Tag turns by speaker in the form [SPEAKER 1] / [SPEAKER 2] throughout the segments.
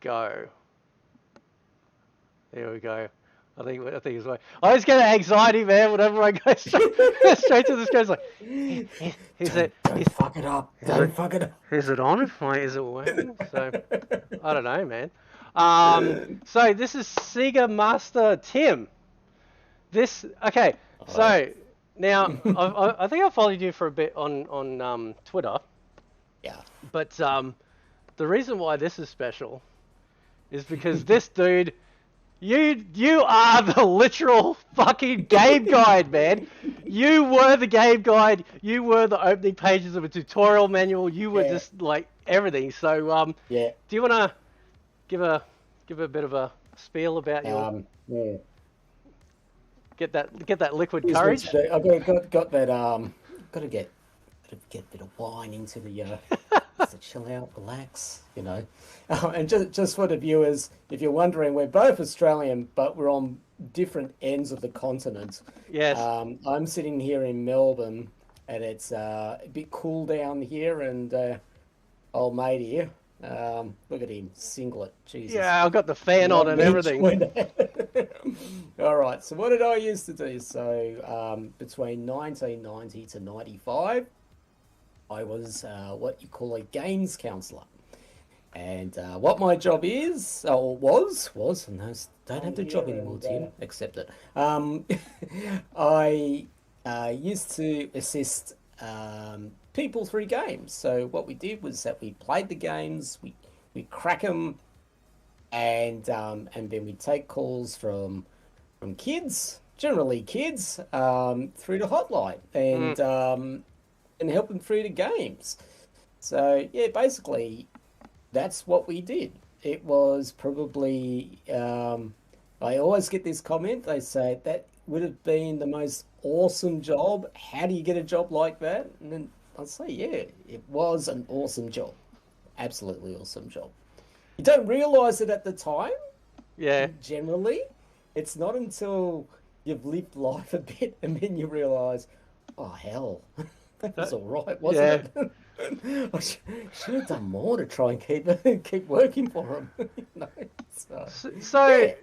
[SPEAKER 1] go. There we go. I think it's like I always get anxiety, man. Whenever I go straight to this guy, it's like, is it?
[SPEAKER 2] Don't fuck it up. Don't fuck it up.
[SPEAKER 1] Is it on? Like, is it working? So I don't know, man. So this is Sega Master Tim. Okay.
[SPEAKER 2] Oh.
[SPEAKER 1] So now I think I followed you for a bit on Twitter,
[SPEAKER 2] Yeah.
[SPEAKER 1] but the reason why this is special is because this dude, you are the literal fucking game guide, man. You were the game guide. You were the opening pages of a tutorial manual. You were just like everything. So
[SPEAKER 2] Yeah.
[SPEAKER 1] do you want to give a bit of a spiel about your
[SPEAKER 2] Yeah.
[SPEAKER 1] get that liquid courage?
[SPEAKER 2] I've got that. Got to get a bit of wine into the. Just to chill out, relax, you know. And just for the viewers, if you're wondering, we're both Australian, but we're on different ends of the continent.
[SPEAKER 1] Yes.
[SPEAKER 2] I'm sitting here in Melbourne, and it's a bit cool down here, and old mate here, look at him, singlet, Jesus.
[SPEAKER 1] Yeah, I've got the fan on and everything.
[SPEAKER 2] All right, so what did I used to do? So between 1990 to 95, I was what you call a games counselor. And what my job is, or was, and I don't have the job anymore, Tim, accept it. I used to assist people through games. So what we did was that we played the games, we crack them, and then we take calls from kids, generally kids, through the hotline, and help them through the games. So yeah, basically, that's what we did. It was probably I always get this comment. They say that would have been the most awesome job. How do you get a job like that? And then I'll say, yeah, it was an awesome job, absolutely awesome job. You don't realize it at the time.
[SPEAKER 1] Yeah.
[SPEAKER 2] Generally, it's not until you've lived life a bit and then you realize, oh hell. That was all right, wasn't it? I should have done more to try and keep working for him. So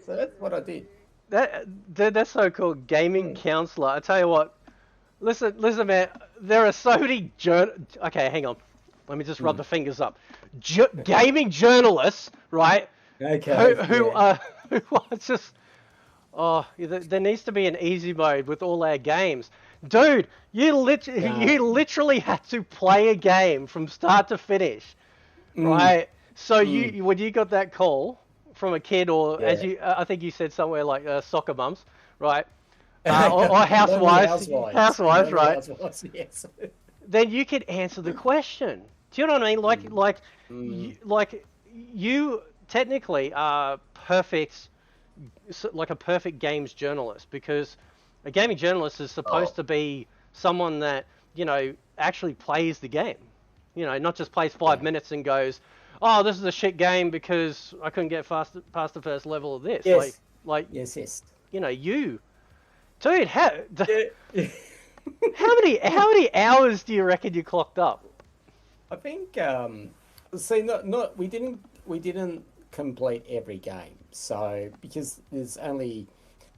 [SPEAKER 2] that's what I did.
[SPEAKER 1] That's so cool. Gaming counselor. I tell you what. Listen, man. There are so many Okay, hang on. Let me just rub the fingers up. Gaming journalists, right?
[SPEAKER 2] Okay.
[SPEAKER 1] Who are just. Oh, there needs to be an easy mode with all our games. Dude, you literally had to play a game from start to finish, right? So you when you got that call from a kid, or as I think you said somewhere like soccer mums, right? Or housewives, right?
[SPEAKER 2] Housewives, yes.
[SPEAKER 1] Then you could answer the question. Do you know what I mean? Like you technically are perfect, like a perfect games journalist, because a gaming journalist is supposed to be someone that, actually plays the game. Not just plays 5 minutes and goes, oh, this is a shit game because I couldn't get past the first level of this.
[SPEAKER 2] Yes.
[SPEAKER 1] Yes. You, dude, how many hours do you reckon you clocked up?
[SPEAKER 2] I think we didn't complete every game. So because there's only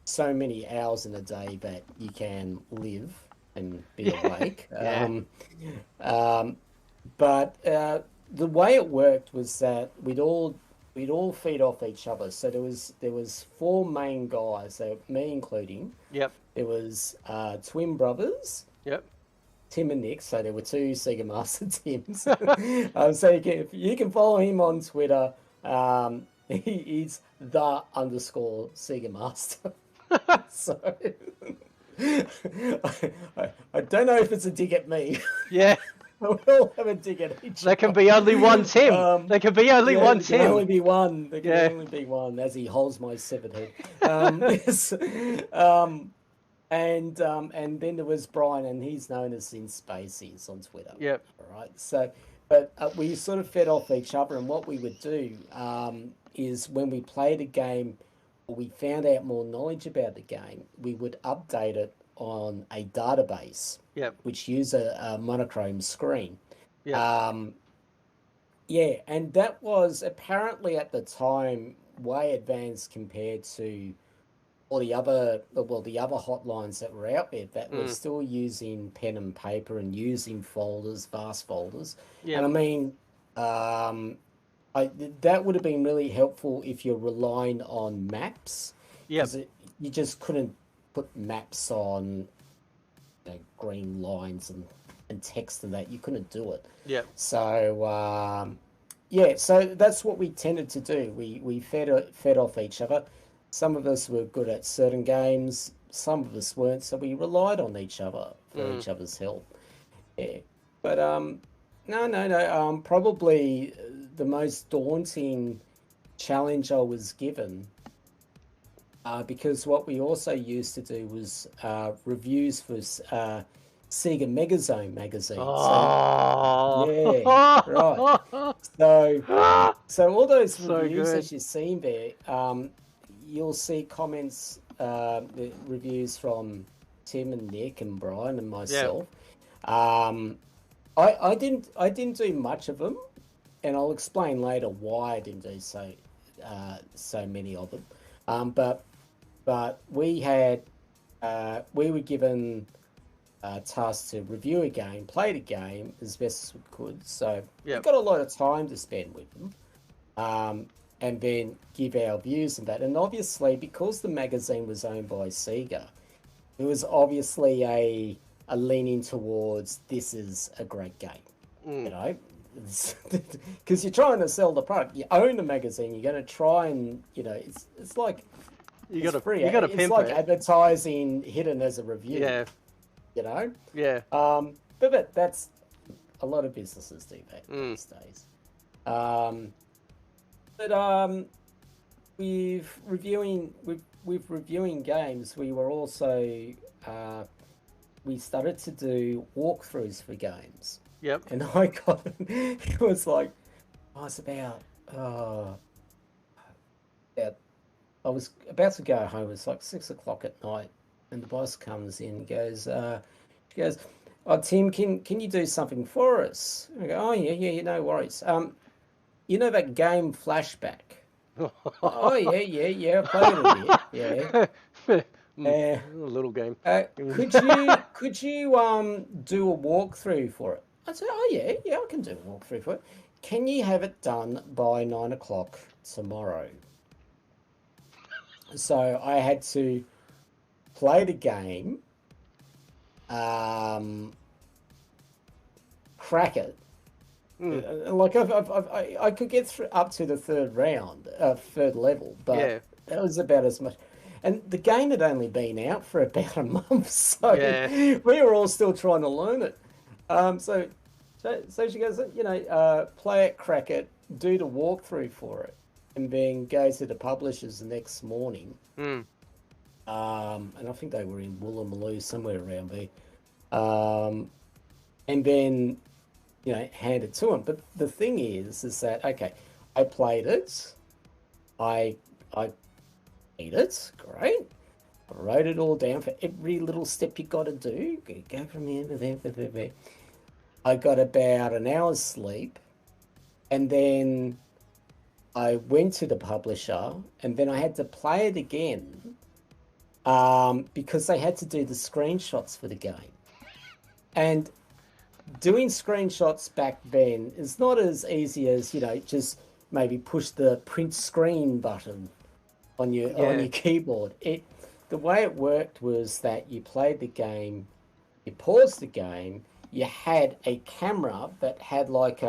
[SPEAKER 2] so many hours in a day that you can live and be awake. But the way it worked was that we'd all feed off each other. So there was four main guys, so me including.
[SPEAKER 1] Yep.
[SPEAKER 2] There was twin brothers.
[SPEAKER 1] Yep.
[SPEAKER 2] Tim and Nick. So there were two Sega Master Tims. So you can follow him on Twitter. He's the _ Sega Master. So I don't know if it's a dig at me.
[SPEAKER 1] Yeah.
[SPEAKER 2] We'll have a dig at each.
[SPEAKER 1] There can be only one Tim. There can be only one Tim.
[SPEAKER 2] There can only be one. There can only be one, as he holds my severed head. Yes. And then there was Brian, and he's known as Sin Spacies on Twitter.
[SPEAKER 1] Yep.
[SPEAKER 2] All right. So, but we sort of fed off each other, and what we would do is when we played a game, or we found out more knowledge about the game, we would update it on a database.
[SPEAKER 1] Yep.
[SPEAKER 2] Which use a monochrome screen.
[SPEAKER 1] Yeah.
[SPEAKER 2] Yeah, and that was apparently at the time way advanced compared to all the other, well, the other hotlines that were out there that were
[SPEAKER 1] Mm.
[SPEAKER 2] still using pen and paper and using folders, vast folders. And
[SPEAKER 1] Yep.
[SPEAKER 2] I mean, um, that would have been really helpful if you're relying on maps,
[SPEAKER 1] Yep.
[SPEAKER 2] because you just couldn't put maps on, green lines and text and that. You couldn't do it.
[SPEAKER 1] Yep.
[SPEAKER 2] So yeah, so that's what we tended to do. We fed off each other. Some of us were good at certain games, some of us weren't, so we relied on each other for
[SPEAKER 1] Mm.
[SPEAKER 2] each other's help. Yeah, but no, no, no. Probably the most daunting challenge I was given, because what we also used to do was reviews for Sega Megazone magazine. So
[SPEAKER 1] Oh.
[SPEAKER 2] yeah, right. So so all those
[SPEAKER 1] So
[SPEAKER 2] reviews
[SPEAKER 1] good.
[SPEAKER 2] that you've seen there, you'll see comments, the reviews from Tim and Nick and Brian and
[SPEAKER 1] Yeah.
[SPEAKER 2] myself. Um, I didn't do much of them, and I'll explain later why I didn't do so many of them. But we were given tasked to review a game, play the game as best as we could. So we
[SPEAKER 1] Yep.
[SPEAKER 2] got a lot of time to spend with them, and then give our views on that. And obviously, because the magazine was owned by Sega, it was obviously a leaning towards this is a great game, you
[SPEAKER 1] Mm.
[SPEAKER 2] know. Because you're trying to sell the product, you own the magazine. You're going to try and it's like
[SPEAKER 1] You
[SPEAKER 2] it's
[SPEAKER 1] gotta
[SPEAKER 2] free.
[SPEAKER 1] you gotta
[SPEAKER 2] It's
[SPEAKER 1] pimp
[SPEAKER 2] like
[SPEAKER 1] it.
[SPEAKER 2] advertising hidden as a review,
[SPEAKER 1] Yeah.
[SPEAKER 2] you know.
[SPEAKER 1] Yeah.
[SPEAKER 2] But that's a lot of businesses do that
[SPEAKER 1] Mm.
[SPEAKER 2] these days. Um, but with reviewing games, we were also uh, we started to do walkthroughs for games,
[SPEAKER 1] Yep.
[SPEAKER 2] and I got it was like I was about I was about to go home. It was like 6 o'clock at night, and the boss comes in and goes, she goes, "Oh, Tim, can you do something for us?" And I go, "Oh yeah, yeah, yeah, no worries. You know that game Flashback? Oh yeah, yeah, yeah. I played it a bit. Yeah.
[SPEAKER 1] Mm.
[SPEAKER 2] Uh,
[SPEAKER 1] A little game.
[SPEAKER 2] could you do a walkthrough for it?" I said, "Oh yeah, yeah, I can do a walkthrough for it. Can you have it done by 9 o'clock tomorrow?" So I had to play the game, um, crack it.
[SPEAKER 1] Mm.
[SPEAKER 2] Like I could get through up to the third round, third level, but
[SPEAKER 1] Yeah.
[SPEAKER 2] that was about as much. And the game had only been out for about a month, so
[SPEAKER 1] Yeah.
[SPEAKER 2] we were all still trying to learn it. So she goes, play it, crack it, do the walkthrough for it, and then go to the publishers the next morning.
[SPEAKER 1] Mm.
[SPEAKER 2] And I think they were in Woolloomooloo, somewhere around there. And then, hand it to them. But the thing is that okay, I played it, I beat it, great. I wrote it all down for every little step you got to do. Go from here to there, there, there. I got about an hour's sleep, and then I went to the publisher, and then I had to play it again, because they had to do the screenshots for the game. And doing screenshots back then is not as easy as, just maybe push the print screen button on
[SPEAKER 1] Yeah.
[SPEAKER 2] your keyboard. The way it worked was that you played the game, you paused the game, you had a camera that had like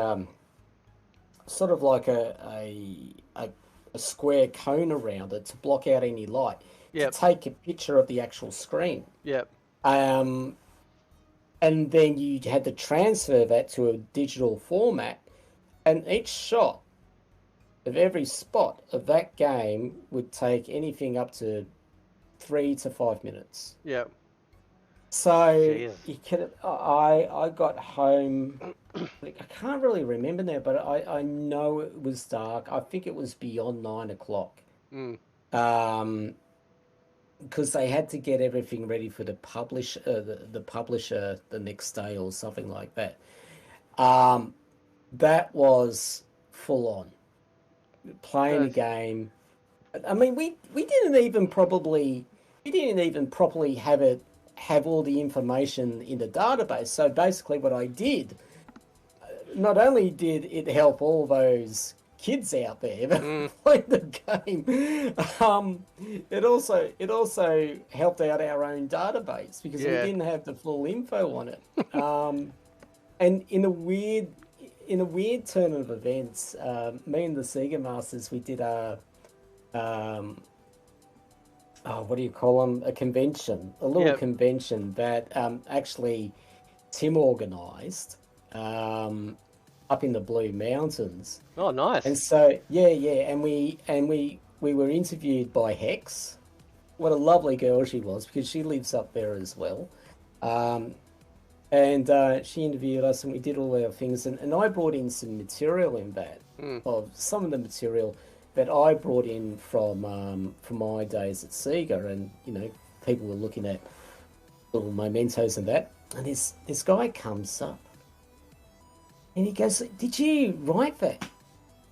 [SPEAKER 2] sort of like a square cone around it to block out any light to
[SPEAKER 1] Yep.
[SPEAKER 2] take a picture of the actual screen.
[SPEAKER 1] Yep.
[SPEAKER 2] Um, and then you had to transfer that to a digital format, and each shot of every spot of that game would take anything up to 3 to 5 minutes.
[SPEAKER 1] Yep.
[SPEAKER 2] So
[SPEAKER 1] Jeez.
[SPEAKER 2] I got home. I can't really remember now, but I know it was dark. I think it was beyond 9 o'clock.
[SPEAKER 1] Mm.
[SPEAKER 2] Um, because they had to get everything ready for the publisher the next day or something like that. Um, that was full on playing a
[SPEAKER 1] Yes.
[SPEAKER 2] game. I mean, we didn't even properly have all the information in the database. So basically, what I did, not only did it help all those kids out there that played the game, it also helped out our own database because we
[SPEAKER 1] Yeah.
[SPEAKER 2] didn't have the full info on it. And in a weird turn of events, me and the Sega Masters, we did what do you call them? A convention, a little
[SPEAKER 1] Yep.
[SPEAKER 2] convention that actually Tim organised up in the Blue Mountains.
[SPEAKER 1] Oh, nice.
[SPEAKER 2] And so yeah, and we were interviewed by Hex. What a lovely girl she was, because she lives up there as well. And she interviewed us, and we did all our things. And I brought in some material in that, of some of the material that I brought in from my days at Sega. And, people were looking at little mementos and that. And this guy comes up, and he goes, "Did you write that?"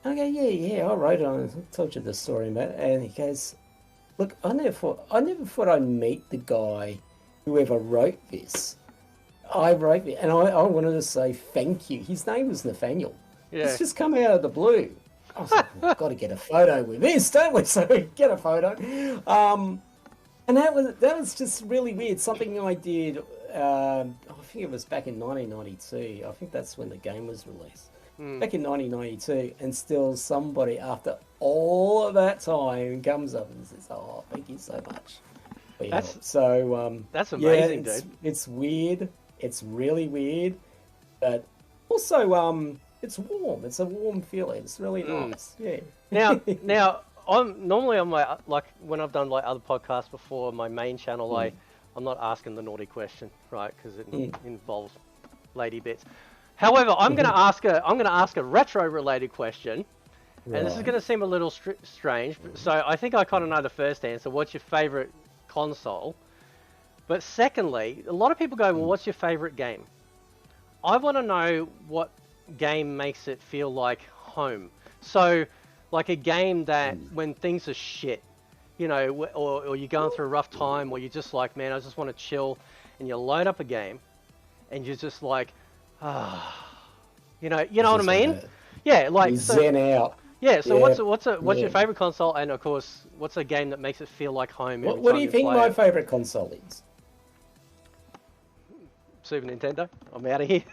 [SPEAKER 2] I go, yeah, I wrote it. I told you the story about it. And he goes, "Look, I never thought I'd meet the guy whoever wrote this. I wrote it, and I wanted to say thank you." His name was Nathaniel.
[SPEAKER 1] Yeah.
[SPEAKER 2] It's just come out of the blue. I was like, "We've got to get a photo with this, don't we?" So we get a photo. And that was just really weird. Something I did, I think it was back in 1992. I think that's when the game was released. Back in 1992, and still somebody, after all of that time, comes up and says, "Oh, thank you so much for your help." So
[SPEAKER 1] that's amazing,
[SPEAKER 2] yeah,
[SPEAKER 1] dude.
[SPEAKER 2] it's weird. It's really weird, but also it's warm. It's a warm feeling. It's really nice. Yeah.
[SPEAKER 1] Now, I'm normally on my, like, when I've done like other podcasts before, my main channel, I'm not asking the naughty question, right? Because it involves lady bits. However, I'm going to ask a retro related question, and this is going to seem a little strange. So I think I kind of know the first answer. What's your favorite console? But secondly, a lot of people go, "Well, what's your favorite game?" I want to know what game makes it feel like home. So, like a game that when things are shit, or you're going through a rough time, or you're just like, "Man, I just want to chill," and you load up a game, and you're just like, you know what I mean? Yeah, like
[SPEAKER 2] zen out.
[SPEAKER 1] Yeah, so
[SPEAKER 2] Yeah,
[SPEAKER 1] what's your favorite console, and of course, what's a game that makes it feel like home?
[SPEAKER 2] What do you think my favorite console is?
[SPEAKER 1] Super Nintendo. I'm out of here.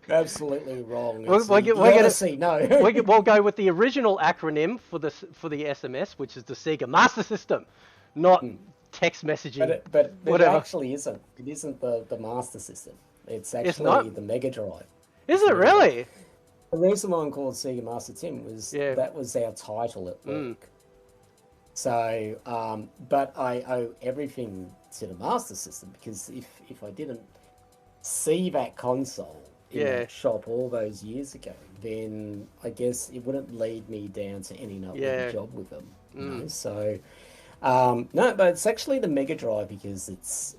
[SPEAKER 2] Absolutely wrong.
[SPEAKER 1] We're
[SPEAKER 2] gonna
[SPEAKER 1] gonna
[SPEAKER 2] see. No,
[SPEAKER 1] we'll go with the original acronym for the SMS, which is the Sega Master System, not text messaging.
[SPEAKER 2] but it
[SPEAKER 1] whatever.
[SPEAKER 2] actually isn't. It isn't the Master System. It's actually
[SPEAKER 1] not?
[SPEAKER 2] the Mega Drive.
[SPEAKER 1] Is it really?
[SPEAKER 2] The reason why I'm called Sega Master Tim was that was our title at work. So, but I owe everything to the Master System, because if I didn't see that console in that shop all those years ago, then I guess it wouldn't lead me down to any other job with them. So, no, but it's actually the Mega Drive, because it's,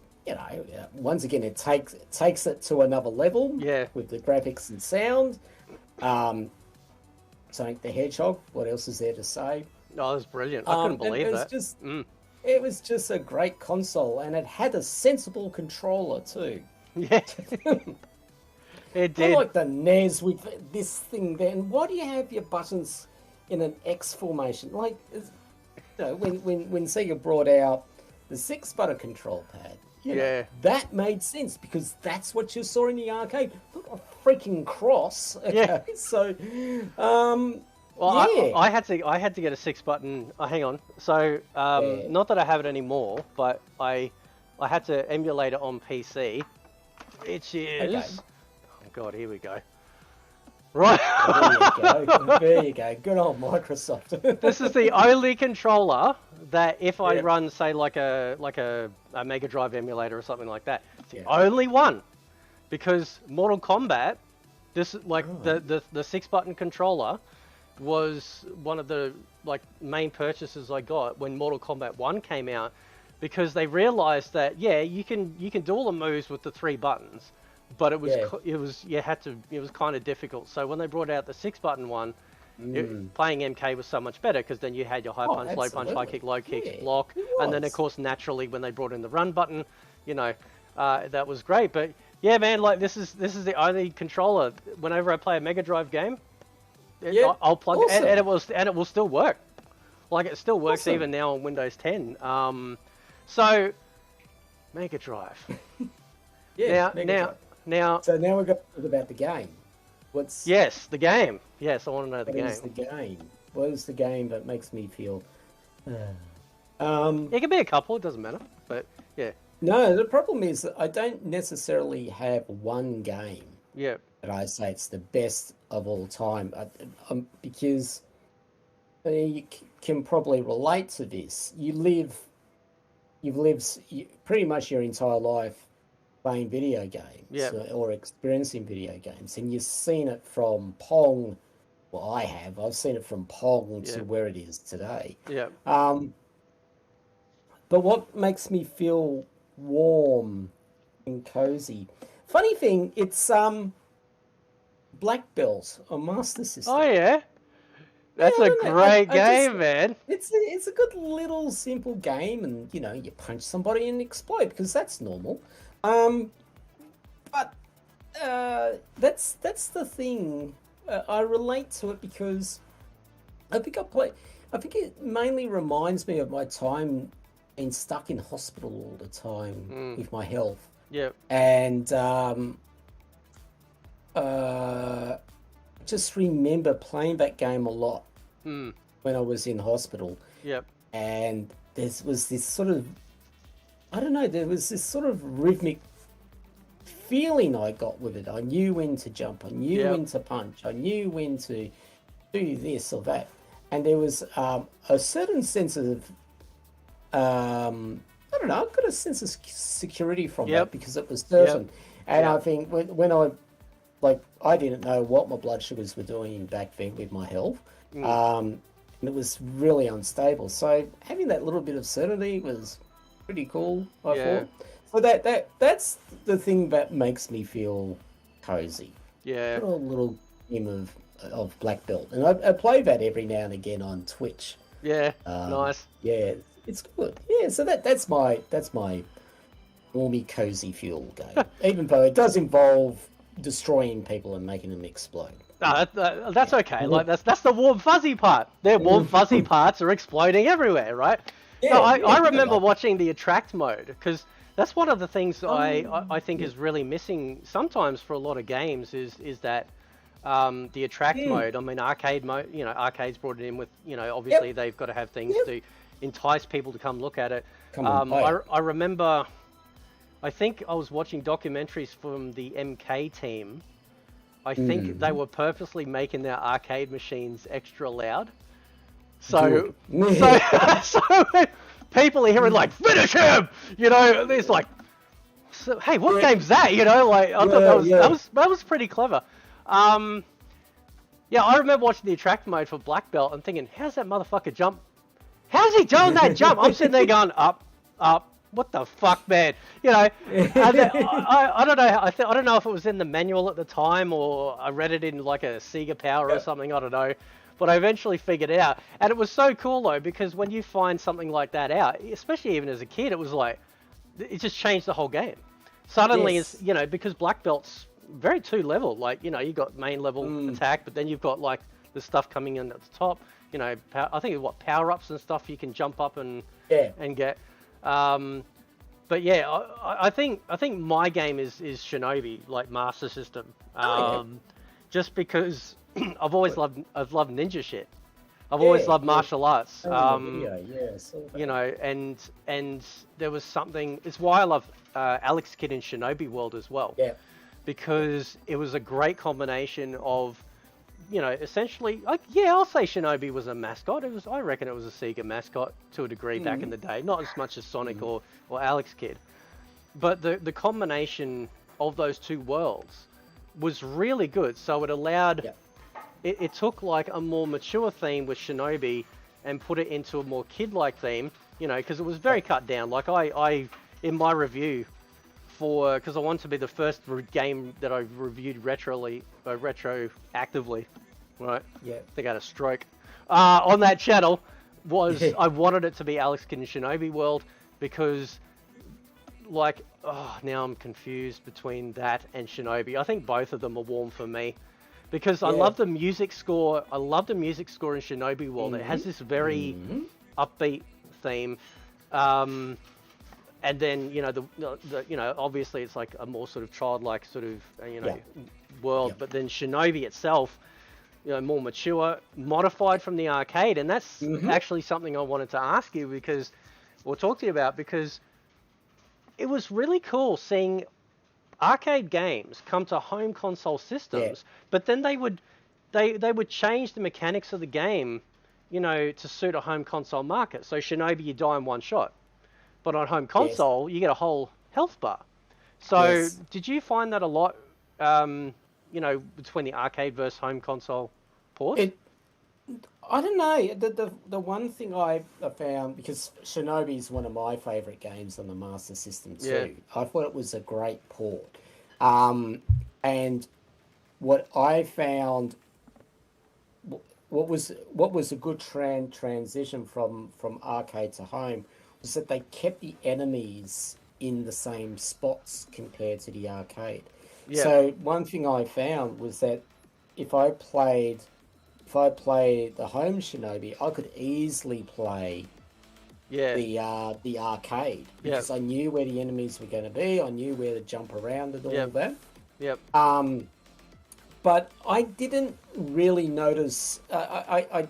[SPEAKER 2] once again, it takes it to another level with the graphics and sound. Sonic the Hedgehog, what else is there to say?
[SPEAKER 1] Oh, that's brilliant. I couldn't believe that.
[SPEAKER 2] It was just a great console, and it had a sensible controller too.
[SPEAKER 1] Yeah. It did.
[SPEAKER 2] I like the NES with this thing there. And why do you have your buttons in an X formation? Like, when Sega brought out the 6-button control pad, that made sense, because that's what you saw in the arcade. Look, a freaking cross. Okay? So,
[SPEAKER 1] well, I had to get a 6-button. Hang on. So, not that I have it anymore, but I had to emulate it on PC. Which is, oh god, here we go. Right.
[SPEAKER 2] There you go. Good old Microsoft.
[SPEAKER 1] This is the only controller that, if I run, say, like a Mega Drive emulator or something like that, it's the only one, because Mortal Kombat, the 6-button controller was one of the main purchases I got when Mortal Kombat 1 came out, because they realized that you can do all the moves with the 3 buttons, but it was it was kind of difficult. So when they brought out the 6-button one, playing MK was so much better because then you had your high punch, low punch, high kick, low kick, block, and then of course naturally when they brought in the run button, that was great. But yeah, man, like this is the only controller. Whenever I play a Mega Drive game, I'll plug it, and it will still work. Like it still works even now on Windows 10. So Mega Drive. Now.
[SPEAKER 2] So now we're going to talk about the game.
[SPEAKER 1] Yes, the game. Yes, I want to know the game.
[SPEAKER 2] What is the game? What is the game that makes me feel?
[SPEAKER 1] It can be a couple. It doesn't matter. But yeah.
[SPEAKER 2] No, the problem is that I don't necessarily have one game.
[SPEAKER 1] Yeah.
[SPEAKER 2] That I say it's the best of all time, because you can probably relate to this. You've lived pretty much your entire life playing video games or experiencing video games, and you've seen it from Pong. Well, I've seen it from Pong to where it is today.
[SPEAKER 1] Yeah.
[SPEAKER 2] But what makes me feel warm and cozy? Funny thing, it's Black Belt on Master System.
[SPEAKER 1] Oh yeah. That's a great game, man.
[SPEAKER 2] It's a good little simple game, and you punch somebody and explode because that's normal. But that's the thing. I relate to it because I think it mainly reminds me of my time being stuck in hospital all the time with my health.
[SPEAKER 1] Yeah.
[SPEAKER 2] And just remember playing that game a lot when I was in hospital.
[SPEAKER 1] Yep.
[SPEAKER 2] And there was this sort of, rhythmic feeling I got with it. I knew when to jump, I knew when to punch, I knew when to do this or that. And there was a certain sense of, I got a sense of security from that because it was certain. And I think when I didn't know what my blood sugars were doing back then with my health. And it was really unstable. So having that little bit of certainty was pretty cool, I thought. So that's the thing that makes me feel cozy.
[SPEAKER 1] Yeah.
[SPEAKER 2] A little game of Black Belt. And I play that every now and again on Twitch.
[SPEAKER 1] Yeah. Nice.
[SPEAKER 2] Yeah, it's good. Yeah, so that's my normie cozy fuel game. Even though it does involve destroying people and making them explode.
[SPEAKER 1] No, that's okay. Like that's the warm fuzzy part. Their warm fuzzy parts are exploding everywhere, right? Yeah, no, I remember watching the attract mode because that's one of the things I think is really missing sometimes for a lot of games is that the attract mode. I mean, arcade mode. Arcades brought it in with obviously they've got to have things to entice people to come look at it. I remember. I think I was watching documentaries from the MK team. I think they were purposely making their arcade machines extra loud. So people are hearing like, finish him! There's like, hey, what game's that? I thought that was pretty clever. I remember watching the attract mode for Black Belt and thinking, how's that motherfucker jump? How's he doing that jump? I'm sitting there going, up. What the fuck, man? I don't know. I don't know if it was in the manual at the time or I read it in like a Sega Power or something. I don't know. But I eventually figured it out. And it was so cool, though, because when you find something like that out, especially even as a kid, it was like, it just changed the whole game. Suddenly, it's, because Black Belt's very two-level. Like, you got main level attack, but then you've got like the stuff coming in at the top. I think power-ups and stuff you can jump up and get. But yeah, I think my game is Shinobi, like Master System, just because I've loved ninja shit. I've always loved martial arts. And there was something. It's why I love Alex Kidd in Shinobi World as well. Yeah, because it was a great combination of. Essentially, I'll say Shinobi was a mascot. I reckon it was a Sega mascot to a degree back in the day. Not as much as Sonic or Alex Kidd. But the combination of those two worlds was really good. So it allowed... It took like a more mature theme with Shinobi and put it into a more kid-like theme, because it was very cut down. Like I in my review because I want to be the first game that I reviewed retroactively. Right.
[SPEAKER 2] Yeah.
[SPEAKER 1] I think I had a stroke. On that channel was I wanted it to be Alex Kidd in Shinobi World because, like, now I'm confused between that and Shinobi. I think both of them are warm for me because I love the music score. I love the music score in Shinobi World. It has this very upbeat theme. And then, you know, the obviously it's like a more sort of childlike sort of, world. But then Shinobi itself, you know, more mature, modified from the arcade. And that's actually something I wanted to ask you or talk to you about, because it was really cool seeing arcade games come to home console systems, but then they would change the mechanics of the game, you know, to suit a home console market. So Shinobi, you die in one shot. But on home console, you get a whole health bar. So did you find that a lot, you know, between the arcade versus home console ports?
[SPEAKER 2] I don't know. The one thing I found, because Shinobi is one of my favourite games on the Master System too, I thought it was a great port. And what I found, what was a good transition from arcade to home, was that they kept the enemies in the same spots compared to the arcade. Yeah. So one thing I found was that if I played the home Shinobi, I could easily play the arcade because I knew where the enemies were going to be. I knew where to jump around and all that.
[SPEAKER 1] Yep.
[SPEAKER 2] But I didn't really notice. I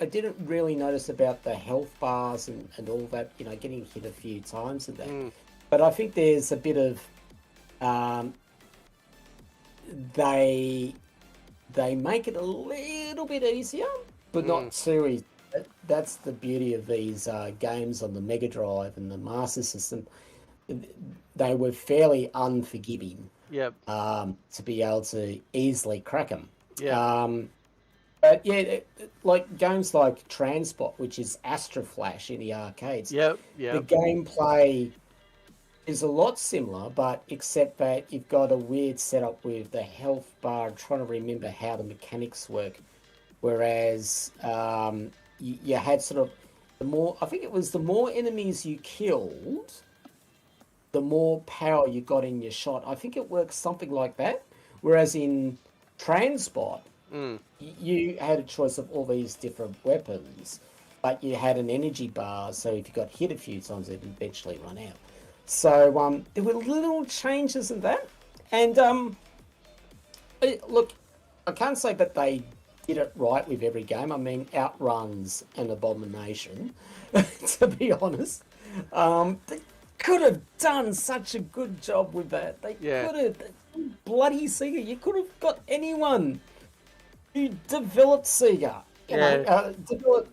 [SPEAKER 2] didn't really notice about the health bars and all that, you know, getting hit a few times and that. But I think there's a bit of they make it a little bit easier, but not too easy. That's the beauty of these games on the Mega Drive and the Master System. They were fairly unforgiving. To be able to easily crack them. But like games like Transport, which is Astra Flash in the arcades. The gameplay is a lot similar, but except that you've got a weird setup with the health bar, trying to remember how the mechanics work. Whereas you had sort of the more enemies you killed, the more power you got in your shot. I think it works something like that. Whereas in Transport, you had a choice of all these different weapons, but you had an energy bar, so if you got hit a few times, it'd eventually run out. So there were little changes in that. And look, I can't say that they did it right with every game. I mean, Outrun's an abomination, to be honest. They could have done such a good job with that. They could have. Bloody Sega, you could have got anyone who developed Sega, developed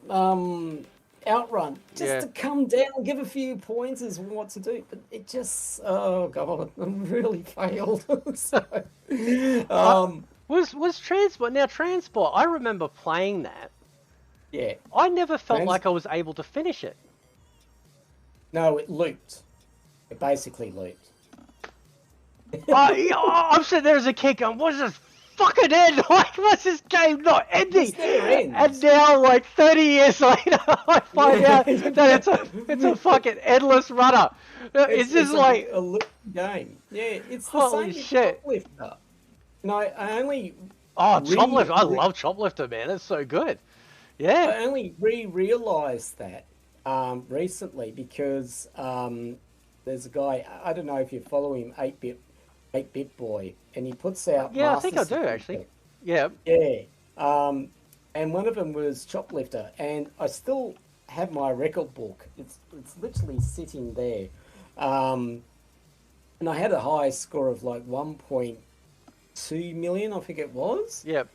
[SPEAKER 2] Outrun, just to come down and give a few pointers on what to do. But it just, oh god, it really failed.
[SPEAKER 1] Was Transport, now Transport, I remember playing that.
[SPEAKER 2] Yeah.
[SPEAKER 1] I never felt like I was able to finish it.
[SPEAKER 2] No, it looped. It basically looped.
[SPEAKER 1] I'm sitting there as a kid going, what's this fucking end? Like, what's this game not ending? And now, like 30 years later, I find out that it's a fucking endless runner. It's just like
[SPEAKER 2] a loop game. Yeah, it's the
[SPEAKER 1] holy
[SPEAKER 2] same
[SPEAKER 1] shit.
[SPEAKER 2] Choplifter. No, I only
[SPEAKER 1] Choplifter. I love Choplifter, man. It's so good. Yeah.
[SPEAKER 2] I only realised that recently because there's a guy, I don't know if you follow him, 8-Bit Boy, and he puts out
[SPEAKER 1] I think I do actually. Yeah.
[SPEAKER 2] And one of them was Choplifter, and I still have my record book. It's literally sitting there, and I had a high score of like 1.2 million, I think it was.
[SPEAKER 1] Yep.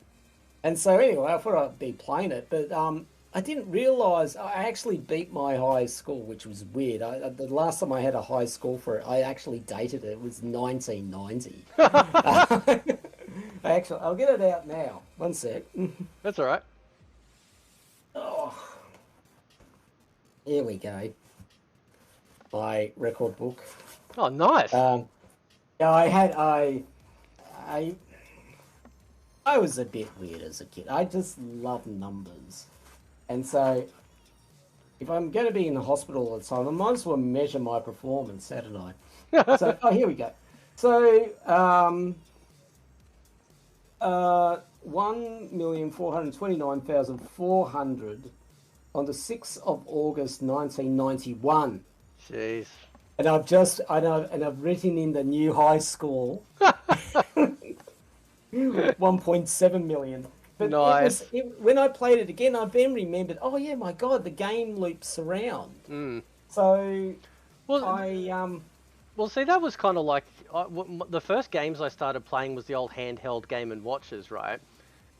[SPEAKER 2] And so anyway, I thought I'd be playing it, but I didn't realise I actually beat my high score, which was weird. The last time I had a high score for it, I actually dated it. It was 1990. I'll get it out now. One sec.
[SPEAKER 1] That's all right.
[SPEAKER 2] Oh, here we go. My record book.
[SPEAKER 1] Oh, nice.
[SPEAKER 2] Yeah, I I was a bit weird as a kid. I just love numbers. And so if I'm going to be in the hospital all the time, I might as well measure my performance, hadn't I? So, oh, here we go. So, 1,429,400 on the 6th of August, 1991.
[SPEAKER 1] Jeez.
[SPEAKER 2] And I've written in the new high score 1.7 million. But
[SPEAKER 1] nice.
[SPEAKER 2] When I played it again, I then remembered, oh yeah, my God, the game loops around. So
[SPEAKER 1] well, well, see, that was kind of like the first games I started playing was the old handheld Game and Watches, right?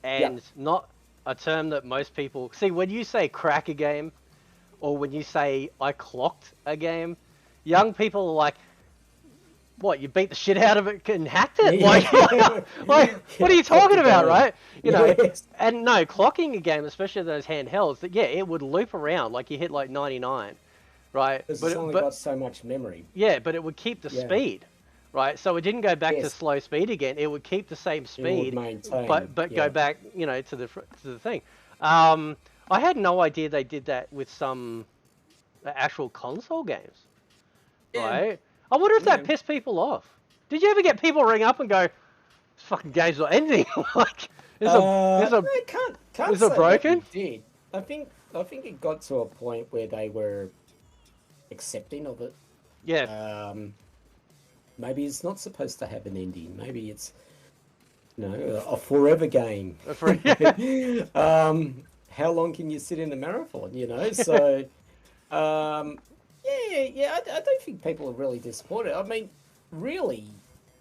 [SPEAKER 1] And not a term that most people see. When you say crack a game, or when you say I clocked a game, young people are like, what, you beat the shit out of it and hacked it?
[SPEAKER 2] Yeah.
[SPEAKER 1] Like, what are you talking about, right? You know,
[SPEAKER 2] Yes.
[SPEAKER 1] and no, clocking a game, especially those handhelds, that it would loop around like you hit like 99, right?
[SPEAKER 2] Because it's only got so much memory.
[SPEAKER 1] Yeah, but it would keep the speed, right? So it didn't go back to slow speed again. It would keep the same speed, but go back, you know, to the thing. I had no idea they did that with some actual console games, right? I wonder if that pissed people off. Did you ever get people ring up and go, "This fucking game's not ending"? Like, is it broken?
[SPEAKER 2] It did. I think it got to a point where they were accepting of it.
[SPEAKER 1] Yeah.
[SPEAKER 2] Maybe it's not supposed to have an ending. Maybe it's, you know, a forever game. How long can you sit in a marathon? You know, so. I don't think people are really disappointed. I mean, really,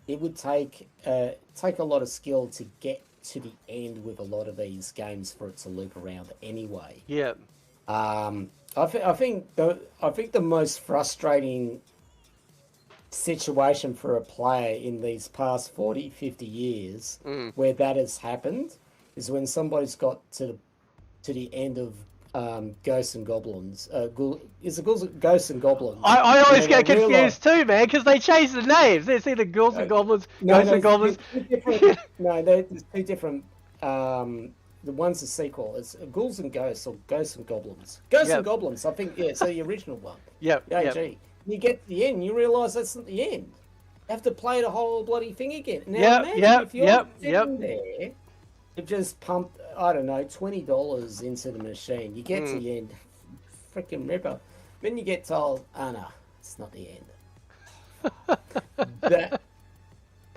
[SPEAKER 2] it would take a lot of skill to get to the end with a lot of these games for it to loop around anyway.
[SPEAKER 1] Yeah.
[SPEAKER 2] I think the most frustrating situation for a player in these past 40, 50 years where that has happened is when somebody's got to the end of Ghosts and Goblins. Ghosts and Goblins?
[SPEAKER 1] I always get confused too, man, because they change the names. It's either Ghouls and Goblins, Ghosts and Goblins.
[SPEAKER 2] There's two different. The one's a sequel. It's Ghouls and Ghosts or Ghosts and Goblins. Ghosts and Goblins, I think. Yeah, so the original one.
[SPEAKER 1] Yep.
[SPEAKER 2] You get to the end, you realise that's not the end. You have to play the whole bloody thing again. Now if you're sitting there, you've just pumped, I don't know, $20 into the machine. You get to the end, freaking ripper. Then you get told, oh no, it's not the end.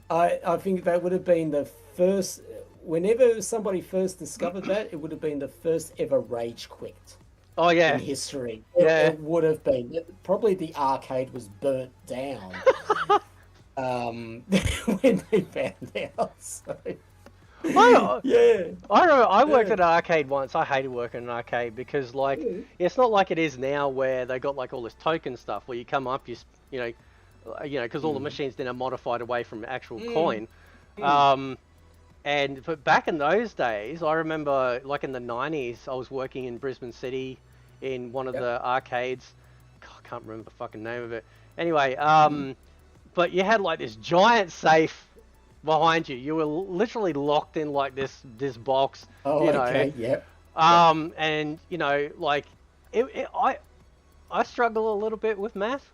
[SPEAKER 2] I think that would have been the first, whenever somebody first discovered that, it would have been the first ever rage quit.
[SPEAKER 1] Oh yeah,
[SPEAKER 2] in history. It would have been. Probably the arcade was burnt down when they found out. So.
[SPEAKER 1] I remember I worked at an arcade once. I hated working in an arcade because, like, it's not like it is now where they got like all this token stuff where you come up, you know, because all the machines then are modified away from actual coin. But back in those days, I remember, like in the 90s, I was working in Brisbane City in one of the arcades. God, I can't remember the fucking name of it. Anyway, but you had like this giant safe behind you. You were literally locked in like this box.
[SPEAKER 2] Oh,
[SPEAKER 1] you know,
[SPEAKER 2] okay, yep.
[SPEAKER 1] And you know, like I struggle a little bit with math,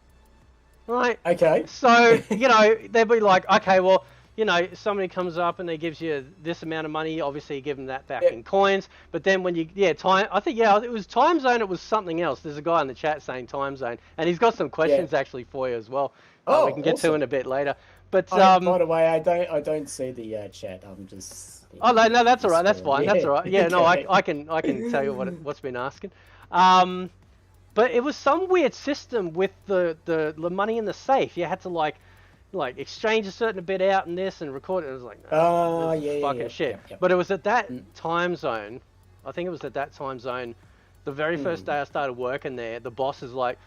[SPEAKER 1] right?
[SPEAKER 2] Okay.
[SPEAKER 1] So you know, they'd be like, okay, well, you know, somebody comes up and they gives you this amount of money. Obviously, you give them that back in coins. But then when you, I think it was time zone. It was something else. There's a guy in the chat saying time zone, and he's got some questions actually for you as well. We can get to in a bit later. But
[SPEAKER 2] by the way, I don't see the chat. I'm just.
[SPEAKER 1] Oh no, that's all right. That's fine. That's all right. Yeah, no, I can tell you what's been asking. But it was some weird system with the money in the safe. You had to like exchange a certain bit out in this and record it. It was like, fucking shit. Yeah. But it was at that time zone. I think it was at that time zone. The very first day I started working there, the boss is like,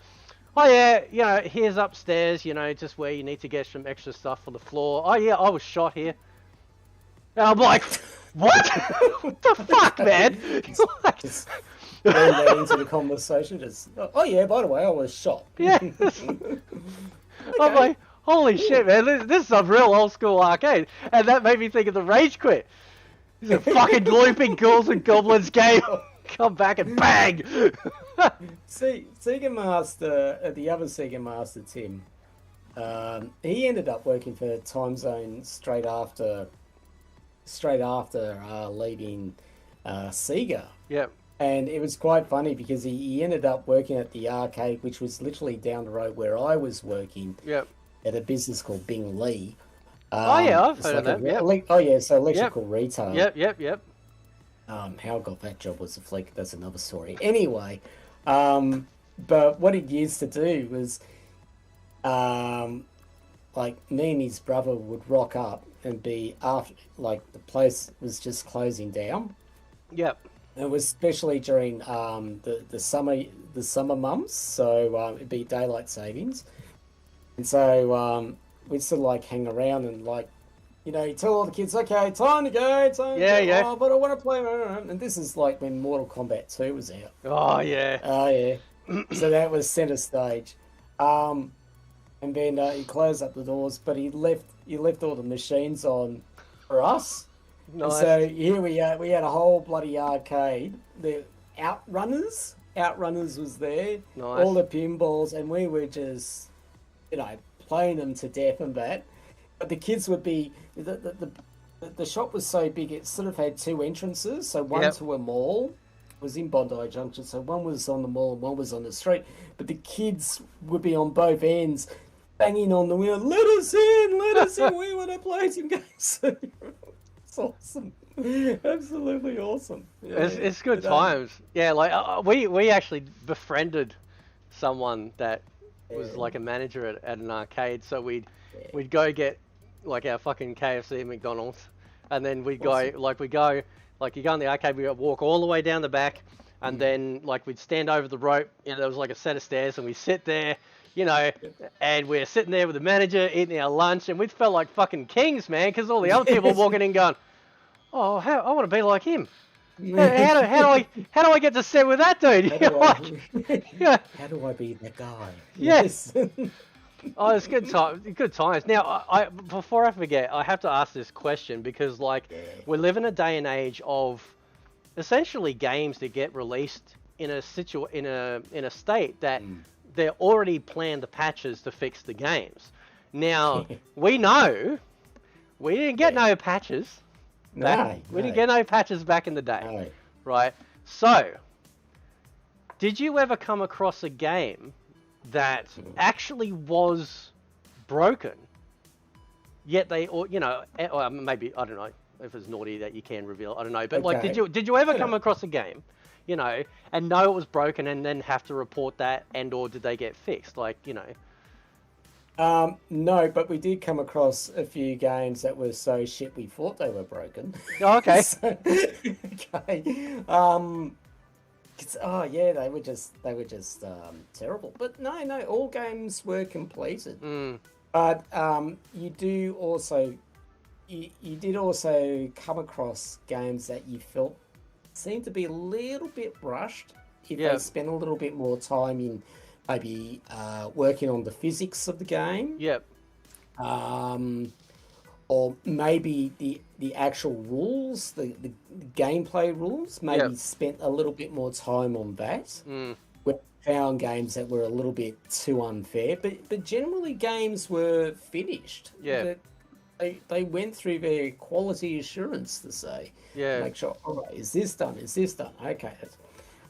[SPEAKER 1] oh yeah, you know, here's upstairs, you know, just where you need to get some extra stuff for the floor. Oh yeah, I was shot here. And I'm like, what? What the fuck, man?
[SPEAKER 2] Just going that into the conversation. Just, oh yeah, by the way, I was shot.
[SPEAKER 1] Yeah.
[SPEAKER 2] Okay.
[SPEAKER 1] Holy shit, man! This is a real old school arcade, and that made me think of the Rage Quit. This is a fucking looping ghouls and goblins game. Come back and bang.
[SPEAKER 2] See, Sega Master, the other Sega Master, Tim, he ended up working for Time Zone straight after leaving Sega.
[SPEAKER 1] Yep.
[SPEAKER 2] And it was quite funny because he ended up working at the arcade, which was literally down the road where I was working.
[SPEAKER 1] Yep.
[SPEAKER 2] At a business called Bing Lee.
[SPEAKER 1] Oh yeah, I've heard of that. Yep.
[SPEAKER 2] Oh yeah, so electrical retail.
[SPEAKER 1] Yep.
[SPEAKER 2] How I got that job was a flick. That's another story. Anyway, but what he used to do was, like me and his brother would rock up and be after, like the place was just closing down.
[SPEAKER 1] Yep.
[SPEAKER 2] It was especially during the summer months, so it'd be daylight savings, and so we'd sort of like hang around and like, you know, you tell all the kids, okay, time to go,
[SPEAKER 1] Yeah.
[SPEAKER 2] Oh, but I want to play, and this is like when Mortal Kombat 2 was out.
[SPEAKER 1] Oh yeah.
[SPEAKER 2] Oh yeah. So that was center stage, and then he closed up the doors, but he left all the machines on for us.
[SPEAKER 1] Nice.
[SPEAKER 2] So here we had a whole bloody arcade. The Outrunners was there.
[SPEAKER 1] Nice.
[SPEAKER 2] All the pinballs, and we were just, you know, playing them to death and that. But the kids would be the shop was so big it sort of had two entrances. So one to a mall, was in Bondi Junction. So one was on the mall and one was on the street. But the kids would be on both ends, banging on the wheel. Let us in. We want to play some games. It's awesome. Absolutely awesome. Yeah.
[SPEAKER 1] It's good times. Yeah, like we actually befriended someone that was like a manager at an arcade, so we'd go get like our fucking KFC and McDonald's, and then we'd go you go in the arcade, we walk all the way down the back, and then like we'd stand over the rope, you know, there was like a set of stairs, and we sit there, you know, and we're sitting there with the manager eating our lunch, and we felt like fucking kings, man, because all the other people walking in going, oh, I want to be like him. How do I get to sit with that dude?
[SPEAKER 2] How do I be that guy?
[SPEAKER 1] Yes. Oh, it's good times. Now, I before I forget, I have to ask this question because, like, we live in a day and age of essentially games that get released in a state that they're already planned the patches to fix the games. Now, we know we didn't get no patches. We didn't get no patches back in the day, right? So, did you ever come across a game that actually was broken, yet they, or you know, or maybe I don't know if it's naughty that you can reveal, I don't know, but like, did you ever come across a game, you know, and know it was broken and then have to report that, and or did they get fixed, like, you know?
[SPEAKER 2] No, but we did come across a few games that were so shit we thought they were broken.
[SPEAKER 1] Oh, okay.
[SPEAKER 2] Okay. Oh yeah, they were just terrible. But no, all games were completed. But you did also come across games that you felt seemed to be a little bit rushed if they spent a little bit more time in maybe working on the physics of the game.
[SPEAKER 1] Yep.
[SPEAKER 2] Or maybe the actual rules, the gameplay rules, maybe spent a little bit more time on that. We found games that were a little bit too unfair, but generally games were finished.
[SPEAKER 1] Yeah.
[SPEAKER 2] They went through their quality assurance to say, make sure, all right, is this done? Okay.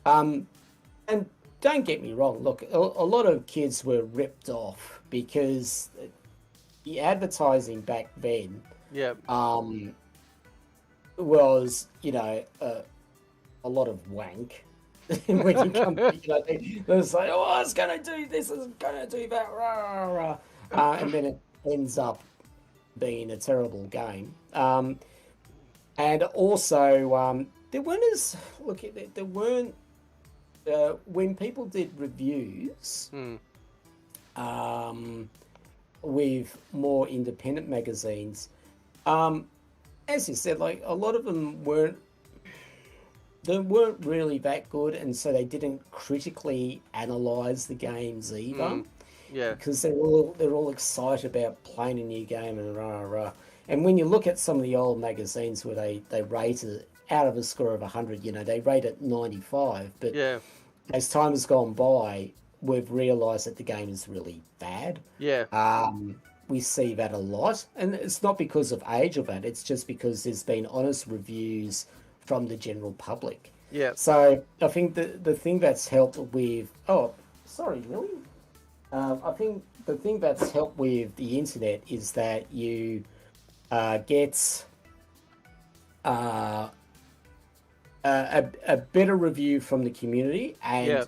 [SPEAKER 2] And don't get me wrong, look, a lot of kids were ripped off because the advertising back then was, you know, a lot of wank. When you come, you know, they say, oh, it's going to do this, it's going to do that, rah, rah, rah. And then it ends up being a terrible game. And also, there weren't when people did reviews with more independent magazines, as you said, like a lot of them weren't really that good, and so they didn't critically analyze the games either.
[SPEAKER 1] Yeah.
[SPEAKER 2] because they're all excited about playing a new game and rah rah rah. And when you look at some of the old magazines where they rate it out of a score of 100, they rate it 95. But
[SPEAKER 1] Yeah.
[SPEAKER 2] as time has gone by, we've realised that the game is really bad.
[SPEAKER 1] Yeah.
[SPEAKER 2] We see that a lot, and it's not because of age of it. It's just because there's been honest reviews from the general public.
[SPEAKER 1] Yeah.
[SPEAKER 2] So I think the thing that's helped with sorry, really, I think the thing that's helped with the internet is that you get a better review from the community,
[SPEAKER 1] Yeah.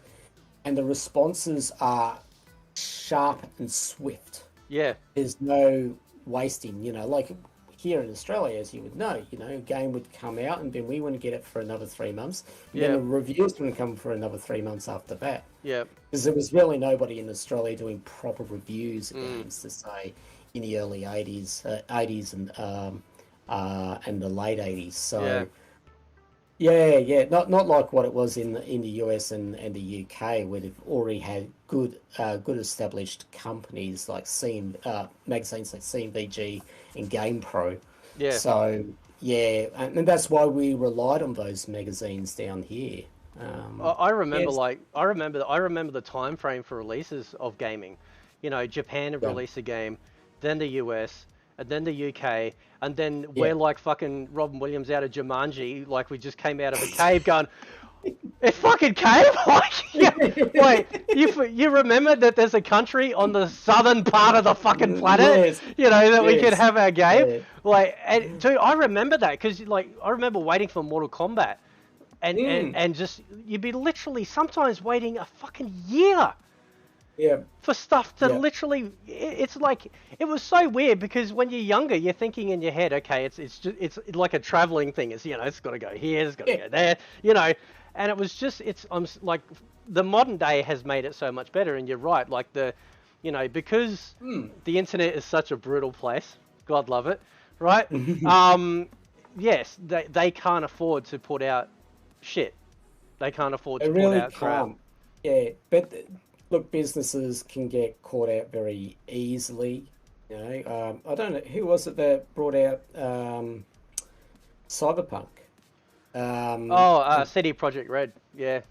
[SPEAKER 2] and the responses are sharp and swift.
[SPEAKER 1] Yeah.
[SPEAKER 2] There's no wasting, like here in Australia, as you would know, a game would come out and then we wouldn't get it for another 3 months.
[SPEAKER 1] Yeah.
[SPEAKER 2] Then the reviews wouldn't come for another 3 months after that.
[SPEAKER 1] Yeah.
[SPEAKER 2] Because there was really nobody in Australia doing proper reviews of games to say in the early 80s and the late 80s. So yeah, not like what it was in the US and the UK, where they've already had good established companies like magazines like CMVG and GamePro.
[SPEAKER 1] Yeah.
[SPEAKER 2] So yeah, and that's why we relied on those magazines down here.
[SPEAKER 1] I remember,
[SPEAKER 2] yes.
[SPEAKER 1] I remember the time frame for releases of gaming. Japan would
[SPEAKER 2] Yeah.
[SPEAKER 1] release a game, then the US, and then the UK, and then
[SPEAKER 2] Yeah.
[SPEAKER 1] we're like fucking Robin Williams out of Jumanji, like we just came out of a cave going, it fucking came? Wait, you remember that there's a country on the southern part of the fucking planet,
[SPEAKER 2] Yes.
[SPEAKER 1] that we could
[SPEAKER 2] Yes.
[SPEAKER 1] have our game?
[SPEAKER 2] Yeah.
[SPEAKER 1] Like, and dude, I remember that because, like, I remember waiting for Mortal Kombat. And just, you'd be literally sometimes waiting a fucking year
[SPEAKER 2] Yeah.
[SPEAKER 1] for stuff to
[SPEAKER 2] Yeah.
[SPEAKER 1] literally, it's like, it was so weird because when you're younger, you're thinking in your head, okay, it's just, it's like a traveling thing. It's, it's got to go here, it's got to go there, and it was just, like, the modern day has made it so much better. And you're right, like because the internet is such a brutal place, God love it, right? Yes, they can't afford to put out shit. They can't afford to
[SPEAKER 2] They really
[SPEAKER 1] put out crap.
[SPEAKER 2] can't. Yeah, but look, businesses can get caught out very easily. I don't know who was it that brought out Cyberpunk.
[SPEAKER 1] CD Projekt Red. Yeah.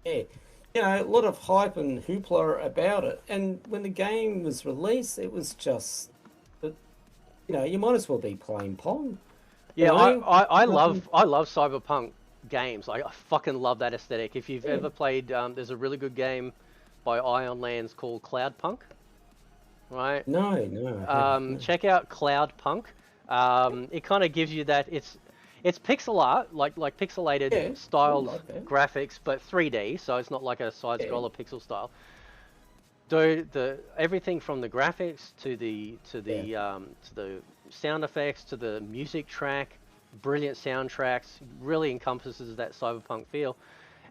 [SPEAKER 2] Yeah, a lot of hype and hoopla about it, and when the game was released, it was just, you might as well be playing Pong.
[SPEAKER 1] Yeah, I love Cyberpunk games. Like, I fucking love that aesthetic. If you've ever played, there's a really good game by Ion Lands called Cloudpunk. Right?
[SPEAKER 2] No.
[SPEAKER 1] Check out Cloudpunk. It kind of gives you that. It's pixel art, like pixelated styled graphics, but 3D, so it's not like a side scroller pixel style. Everything from the graphics to the sound effects to the music track, brilliant soundtracks, really encompasses that cyberpunk feel.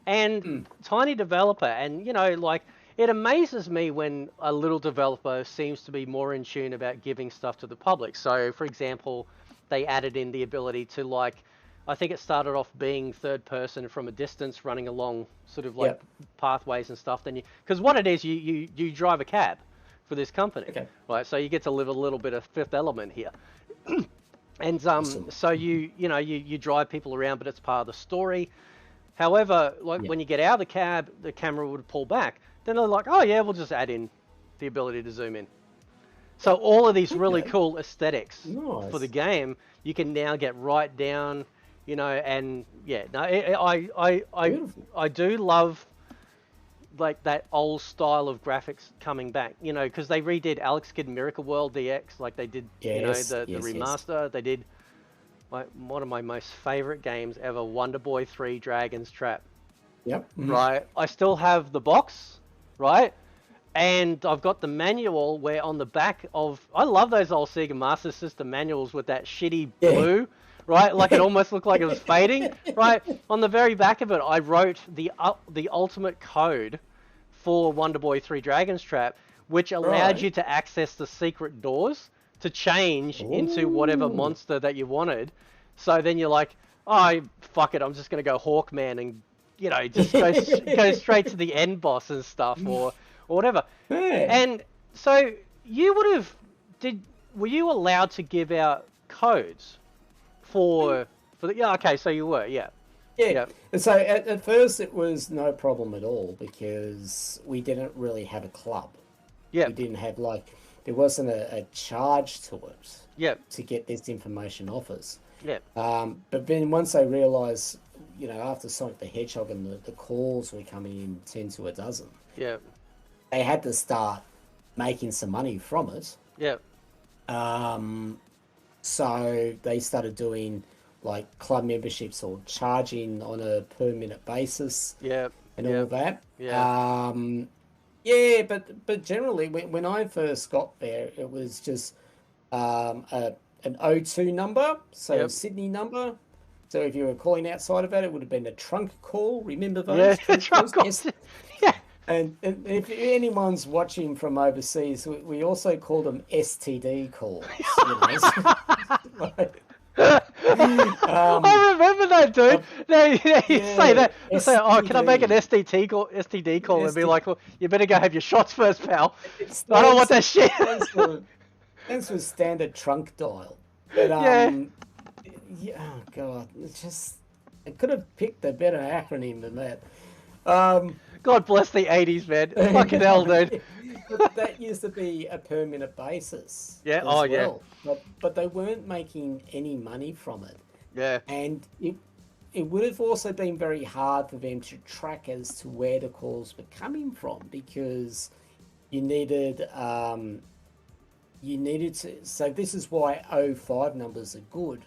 [SPEAKER 1] And tiny developer, and like, it amazes me when a little developer seems to be more in tune about giving stuff to the public. So, for example, they added in the ability to, like, I think it started off being third person from a distance, running along sort of like pathways and stuff. Then because what it is, you drive a cab for this company, right? So you get to live a little bit of Fifth Element here. And so you drive people around, but it's part of the story. However, like when you get out of the cab, the camera would pull back. Then they're like, oh yeah, we'll just add in the ability to zoom in. So all of these really cool aesthetics for the game, you can now get right down, and I do love like that old style of graphics coming back, because they redid Alex Kidd Miracle World DX, like they did, the remaster. Yes. They did like one of my most favorite games ever, Wonder Boy 3 Dragon's Trap.
[SPEAKER 2] Yep.
[SPEAKER 1] Right. I still have the box, right? And I've got the manual where on the back of, I love those old Sega Master System manuals with that shitty blue, right? Like it almost looked like it was fading, right? On the very back of it, I wrote the ultimate code for Wonder Boy 3 Dragon's Trap, which allowed you to access the secret doors to change into whatever monster that you wanted. So then you're like, oh, fuck it, I'm just going to go Hawkman and, just go straight to the end boss and stuff, or whatever.
[SPEAKER 2] Yeah.
[SPEAKER 1] And so you would have were you allowed to give out codes for the yeah, okay, so you were, yeah.
[SPEAKER 2] Yeah. And so at first it was no problem at all because we didn't really have a club.
[SPEAKER 1] Yeah.
[SPEAKER 2] We didn't have there wasn't a charge to it.
[SPEAKER 1] Yeah.
[SPEAKER 2] To get this information off us.
[SPEAKER 1] Yeah.
[SPEAKER 2] But then once they realised, after Sonic the Hedgehog and the calls were coming in 10 to a dozen.
[SPEAKER 1] Yeah.
[SPEAKER 2] They had to start making some money from it.
[SPEAKER 1] Yeah.
[SPEAKER 2] So they started doing club memberships or charging on a per minute basis.
[SPEAKER 1] Yeah.
[SPEAKER 2] And all of that.
[SPEAKER 1] Yeah.
[SPEAKER 2] Yeah, but generally when I first got there, it was just an O2 number, so a Sydney number. So if you were calling outside of that, it would have been a trunk call. Remember those?
[SPEAKER 1] Yeah, trunk calls. Yeah.
[SPEAKER 2] And if anyone's watching from overseas, we also call them STD calls.
[SPEAKER 1] I remember that, dude. You say that. You say, "Oh, can I make an STD call?" And be like, "Well, you better go have your shots first, pal." I don't want that shit.
[SPEAKER 2] Stands for standard trunk dial. But, oh god, I could have picked a better acronym than that.
[SPEAKER 1] God bless the 80s, man. Fucking hell, dude.
[SPEAKER 2] But that used to be a per minute basis.
[SPEAKER 1] Yeah.
[SPEAKER 2] Yeah. But they weren't making any money from it.
[SPEAKER 1] Yeah.
[SPEAKER 2] And it would have also been very hard for them to track as to where the calls were coming from because you needed to. So this is why 05 numbers are good.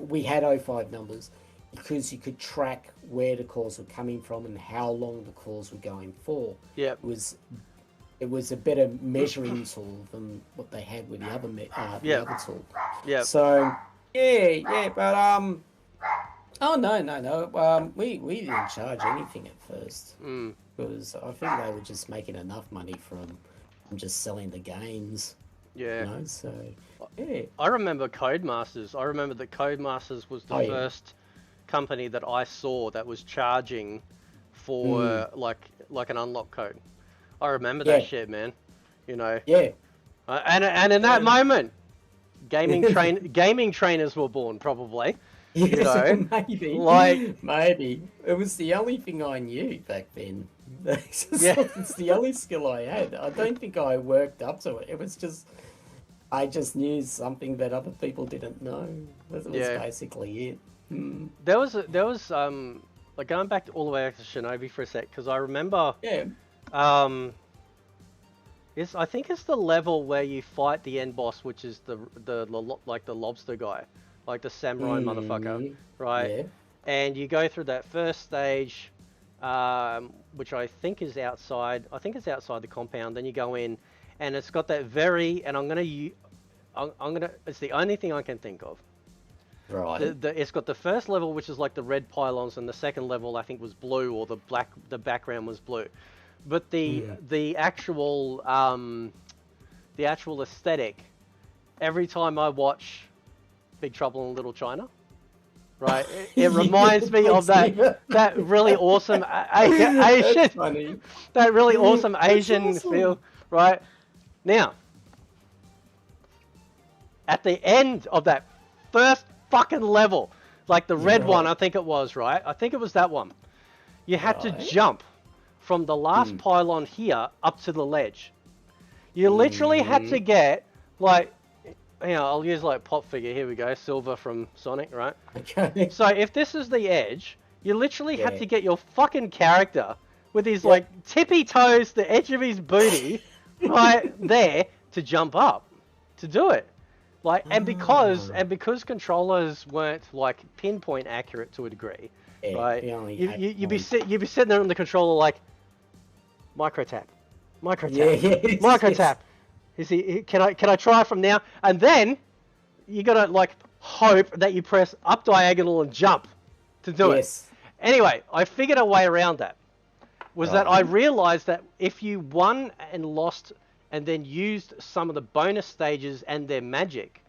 [SPEAKER 2] We had 05 numbers because you could track where the calls were coming from and how long the calls were going for.
[SPEAKER 1] Yeah.
[SPEAKER 2] It was a better measuring tool than what they had with the other other tool.
[SPEAKER 1] Yeah.
[SPEAKER 2] So but oh no. We didn't charge anything at first because I think they were just making enough money from just selling the games.
[SPEAKER 1] Yeah.
[SPEAKER 2] So yeah.
[SPEAKER 1] I remember Codemasters. I remember that Codemasters was the first company that I saw that was charging for like an unlock code. I remember that shit, man.
[SPEAKER 2] Yeah.
[SPEAKER 1] And in that moment, gaming trainers were born, probably.
[SPEAKER 2] Maybe. Maybe. It was the only thing I knew back then. It's the only skill I had. I don't think I worked up to it. It was just I just knew something that other people didn't know. That was basically it.
[SPEAKER 1] There was like going back all the way back to Shinobi for a sec because I remember.
[SPEAKER 2] Yeah.
[SPEAKER 1] I think it's the level where you fight the end boss, which is the lobster guy, like the samurai motherfucker, right?
[SPEAKER 2] Yeah.
[SPEAKER 1] And you go through that first stage, which I think is outside. I think it's outside the compound. Then you go in, and it's got that It's the only thing I can think of.
[SPEAKER 2] Right.
[SPEAKER 1] It's got the first level, which is like the red pylons, and the second level I think was blue, or the background was blue. But the actual aesthetic, every time I watch Big Trouble in Little China, right, it reminds me of that really awesome Asian, that really awesome Asian feel, right? Now, at the end of that first fucking level, like the red one, I think it was, right? I think it was that one. You had to jump from the last pylon here up to the ledge. You literally had to get, like, I'll use like pop figure. Here we go, Silver from Sonic, right?
[SPEAKER 2] Okay.
[SPEAKER 1] So if this is the edge, you literally had to get your fucking character with his like tippy toes, the edge of his booty, right there to jump up to do it. Like, and because controllers weren't like pinpoint accurate to a degree, right? You'd be sitting there on the controller like micro tap, tap. Can I try from now? And then you gotta like hope that you press up diagonal and jump to do it. Anyway, I figured a way around that. That I realized that if you won and lost and then used some of the bonus stages and their magic,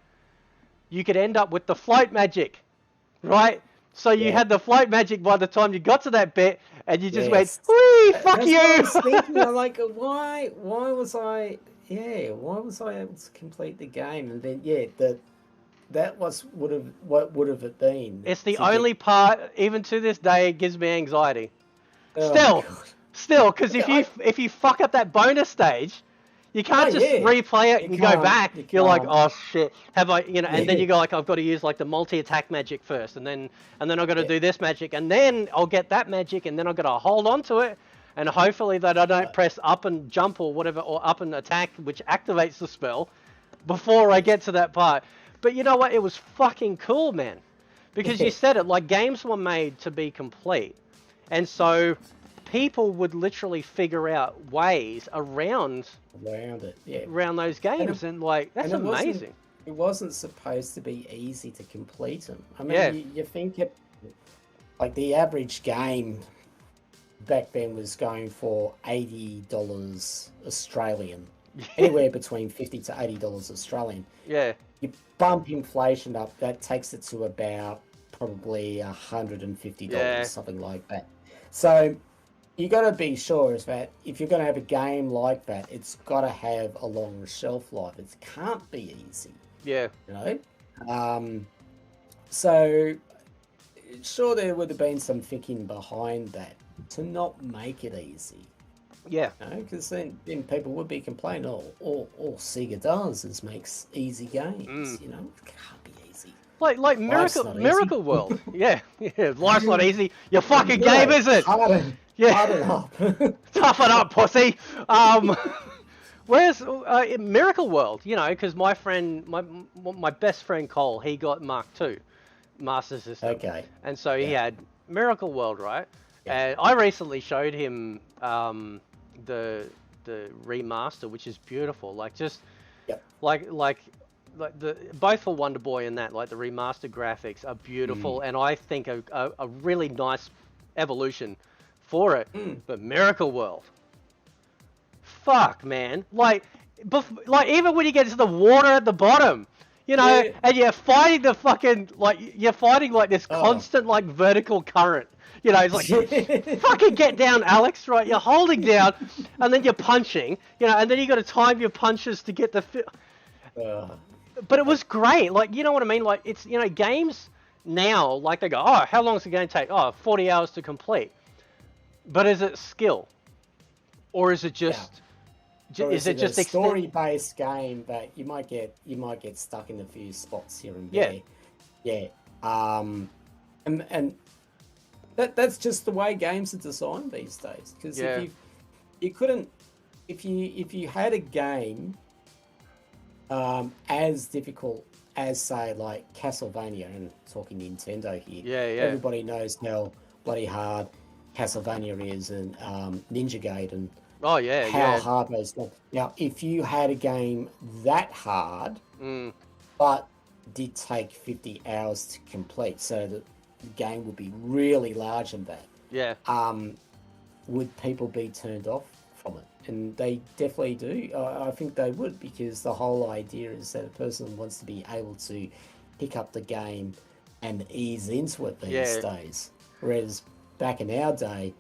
[SPEAKER 1] you could end up with the float magic, right? So you had the float magic by the time you got to that bit, and you just went, me, fuck
[SPEAKER 2] That's
[SPEAKER 1] you.
[SPEAKER 2] what I was thinking. I'm like, why was I? Yeah, why was I able to complete the game? And then that was what would have it been
[SPEAKER 1] It's the
[SPEAKER 2] to get?
[SPEAKER 1] only part, even to this day, it gives me anxiety.
[SPEAKER 2] Oh
[SPEAKER 1] Still,
[SPEAKER 2] god.
[SPEAKER 1] because
[SPEAKER 2] Okay, I
[SPEAKER 1] if you fuck up that bonus stage, you
[SPEAKER 2] oh
[SPEAKER 1] can't just
[SPEAKER 2] yeah,
[SPEAKER 1] replay it
[SPEAKER 2] you
[SPEAKER 1] and go
[SPEAKER 2] can't
[SPEAKER 1] back.
[SPEAKER 2] you
[SPEAKER 1] You're like,
[SPEAKER 2] can't
[SPEAKER 1] oh shit, have I, and then
[SPEAKER 2] yeah
[SPEAKER 1] you go like, I've got to use like the multi-attack magic first, and then I've got to
[SPEAKER 2] yeah
[SPEAKER 1] do this magic, and then I'll get that magic, and then I've got to hold on to it, and hopefully that I don't press up and jump or whatever, or up and attack, which activates the spell, before I get to that part. But you know what? It was fucking cool, man, because you
[SPEAKER 2] yeah
[SPEAKER 1] said it. Like games were made to be complete, and so people would literally figure out ways
[SPEAKER 2] around it yeah.
[SPEAKER 1] around those
[SPEAKER 2] And it,
[SPEAKER 1] games, and like that's
[SPEAKER 2] and
[SPEAKER 1] amazing.
[SPEAKER 2] it wasn't supposed to be easy to complete them. I mean,
[SPEAKER 1] Yeah,
[SPEAKER 2] you think it like the average game back then was going for $80 Australian, anywhere between $50 to $80 Australian.
[SPEAKER 1] yeah,
[SPEAKER 2] You bump inflation up, that takes it to about probably $150,
[SPEAKER 1] yeah,
[SPEAKER 2] something like that. So you got to be sure is that if you're going to have a game like that, it's got to have a long shelf life. It can't be easy,
[SPEAKER 1] yeah,
[SPEAKER 2] you know. So sure, there would have been some thinking behind that to not make it easy.
[SPEAKER 1] yeah.
[SPEAKER 2] Because then people would be complaining, oh, all Sega does is makes easy games.
[SPEAKER 1] Mm.
[SPEAKER 2] You know, it can't be easy.
[SPEAKER 1] Like
[SPEAKER 2] Life's not easy.
[SPEAKER 1] Miracle World. Yeah, yeah. Life's not easy. Your fucking game,
[SPEAKER 2] Yeah,
[SPEAKER 1] is it?
[SPEAKER 2] harden,
[SPEAKER 1] Yeah.
[SPEAKER 2] harden up.
[SPEAKER 1] Toughen up, pussy. Where's Miracle World? You know, because my friend, my best friend Cole, he got Mark II, Master System.
[SPEAKER 2] Okay.
[SPEAKER 1] And so he
[SPEAKER 2] Yeah.
[SPEAKER 1] had Miracle World, right?
[SPEAKER 2] Yeah.
[SPEAKER 1] And I recently showed him the remaster, which is beautiful. Like just
[SPEAKER 2] Yep.
[SPEAKER 1] like the both for Wonder Boy and that, like the remastered graphics are beautiful, and I think a really nice evolution for it. But Miracle World, fuck man, like even when you get to the water at the bottom, you know,
[SPEAKER 2] Yeah.
[SPEAKER 1] and you're fighting the fucking you're fighting like this
[SPEAKER 2] Oh.
[SPEAKER 1] constant like vertical current. You know, it's like, fucking get down, Alex, right? You're holding down, and then you're punching, you know, and then you got to time your punches to get the... But it was great, like, you know what I mean? Like, it's, you know, games now, like, they go, oh, how long is the game take? Oh, 40 hours to complete. But is it skill? Or is it just...
[SPEAKER 2] Or
[SPEAKER 1] Is it just
[SPEAKER 2] a story-based game that you might get stuck in a few spots here and there? Yeah. And that's just the way games are designed these days. Because if you had a game as difficult as, say, like Castlevania, and talking Nintendo here, everybody knows how bloody hard Castlevania is, and Ninja Gaiden.
[SPEAKER 1] Oh yeah,
[SPEAKER 2] how hard those games. Now, if you had a game that hard, but did take 50 hours to complete, so that the game would be really large and that.
[SPEAKER 1] Yeah.
[SPEAKER 2] Would people be turned off from it? And they definitely do. I think they would, because the whole idea is that a person wants to be able to pick up the game and ease into it these days. Whereas back in our day,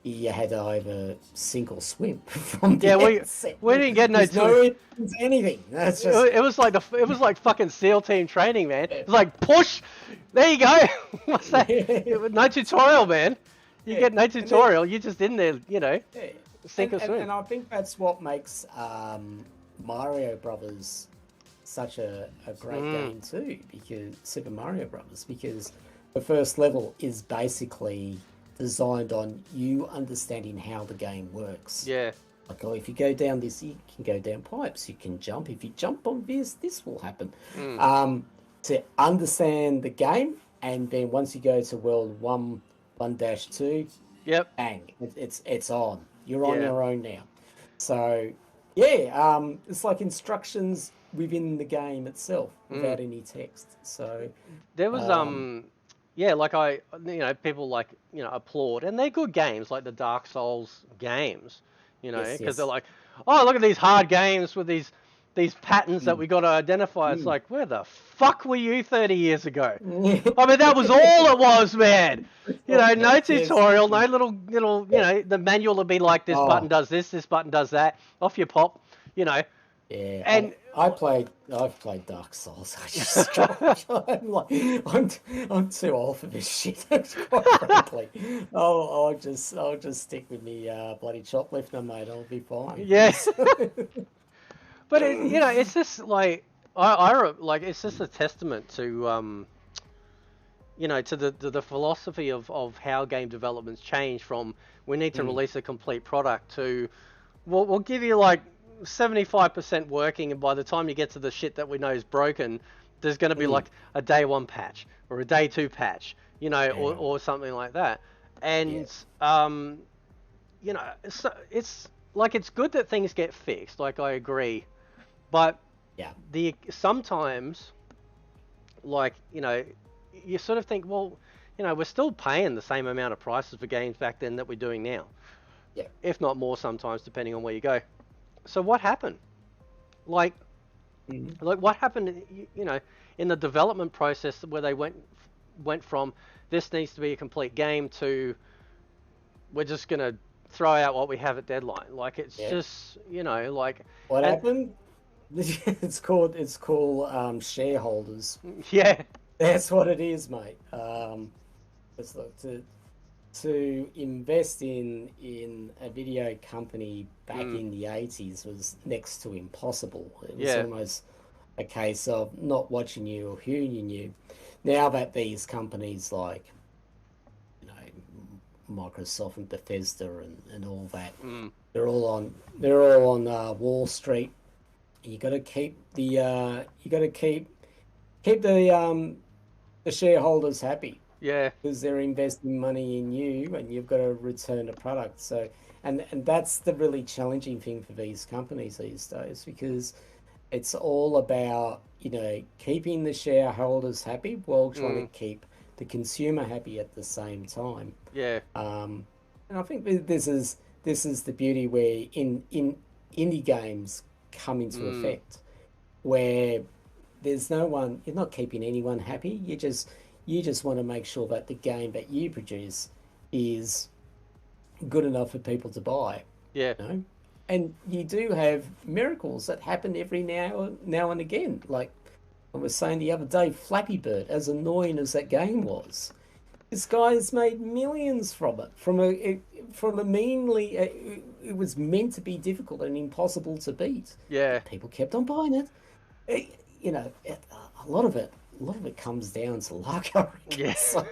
[SPEAKER 2] you had to either sink or swim from the outset.
[SPEAKER 1] We didn't get
[SPEAKER 2] no anything. That's just...
[SPEAKER 1] It was like fucking SEAL team training, man. It was like push. There you go. What's that? No tutorial, man. You get no tutorial. You're just in there, you know. Sink or swim.
[SPEAKER 2] And I think that's what makes Mario Brothers such a great game too, because Super Mario Brothers, because the first level is basically designed on you understanding how the game works.
[SPEAKER 1] Yeah.
[SPEAKER 2] Like, oh, if you go down this, you can go down pipes. You can jump. If you jump on this will happen. To understand the game, and then once you go to world 1-2, bang, it's on. You're on your own now. So it's like instructions within the game itself without any text. So
[SPEAKER 1] there was people like, you know, applaud, and they're good games, like the Dark Souls games, you know, because they're like, oh, look at these hard games with these these patterns that we got to identify. It's like, where the fuck were you 30 years ago?
[SPEAKER 2] Mm.
[SPEAKER 1] I mean, that was all it was, man. You know, no
[SPEAKER 2] Yes.
[SPEAKER 1] tutorial, no little, you know, the manual would be like, this button does this button does that. Off you pop, you know.
[SPEAKER 2] Yeah,
[SPEAKER 1] And
[SPEAKER 2] I've played Dark Souls. I'm too old for this shit. Quite frankly, I'll just stick with me bloody choplifter, mate. I'll be fine.
[SPEAKER 1] yes, but you know, it's just like like it's just a testament to you know, to the philosophy of how game development's changed from we need to release a complete product to we'll give you like 75% working, and by the time you get to the shit that we know is broken, there's going to be like a day 1 patch or a day 2 patch, you know, or something like that. And you know, it's like, it's good that things get fixed, like I agree, but sometimes, like, you know, you sort of think, well, you know, we're still paying the same amount of prices for games back then that we're doing now, if not more sometimes, depending on where you go. So what happened? Like what happened, you know, in the development process where they went from this needs to be a complete game to we're just gonna throw out what we have at deadline? Like, it's just, you know, like
[SPEAKER 2] what happened? It's called shareholders.
[SPEAKER 1] Yeah,
[SPEAKER 2] That's what it is, mate. It's like to invest in a video company back in the 80s was next to impossible. It was almost a case of not watching you or who you knew. Now that these companies like, you know, Microsoft and Bethesda and all that, they're all on Wall Street. You got to keep the shareholders happy.
[SPEAKER 1] Yeah.
[SPEAKER 2] Because they're investing money in you and you've got to return a product. So, and that's the really challenging thing for these companies these days, because it's all about, you know, keeping the shareholders happy while trying to keep the consumer happy at the same time.
[SPEAKER 1] Yeah.
[SPEAKER 2] And I think this is the beauty where in indie games come into effect, where there's no one, you're not keeping anyone happy. You just want to make sure that the game that you produce is good enough for people to buy.
[SPEAKER 1] Yeah.
[SPEAKER 2] You know? And you do have miracles that happen every now and again. Like I was saying the other day, Flappy Bird, as annoying as that game was, this guy's made millions from it. From a meanly, it was meant to be difficult and impossible to beat.
[SPEAKER 1] Yeah.
[SPEAKER 2] People kept on buying it. You know, a lot of it comes down to luck, I reckon.
[SPEAKER 1] Yeah.
[SPEAKER 2] So,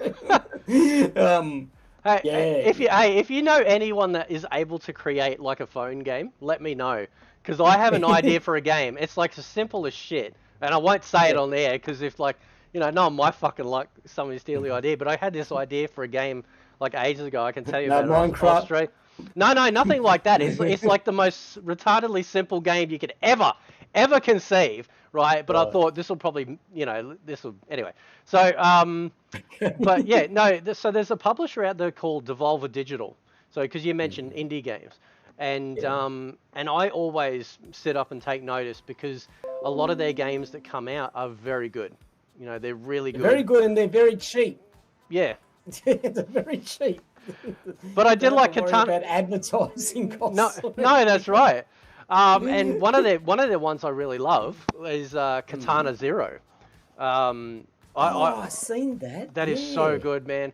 [SPEAKER 1] if you know anyone that is able to create like a phone game, let me know, because I have an idea for a game. It's like as simple as shit, and I won't say it on there because if, like, you know, no, my fucking luck, somebody steal the idea. But I had this idea for a game like ages ago. I can tell you about it.
[SPEAKER 2] Minecraft.
[SPEAKER 1] No, nothing like that. It's like the most retardedly simple game you could ever conceive, right? But I thought this will probably, you know, anyway. So, but yeah, no. So there's a publisher out there called Devolver Digital. So because you mentioned indie games, and I always sit up and take notice because a lot of their games that come out are very good. You know, they're really good.
[SPEAKER 2] Very good, and they're very cheap.
[SPEAKER 1] Yeah.
[SPEAKER 2] They're very cheap.
[SPEAKER 1] But I did like
[SPEAKER 2] Katana. About advertising costs.
[SPEAKER 1] No, that's right. And one of their ones I really love is Katana Zero.
[SPEAKER 2] I've seen that.
[SPEAKER 1] That is so good, man.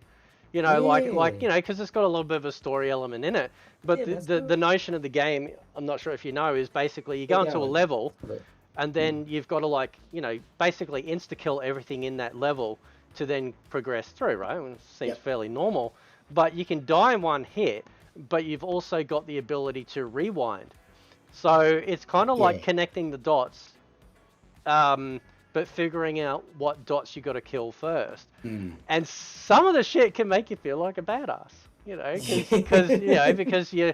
[SPEAKER 1] You know, like you know, because it's got a little bit of a story element in it. But the notion of the game, I'm not sure if you know, is basically you go into a level, and then you've got to, like, you know, basically insta kill everything in that level to then progress through, right? It seems fairly normal. But you can die in one hit, but you've also got the ability to rewind. So it's kind of like connecting the dots, but figuring out what dots you got to kill first. And some of the shit can make you feel like a badass, you know, because you're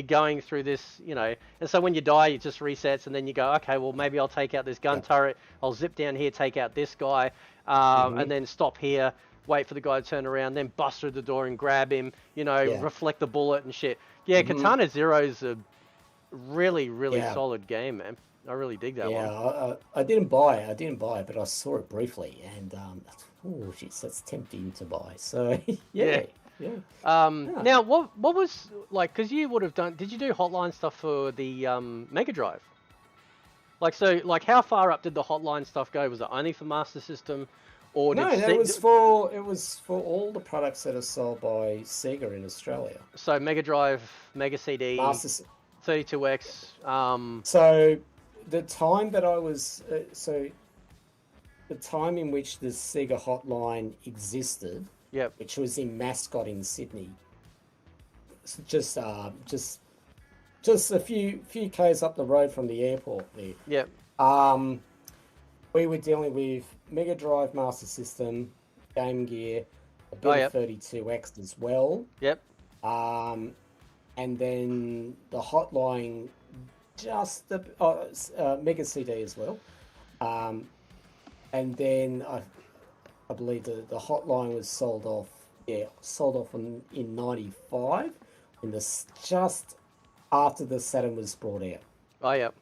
[SPEAKER 1] going through this, you know. And so when you die, it just resets, and then you go, okay, well, maybe I'll take out this gun turret. I'll zip down here, take out this guy, and then stop here. Wait for the guy to turn around, then bust through the door and grab him, you know, reflect the bullet and shit. Yeah, Katana Zero is a really, really solid game, man. I really dig that
[SPEAKER 2] Yeah,
[SPEAKER 1] one.
[SPEAKER 2] I didn't buy it. I didn't buy it, but I saw it briefly, and oh, jeez, that's tempting to buy. So
[SPEAKER 1] Yeah.
[SPEAKER 2] yeah, yeah, yeah.
[SPEAKER 1] Now what was like? Because you would have done. Did you do hotline stuff for the Mega Drive? Like so, like how far up did the hotline stuff go? Was it only for Master System, or did
[SPEAKER 2] No, that was for it was for all the products that are sold by Sega in Australia.
[SPEAKER 1] so Mega Drive, Mega CD,
[SPEAKER 2] Master.
[SPEAKER 1] 32X?
[SPEAKER 2] So the time that I was the time in which the Sega hotline existed,
[SPEAKER 1] Yep.
[SPEAKER 2] which was in Mascot in Sydney, just a few k's up the road from the airport there.
[SPEAKER 1] Yep.
[SPEAKER 2] Um, we were dealing with Mega Drive, Master System, Game Gear, a
[SPEAKER 1] Oh,
[SPEAKER 2] bit of
[SPEAKER 1] yep.
[SPEAKER 2] 32X as well,
[SPEAKER 1] Yep.
[SPEAKER 2] um, and then the hotline, just the Mega CD as well, um, and then I believe the hotline was sold off. Yeah, sold off in '95, when this just after the Saturn was brought out.
[SPEAKER 1] Oh, yep.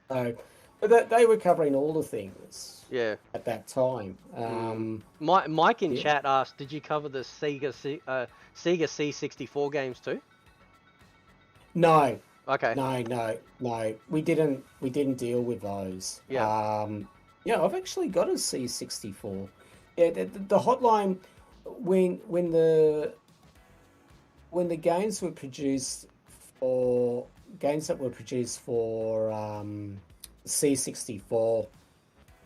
[SPEAKER 2] So, but they were covering all the things
[SPEAKER 1] Yeah.
[SPEAKER 2] at that time.
[SPEAKER 1] Mike in
[SPEAKER 2] Yeah.
[SPEAKER 1] chat asked, did you cover the Sega C64 games too?
[SPEAKER 2] No,
[SPEAKER 1] Okay.
[SPEAKER 2] no. We didn't deal with those.
[SPEAKER 1] Yeah.
[SPEAKER 2] Yeah, I've actually got a C64. Yeah, the hotline when the games were produced for games that were produced for C64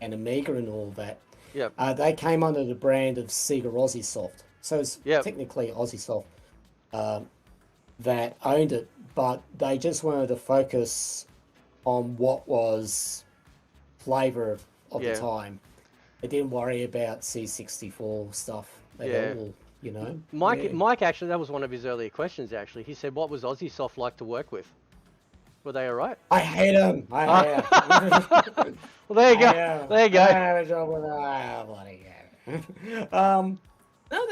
[SPEAKER 2] and Amiga and all that,
[SPEAKER 1] Yep.
[SPEAKER 2] they came under the brand of Sega Soft. So it's
[SPEAKER 1] Yep.
[SPEAKER 2] technically Soft that owned it, but they just wanted to focus on what was flavor of the
[SPEAKER 1] Yeah.
[SPEAKER 2] time. They didn't worry about C64 stuff at
[SPEAKER 1] Yeah.
[SPEAKER 2] all, you know?
[SPEAKER 1] Mike,
[SPEAKER 2] Yeah.
[SPEAKER 1] Mike actually, that was one of his earlier questions. Actually, he said, "What was Aussie Soft like to work with? Were they all right?"
[SPEAKER 2] I hate them. I hate them.
[SPEAKER 1] Well, there you go. There you
[SPEAKER 2] I
[SPEAKER 1] go.
[SPEAKER 2] have a job with bloody no,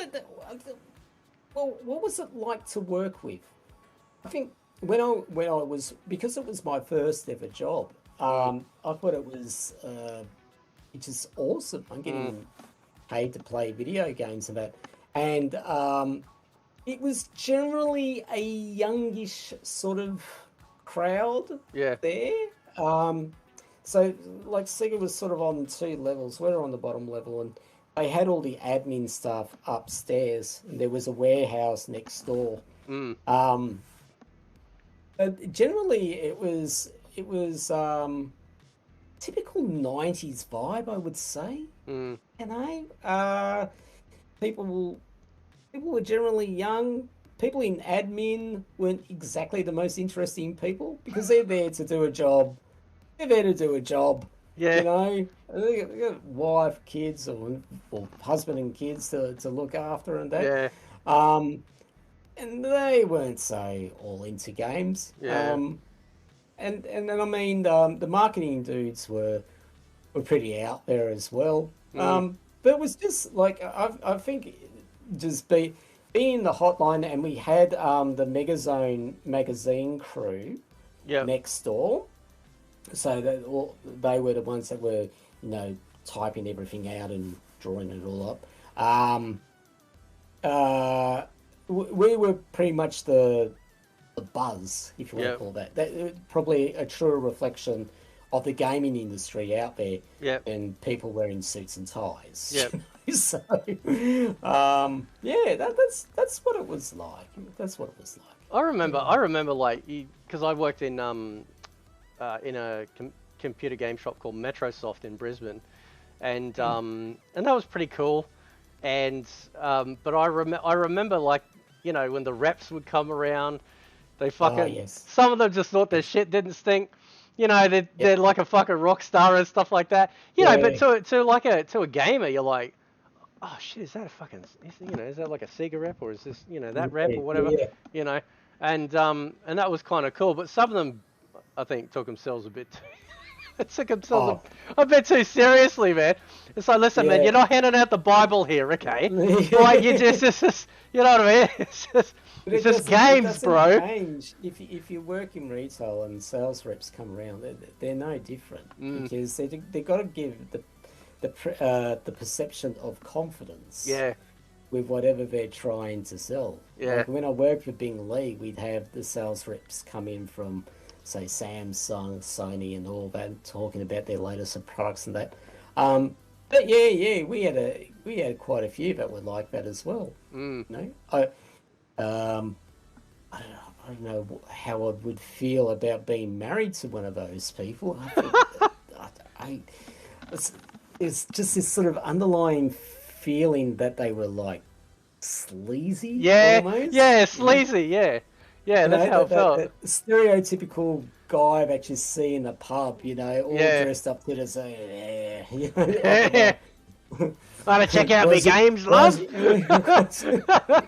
[SPEAKER 2] well, what was it like to work with? I think when I was, because it was my first ever job, I thought it was it's just awesome. I'm getting paid to play video games and that, and it was generally a youngish sort of crowd
[SPEAKER 1] Yeah.
[SPEAKER 2] there. So like Sega was sort of on two levels. We were on the bottom level, and they had all the admin stuff upstairs, and there was a warehouse next door. But generally, it was typical '90s vibe, I would say. You know, people were generally young. People in admin weren't exactly the most interesting people, because they're there to do a job. They're there to do a job.
[SPEAKER 1] Yeah.
[SPEAKER 2] You know, they got wife, kids, or husband and kids to look after and that.
[SPEAKER 1] Yeah.
[SPEAKER 2] And they weren't so all into games.
[SPEAKER 1] Yeah.
[SPEAKER 2] And then I mean, the marketing dudes were pretty out there as well. But it was just like, I think just being in the hotline, and we had the Megazone magazine crew
[SPEAKER 1] Yeah.
[SPEAKER 2] next door. So they were the ones that were, you know, typing everything out and drawing it all up. We were pretty much the buzz, if you want to call that. That probably a truer reflection of the gaming industry out there than people wearing suits and ties.
[SPEAKER 1] Yep.
[SPEAKER 2] So, yeah, that's what it was like. That's what it was like.
[SPEAKER 1] I remember like, because I worked in a computer game shop called Metrosoft in Brisbane, and that was pretty cool. And but I remember, like, you know, when the reps would come around, they fucking some of them just thought their shit didn't stink. You know, they're like a fucking rock star and stuff like that. You know, but to a gamer, you're like, oh shit, is that a fucking, you know, is that like a Sega rep, or is this, you know, that rep or whatever, you know, and that was kind of cool. But some of them, I think, took themselves a bit It took themselves a bit too seriously, man. It's like, listen, man,
[SPEAKER 2] Yeah.
[SPEAKER 1] you're not handing out the Bible here, okay? Like, you know what I mean?
[SPEAKER 2] But
[SPEAKER 1] It's just
[SPEAKER 2] it
[SPEAKER 1] games,
[SPEAKER 2] doesn't
[SPEAKER 1] bro.
[SPEAKER 2] change if you work in retail and sales reps come around. They're no different because they got to give the perception of confidence
[SPEAKER 1] Yeah,
[SPEAKER 2] with whatever they're trying to sell.
[SPEAKER 1] yeah,
[SPEAKER 2] Like when I worked for Bing Lee, we'd have the sales reps come in from, say, Samsung, Sony, and all that, talking about their latest products and that. But yeah, we had quite a few that were like that as well. You know, um, I don't know how I would feel about being married to one of those people. I think it's just this sort of underlying feeling that they were like sleazy
[SPEAKER 1] yeah,
[SPEAKER 2] almost.
[SPEAKER 1] yeah,
[SPEAKER 2] You know?
[SPEAKER 1] sleazy, yeah. Yeah,
[SPEAKER 2] You
[SPEAKER 1] that's
[SPEAKER 2] know,
[SPEAKER 1] how it felt.
[SPEAKER 2] that stereotypical guy that you see in the pub, you know, all
[SPEAKER 1] Yeah.
[SPEAKER 2] dressed up to the same, yeah, you know,
[SPEAKER 1] Wanna check out my
[SPEAKER 2] was it,
[SPEAKER 1] games,
[SPEAKER 2] was,
[SPEAKER 1] love?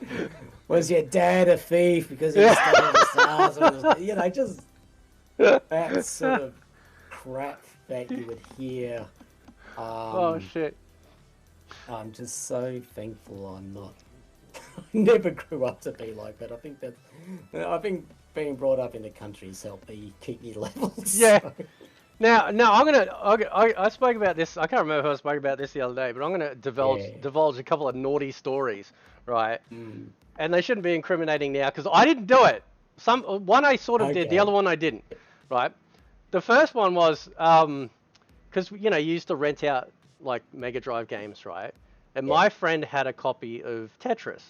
[SPEAKER 2] was your dad a thief because he was stealing the stars? You know, just that sort of crap that you would hear.
[SPEAKER 1] Oh, shit.
[SPEAKER 2] I'm just so thankful I'm not. I never grew up to be like that. I think being brought up in the country has helped me keep me levels.
[SPEAKER 1] Yeah.
[SPEAKER 2] So.
[SPEAKER 1] Now, I spoke about this. I can't remember who I spoke about this the other day, but I'm gonna divulge a couple of naughty stories, right? And they shouldn't be incriminating now because I didn't do it. One I sort of did, the
[SPEAKER 2] Okay.
[SPEAKER 1] other one I didn't, right? The first one was because you used to rent out like Mega Drive games, right? And
[SPEAKER 2] Yeah.
[SPEAKER 1] my friend had a copy of Tetris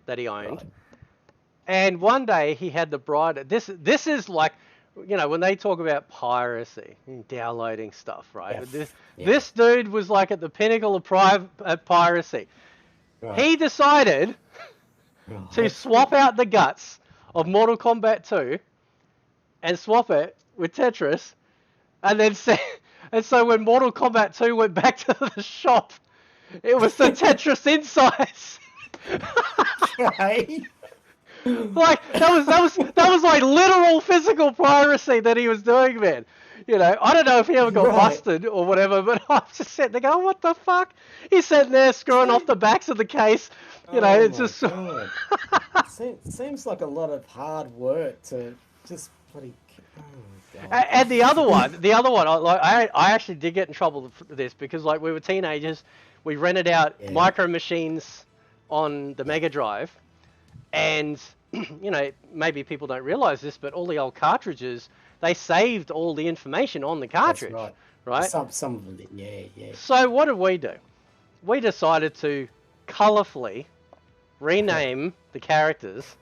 [SPEAKER 1] that he owned.
[SPEAKER 2] Right.
[SPEAKER 1] And one day he had the bride. This is like, when they talk about piracy, downloading stuff, right?
[SPEAKER 2] Yeah.
[SPEAKER 1] This dude was like at the pinnacle of piracy.
[SPEAKER 2] Right.
[SPEAKER 1] He decided to
[SPEAKER 2] Right.
[SPEAKER 1] swap out the guts of Mortal Kombat 2 and swap it with Tetris, and then and so when Mortal Kombat 2 went back to the shop, it was the Tetris insides.
[SPEAKER 2] Okay.
[SPEAKER 1] Like that was like literal physical piracy that he was doing, man. I don't know if he ever got busted or whatever, but I'm just sitting there going, what the fuck? He's sitting there screwing off the backs of the case. It's just.
[SPEAKER 2] God. Seems like a lot of hard work to just bloody. Oh God.
[SPEAKER 1] And the other one, I actually did get in trouble for this because like we were teenagers, we rented out micro machines on the Mega Drive, and maybe people don't realize this, but all the old cartridges, they saved all the information on the cartridge.
[SPEAKER 2] That's
[SPEAKER 1] right?
[SPEAKER 2] Some of them, yeah.
[SPEAKER 1] So what did we do? We decided to colorfully rename the characters.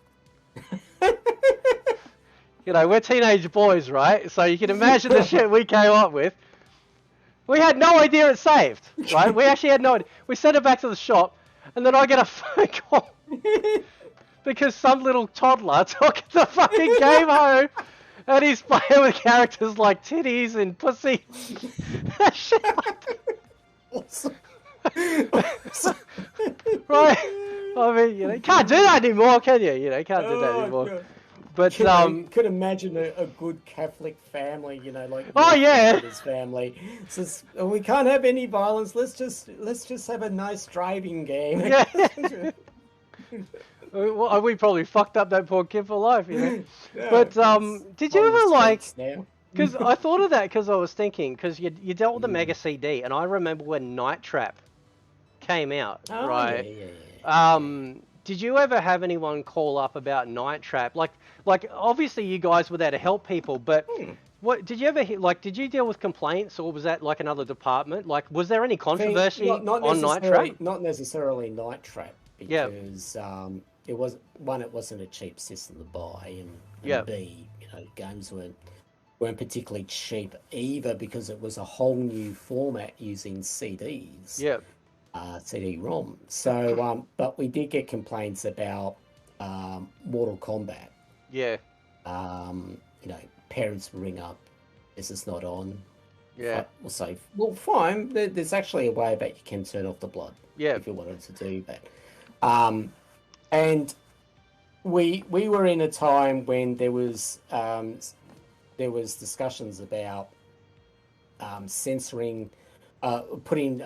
[SPEAKER 1] We're teenage boys, right? So you can imagine the shit we came up with. We had no idea it saved, right? We actually had no idea. We sent it back to the shop, and then I get a phone call because some little toddler took the fucking game home, and he's playing with characters like titties and pussy. Shit like that. Right? I mean, you can't do that anymore, can you? You can't do that anymore.
[SPEAKER 2] God.
[SPEAKER 1] But
[SPEAKER 2] could imagine a good Catholic family, like his family says, oh, we can't have any violence. Let's just have a nice driving game.
[SPEAKER 1] Yeah. Well, we probably fucked up that poor kid for life, Yeah, but did you ever because I thought of that because I was thinking because you dealt with the Mega CD, and I remember when Night Trap came out, right?
[SPEAKER 2] Yeah.
[SPEAKER 1] Did you ever have anyone call up about Night Trap? Like obviously you guys were there to help people, but what did you ever did you deal with complaints, or was that like another department? Like, was there any controversy on Night Trap?
[SPEAKER 2] Not necessarily Night Trap, because it wasn't a cheap system to buy, and B, games weren't particularly cheap either because it was a whole new format using CDs.
[SPEAKER 1] Yeah.
[SPEAKER 2] CD-ROM. So, but we did get complaints about Mortal Kombat.
[SPEAKER 1] Yeah.
[SPEAKER 2] Parents ring up. This is not on.
[SPEAKER 1] Yeah.
[SPEAKER 2] We'll say, well, fine. There's actually a way that you can turn off the blood.
[SPEAKER 1] Yeah.
[SPEAKER 2] If you wanted to do that. And we were in a time when there was discussions about censoring, putting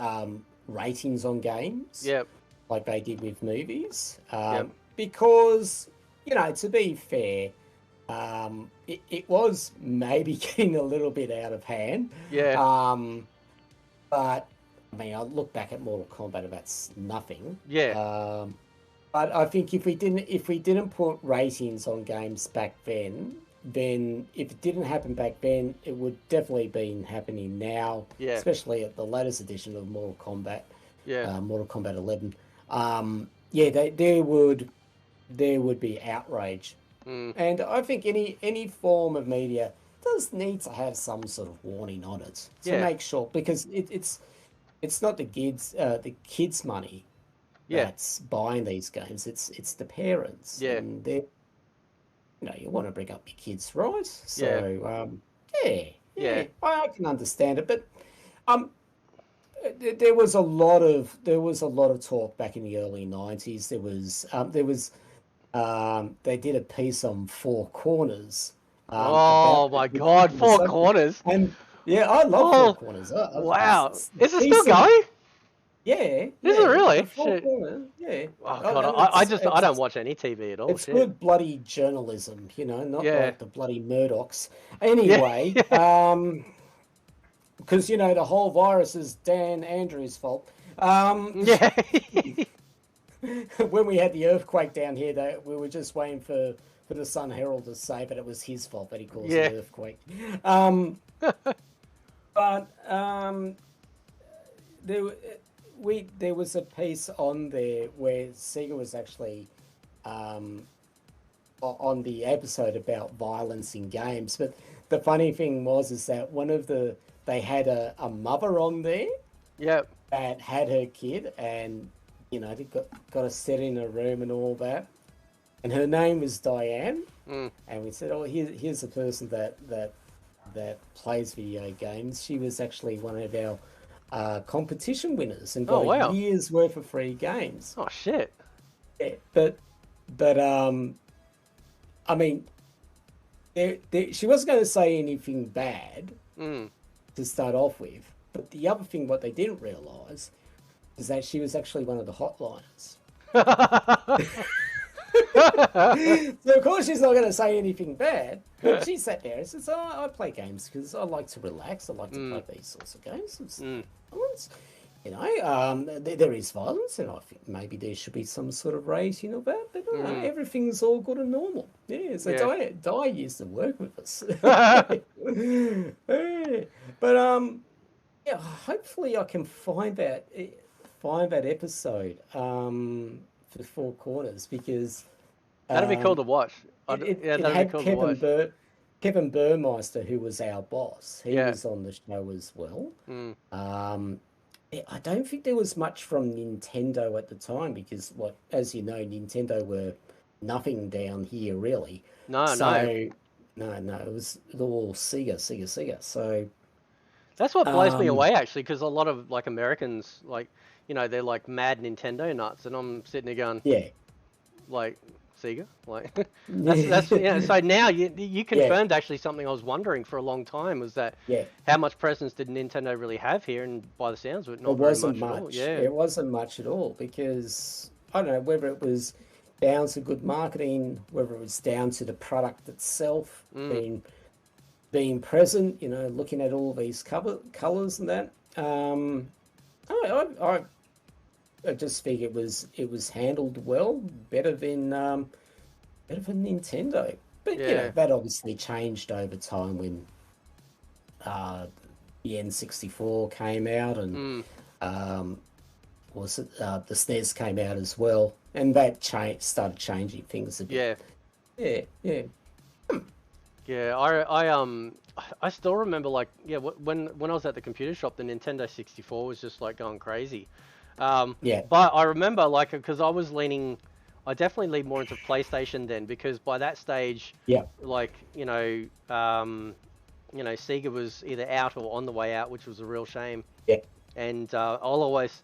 [SPEAKER 2] ratings on games
[SPEAKER 1] Yep.
[SPEAKER 2] like they did with movies.
[SPEAKER 1] Yep.
[SPEAKER 2] Because, to be fair, it was maybe getting a little bit out of hand.
[SPEAKER 1] Yeah.
[SPEAKER 2] But I mean, I look back at Mortal Kombat, and that's nothing.
[SPEAKER 1] Yeah.
[SPEAKER 2] But I think if we didn't put ratings on games back then if it didn't happen back then, it would definitely been happening now.
[SPEAKER 1] Yeah.
[SPEAKER 2] Especially at the latest edition of Mortal Kombat.
[SPEAKER 1] Yeah.
[SPEAKER 2] Mortal Kombat 11. Yeah, there would be outrage. And I think any form of media does need to have some sort of warning on it to make sure, because it's not the kids' money that's buying these games. It's the parents.
[SPEAKER 1] Yeah.
[SPEAKER 2] And they're, you want to bring up your kids, right? So I can understand it, but there was a lot of talk back in the early 90s. They did a piece on Four Corners.
[SPEAKER 1] Oh my God, Four Corners!
[SPEAKER 2] And yeah, I love Four Corners.
[SPEAKER 1] Wow, is it still going?
[SPEAKER 2] Yeah,
[SPEAKER 1] is it really?
[SPEAKER 2] Four Corners, yeah.
[SPEAKER 1] Oh God, I don't watch any TV at all.
[SPEAKER 2] It's good bloody journalism, not like the bloody Murdochs. Anyway, because the whole virus is Dan Andrews' fault.
[SPEAKER 1] Yeah.
[SPEAKER 2] When we had the earthquake down here, we were just waiting for the Sun Herald to say that it was his fault that he caused the earthquake. But there was a piece on there where Sega was actually on the episode about violence in games. But the funny thing is that they had a mother on there.
[SPEAKER 1] Yep.
[SPEAKER 2] That had her kid, and they got a set in a room and all that. And her name was Diane. And we said, here's a person that plays video games. She was actually one of our competition winners and got a year's worth of free games.
[SPEAKER 1] Oh shit!
[SPEAKER 2] Yeah, but I mean, she wasn't going to say anything bad to start off with. But the other thing, what they didn't realise, is that she was actually one of the hotliners. So of course she's not going to say anything bad. But she sat there and says, I play games because I like to relax. I like to play these sorts of games. There is violence, and I think maybe there should be some sort of rating of that. But everything's all good and normal. Yeah, so Di used to work with us. But hopefully I can find that episode for Four Corners, because
[SPEAKER 1] that'd be cool to watch.
[SPEAKER 2] It had Kevin Burmeister, who was our boss. He was on the show as well. I don't think there was much from Nintendo at the time, because, as you know, Nintendo were nothing down here really. No, it was all Sega. So
[SPEAKER 1] that's what blows me away, actually, because a lot of Americans, they're like mad Nintendo nuts, and I'm sitting there going, Sega, that's So now you confirmed actually something I was wondering for a long time, was that how much presence did Nintendo really have here? And by the sounds of it, not very much at all. Yeah,
[SPEAKER 2] it wasn't much at all, because I don't know whether it was down to good marketing, whether it was down to the product itself being present. Looking at all these colors and that. I just think it was handled well, better than Nintendo. But that obviously changed over time when the N64 came out, and the SNES came out as well, and that started changing things a bit. Yeah.
[SPEAKER 1] I still remember when I was at the computer shop, the Nintendo 64 was just going crazy. But I remember because I definitely leaned more into PlayStation then, because by that stage, Sega was either out or on the way out, which was a real shame. And I'll always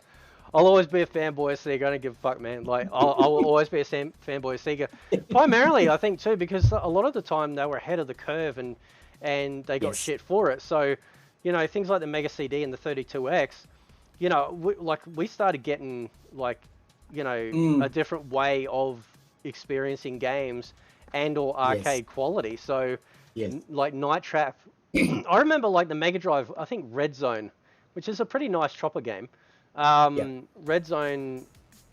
[SPEAKER 1] be a fanboy of Sega. I don't give a fuck, man. I will always be a fanboy of Sega. Primarily, I think too, because a lot of the time they were ahead of the curve, and they got shit for it. So, you know, things like the Mega CD and the 32X, you know, we started getting like, you know, a different way of experiencing games and or
[SPEAKER 2] Yes.
[SPEAKER 1] arcade quality. So,
[SPEAKER 2] Yes.
[SPEAKER 1] like Night Trap, I remember like the Mega Drive, I think Red Zone, which is a pretty nice chopper game.
[SPEAKER 2] Yeah.
[SPEAKER 1] Red Zone,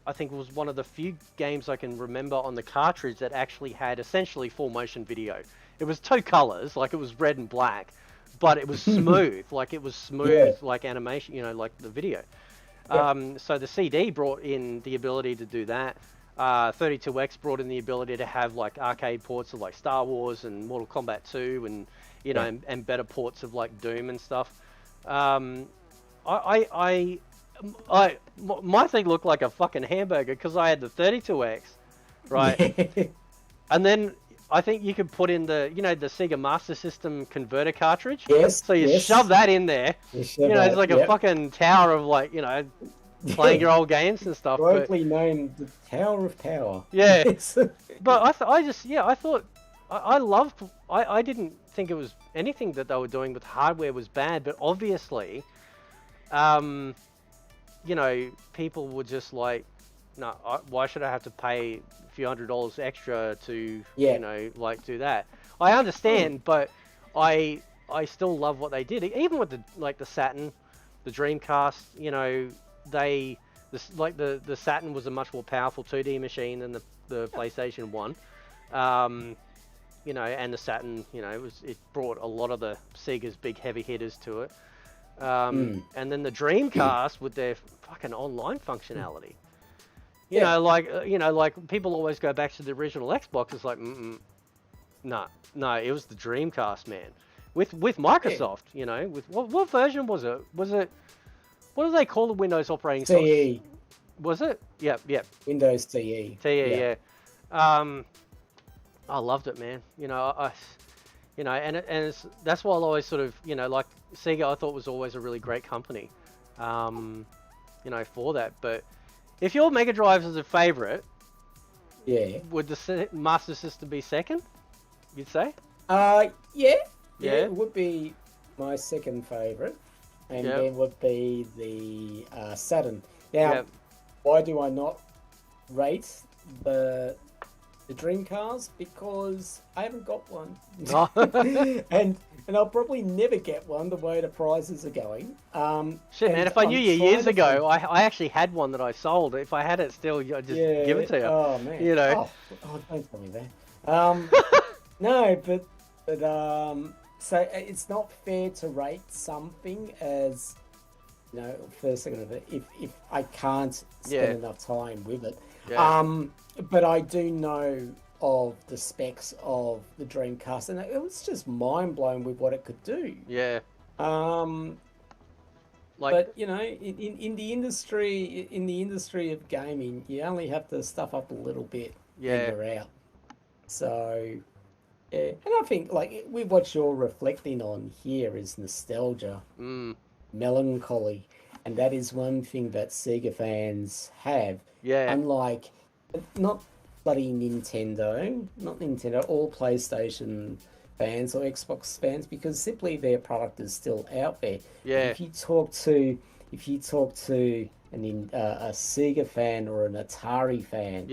[SPEAKER 1] I think was one of the few games I can remember on the cartridge that actually had essentially full motion video. It was two colors, like it was red and black, but it was smooth, like it was smooth, like animation, you know, like the video. So the CD brought in the ability to do that. 32X brought in the ability to have like arcade ports of like Star Wars and Mortal Kombat 2 and, you know, and better ports of like Doom and stuff. My thing looked like a fucking hamburger because I had the 32X, right? And then I think you could put in the, you know, the Sega Master System converter cartridge.
[SPEAKER 2] Yes.
[SPEAKER 1] So you shove that in there. You know, it's like a fucking tower of like, you know, playing your old games and stuff.
[SPEAKER 2] Rightly named the Tower of Power.
[SPEAKER 1] Yeah. But I thought, I loved, I didn't think it was anything that they were doing with hardware was bad, but obviously, you know, people were just like, no, why should I have to pay a few $100s extra to, you know, like do that? I understand, but I still love what they did. Even with the Saturn, the Dreamcast, you know, the Saturn was a much more powerful 2D machine than the PlayStation 1. You know, and the Saturn, you know, it brought a lot of the Sega's big heavy hitters to it. And then the Dreamcast with their fucking online functionality. You know, like people always go back to the original Xbox. It's like, no, it was the Dreamcast, man. With Microsoft, you know, with what version was it? Was it, what do they call the Windows operating system?
[SPEAKER 2] CE.
[SPEAKER 1] Was it? Yep.
[SPEAKER 2] Windows CE.
[SPEAKER 1] Yeah. I loved it, man. You know, you know, and that's why I always sort of, you know, like Sega, I thought was always a really great company, you know, for that. But if your Mega Drive is a favorite, would the Master System be second? You'd say?
[SPEAKER 2] Yeah, it would be my second favorite, and then would be the Saturn. Now, why do I not rate the Dreamcast? Because I haven't got one, and I'll probably never get one the way the prices are going.
[SPEAKER 1] Shit, man! If I knew you years ago, I actually had one that I sold. If I had it still, I'd just give it to you.
[SPEAKER 2] Oh man!
[SPEAKER 1] You know.
[SPEAKER 2] Oh, don't tell me that. No, but so it's not fair to rate something as, you know, first second of it if I can't spend enough time with it. But I do know of the specs of the Dreamcast, and it was just mind blown with what it could do.
[SPEAKER 1] Yeah.
[SPEAKER 2] But you know, in the industry of gaming, you only have to stuff up a little bit. And you're out. So, and I think like with what you're reflecting on here is nostalgia, melancholy, and that is one thing that Sega fans have.
[SPEAKER 1] Yeah.
[SPEAKER 2] Unlike, not bloody Nintendo, or PlayStation fans or Xbox fans, because simply their product is still out there.
[SPEAKER 1] Yeah.
[SPEAKER 2] If you talk to a Sega fan or an Atari fan,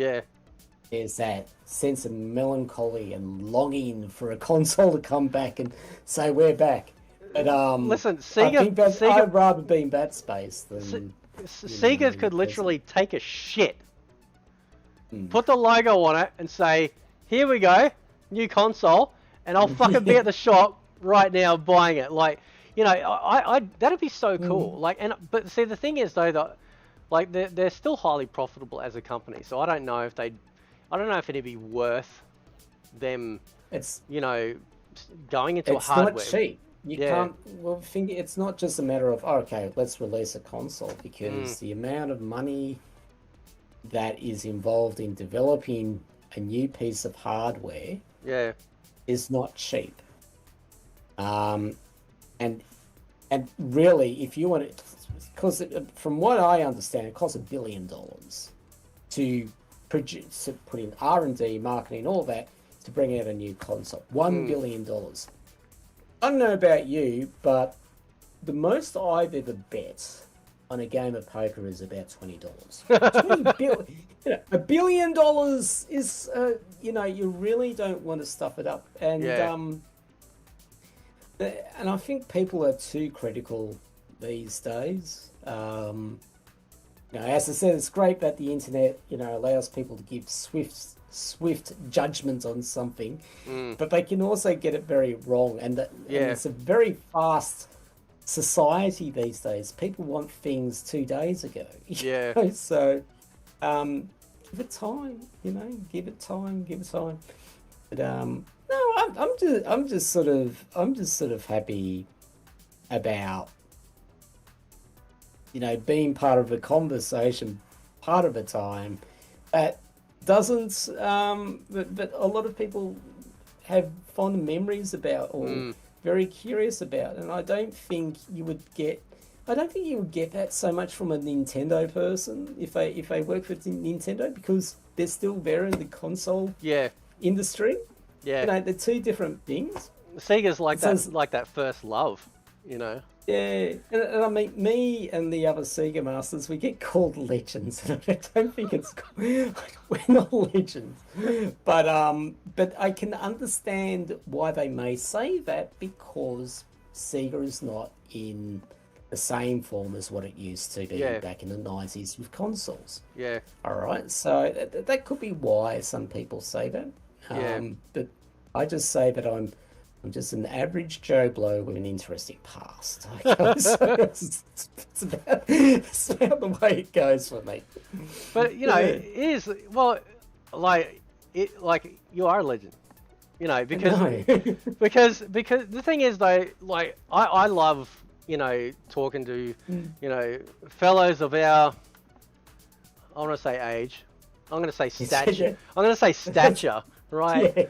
[SPEAKER 2] there's that sense of melancholy and longing for a console to come back and say we're back. But
[SPEAKER 1] listen,
[SPEAKER 2] I'd rather be in that space than
[SPEAKER 1] Sega could literally take a shit, put the logo on it, and say, "Here we go, new console," and I'll fucking be at the shop right now buying it. Like, you know, I that'd be so cool. Like, but see, the thing is though that, like, they're still highly profitable as a company, so I don't know if it'd be worth them.
[SPEAKER 2] It's,
[SPEAKER 1] you know, going into a
[SPEAKER 2] It's
[SPEAKER 1] hardware.
[SPEAKER 2] not cheap. You can't. Well, think it's not just a matter of okay, let's release a console, because the amount of money that is involved in developing a new piece of hardware is not cheap. And really, if you want it, because from what I understand, it costs $1 billion to produce, to put in R&D, marketing, all that, to bring out a new console. $1 billion. I don't know about you, but the most I've ever bet on a game of poker is about $20. 20 billion, $1 billion is, you really don't want to stuff it up,
[SPEAKER 1] Yeah.
[SPEAKER 2] And I think people are too critical these days. As I said, it's great that the internet, allows people to give swift judgment on something, but they can also get it very wrong, and it's a very fast society these days. People want things 2 days ago.
[SPEAKER 1] Yeah.
[SPEAKER 2] So, give it time. Give it time. But no, I'm just sort of happy about being part of a conversation, part of a time that doesn't. But a lot of people have fond memories about, or very curious about, and I don't think you would get that so much from a Nintendo person if they work for Nintendo, because they're still there in the console industry.
[SPEAKER 1] Yeah.
[SPEAKER 2] They're two different things.
[SPEAKER 1] Sega's like that first love,
[SPEAKER 2] Yeah, and I mean, me and the other Sega masters, we get called legends, and I don't think it's we're not legends, but I can understand why they may say that, because Sega is not in the same form as what it used to be back in the 90s with consoles.
[SPEAKER 1] Yeah.
[SPEAKER 2] All right, so that could be why some people say that. But I just say that I'm just an average Joe Blow with an interesting past. So it's about the way it goes for me.
[SPEAKER 1] But it is, well, like you are a legend, because the thing is though, like I love talking to fellows of our, I want to say age, I'm going to say stature. I'm going to say stature, right?
[SPEAKER 2] Yeah.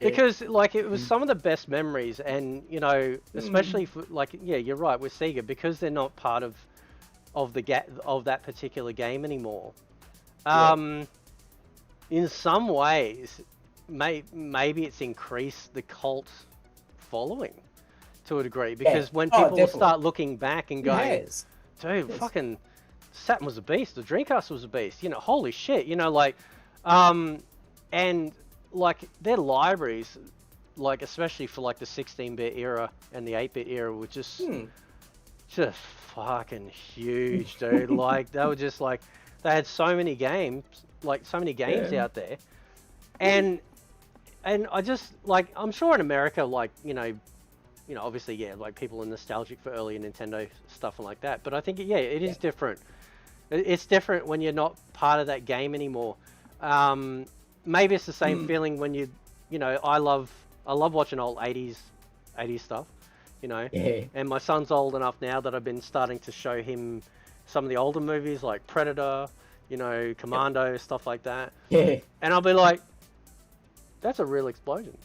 [SPEAKER 1] Because it was some of the best memories, and especially for you're right with Sega, because they're not part of that particular game anymore. In some ways, maybe it's increased the cult following to a degree, because when people start looking back and going, dude, fucking Saturn was a beast, the Dreamcast was a beast, holy shit, and their libraries, especially for the 16-bit era and the 8-bit era, were just fucking huge, dude. They were just they had so many games, out there, and I just I'm sure in America, obviously, people are nostalgic for earlier Nintendo stuff and like that, but I think it is different. It's different when you're not part of that game anymore. Maybe it's the same feeling when I love watching old 80s stuff, and my son's old enough now that I've been starting to show him some of the older movies like Predator, Commando, stuff like that.
[SPEAKER 2] Yeah.
[SPEAKER 1] And I'll be like, that's a real explosion.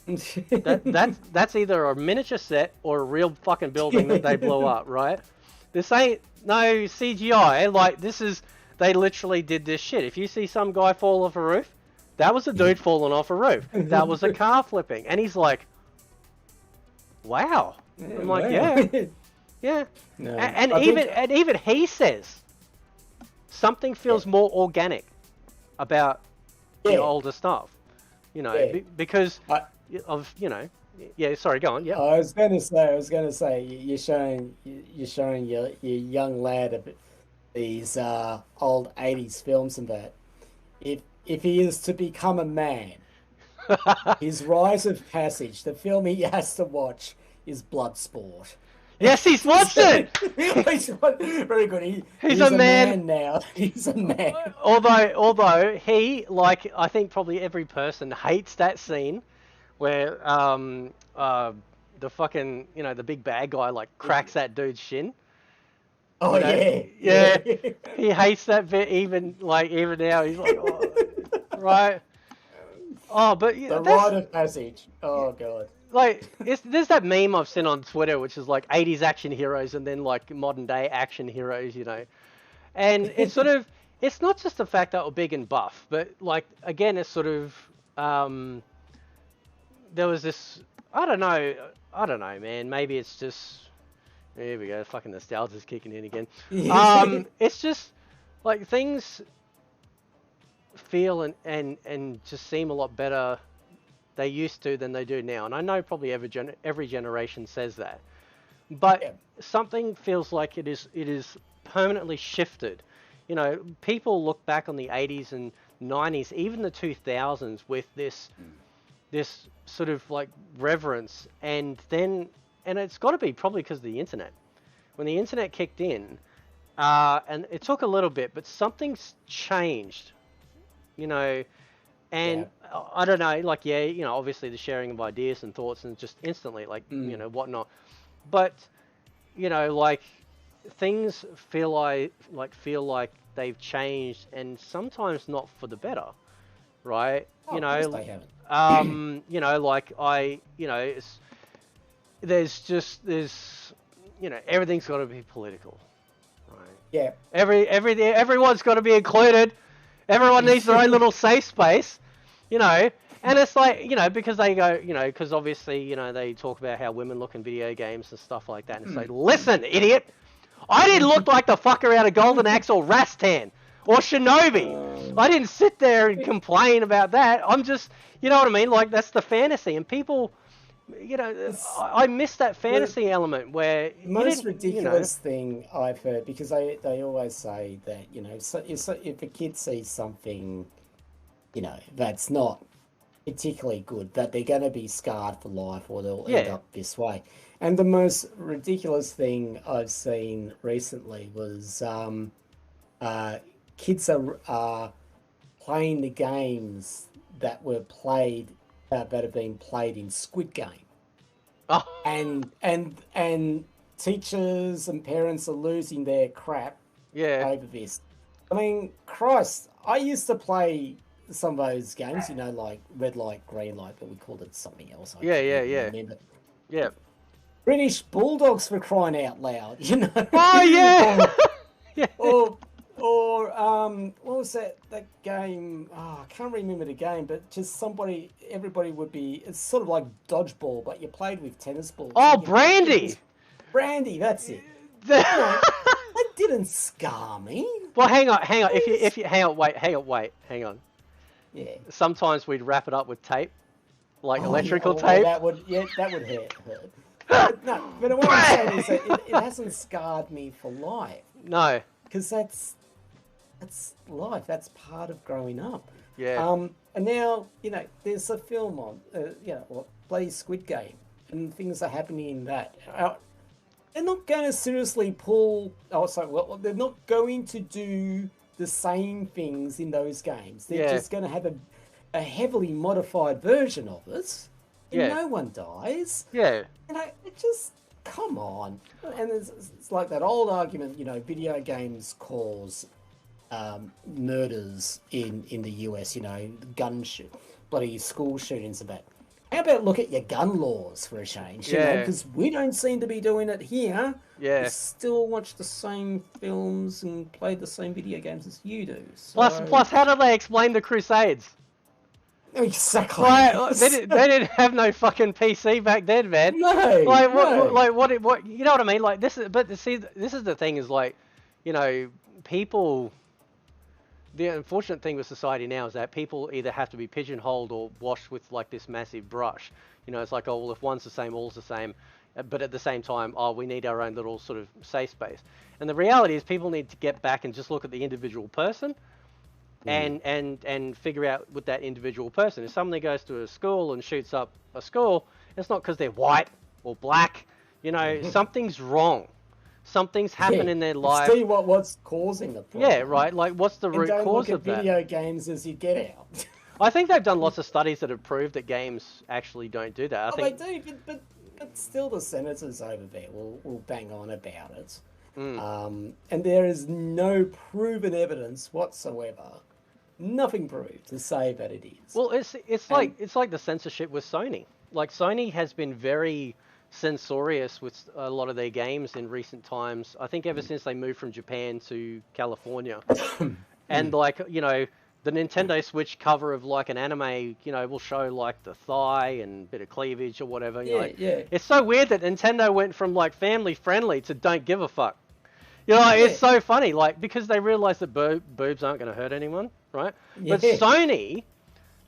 [SPEAKER 1] That's either a miniature set or a real fucking building that they blow up, right? This ain't no CGI. They literally did this shit. If you see some guy fall off a roof, that was a dude falling off a roof. That was a car flipping. And he's like, wow. I'm like, yeah. No, and even he says something feels more organic about the older stuff, because of sorry, go on. Yeah.
[SPEAKER 2] I was going to say, you're showing your young lad these old 80s films and that. If he is to become a man, his rite of passage, the film he has to watch is Bloodsport.
[SPEAKER 1] Yes, he's watched it.
[SPEAKER 2] Very good. He's
[SPEAKER 1] a
[SPEAKER 2] man now. He's a man.
[SPEAKER 1] Although he, I think probably every person hates that scene where the fucking the big bad guy cracks that dude's shin.
[SPEAKER 2] Oh
[SPEAKER 1] yeah. He hates that bit even now. He's like, oh, right. Oh, but
[SPEAKER 2] the rite of passage. Oh god.
[SPEAKER 1] There's that meme I've seen on Twitter, which is 80s action heroes and then modern day action heroes, and it's sort of, it's not just the fact that we're big and buff, but again, it's sort of there was this, I don't know, man. Maybe it's just There we go. Fucking nostalgia's kicking in again.
[SPEAKER 2] Yeah.
[SPEAKER 1] It's just like things feel and just seem a lot better they used to than they do now. And I know probably every generation says that, but
[SPEAKER 2] Yeah.
[SPEAKER 1] something feels like it is permanently shifted. You know, people look back on the 80s and 90s, even the 2000s, with this sort of like reverence, and it's got to be probably because of the internet. When the internet kicked in, and it took a little bit, but something's changed, you know. And
[SPEAKER 2] Yeah.
[SPEAKER 1] I don't know, like, yeah, you know, obviously the sharing of ideas and thoughts and just instantly, like, you
[SPEAKER 2] Mm.
[SPEAKER 1] know, whatnot. But, you know, like, things feel like they've changed, and sometimes not for the better, right?
[SPEAKER 2] Oh, of course they haven't.
[SPEAKER 1] You know, like you know, there's, you know, everything's got to be political, right?
[SPEAKER 2] Yeah.
[SPEAKER 1] Everyone's got to be included. Everyone needs their own little safe space, you know. And it's like, you know, because they go, you know, because obviously, you know, they talk about how women look in video games and stuff like that, and it's like, listen, idiot, I didn't look like the fucker out of Golden Axe or Rastan or Shinobi. I didn't sit there and complain about that. I'm just, you know what I mean? Like, that's the fantasy, and people, you know, I miss that fantasy element where
[SPEAKER 2] The most
[SPEAKER 1] you
[SPEAKER 2] ridiculous thing I've heard, because they always say that, you know, if a kid sees something, you know, that's not particularly good, that they're going to be scarred for life, or they'll end
[SPEAKER 1] yeah,
[SPEAKER 2] up this way. And the most ridiculous thing I've seen recently was uh, kids are playing the games that were played that have been played in Squid Game,
[SPEAKER 1] oh,
[SPEAKER 2] and teachers and parents are losing their crap
[SPEAKER 1] yeah,
[SPEAKER 2] over this. I mean, Christ, I used to play some of those games, you know, like red light, green light, but we called it something else. I
[SPEAKER 1] yeah,
[SPEAKER 2] can't
[SPEAKER 1] yeah,
[SPEAKER 2] even
[SPEAKER 1] yeah,
[SPEAKER 2] remember.
[SPEAKER 1] yeah.
[SPEAKER 2] British Bulldogs, for crying out loud, you know.
[SPEAKER 1] Oh yeah, yeah.
[SPEAKER 2] or what was that game? Oh, I can't remember the game, but just everybody would be. It's sort of like dodgeball, but you played with tennis balls.
[SPEAKER 1] Oh, Brandy.
[SPEAKER 2] Brandy, that's it. You know, that didn't scar me.
[SPEAKER 1] Well, hang on. If you hang on, wait, hang on.
[SPEAKER 2] Yeah.
[SPEAKER 1] Sometimes we'd wrap it up with tape, like
[SPEAKER 2] Oh, yeah,
[SPEAKER 1] electrical
[SPEAKER 2] well,
[SPEAKER 1] tape.
[SPEAKER 2] that would hurt. But no, but what I'm saying is that it hasn't scarred me for life,
[SPEAKER 1] No.
[SPEAKER 2] because that's life. That's part of growing up.
[SPEAKER 1] Yeah.
[SPEAKER 2] And now, you know, there's a film on, you know, or play Squid Game, and things are happening in that. They're not going to seriously pull. Oh, sorry. Well, they're not going to do the same things in those games. They're just going to have a heavily modified version of it, and
[SPEAKER 1] Yeah.
[SPEAKER 2] no one dies.
[SPEAKER 1] Yeah.
[SPEAKER 2] You know, it just, come on. And it's like that old argument, you know, video games cause murders in the US, you know, bloody school shootings about. How about look at your gun laws for a change, you know, because we don't seem to be doing it here.
[SPEAKER 1] Yeah.
[SPEAKER 2] We still watch the same films and play the same video games as you do. So...
[SPEAKER 1] Plus, how do they explain the Crusades?
[SPEAKER 2] Exactly.
[SPEAKER 1] Like, they didn't have no fucking PC back then, man.
[SPEAKER 2] No.
[SPEAKER 1] Like
[SPEAKER 2] no.
[SPEAKER 1] what? You know what I mean? Like this is, but see, this is the thing is like, you know, people. The unfortunate thing with society now is that people either have to be pigeonholed or washed with like this massive brush. You know, it's like, oh well, if one's the same, all's the same. But at the same time, oh, we need our own little sort of safe space. And the reality is, people need to get back and just look at the individual person. And figure out with that individual person. If somebody goes to a school and shoots up a school, it's not because they're white or black. You know, something's wrong. Something's happened in their life.
[SPEAKER 2] See what's causing the problem.
[SPEAKER 1] Yeah, right. Like, what's the root cause of that?
[SPEAKER 2] Don't look at video games as you get out.
[SPEAKER 1] I think they've done lots of studies that have proved that games actually don't do that.
[SPEAKER 2] They do, but still the senators over there will bang on about it. And there is no proven evidence whatsoever. Nothing proved to say that it is.
[SPEAKER 1] Well, it's like the censorship with Sony. Like, Sony has been very censorious with a lot of their games in recent times. I think ever since they moved from Japan to California, and like, you know, the Nintendo Switch cover of like an anime, you know, will show like the thigh and a bit of cleavage or whatever. You're like,
[SPEAKER 2] yeah.
[SPEAKER 1] it's so weird that Nintendo went from like family friendly to don't give a fuck. You know, like,
[SPEAKER 2] Yeah.
[SPEAKER 1] it's so funny, like because they realize that boobs aren't going to hurt anyone, right? But
[SPEAKER 2] Yeah.
[SPEAKER 1] Sony,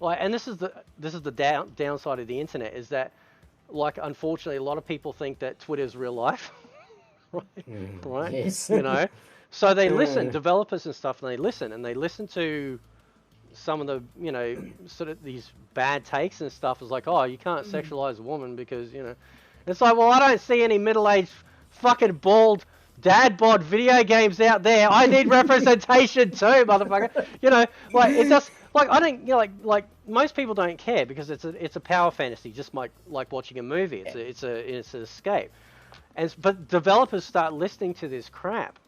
[SPEAKER 1] like, and this is the downside of the internet is that, like, unfortunately, a lot of people think that Twitter's real life, right? Right?
[SPEAKER 2] Yes.
[SPEAKER 1] You know, so they listen,
[SPEAKER 2] Uh,
[SPEAKER 1] developers and stuff, and they listen to some of the, you know, sort of these bad takes and stuff. Is like, oh, you can't sexualize a woman because, you know, it's like, well, I don't see any middle-aged fucking bald dad bod video games out there. I need representation too, motherfucker. You know, like it's just like I don't, you know, like most people don't care because it's a power fantasy, just like watching a movie. It's an escape. But developers start listening to this crap,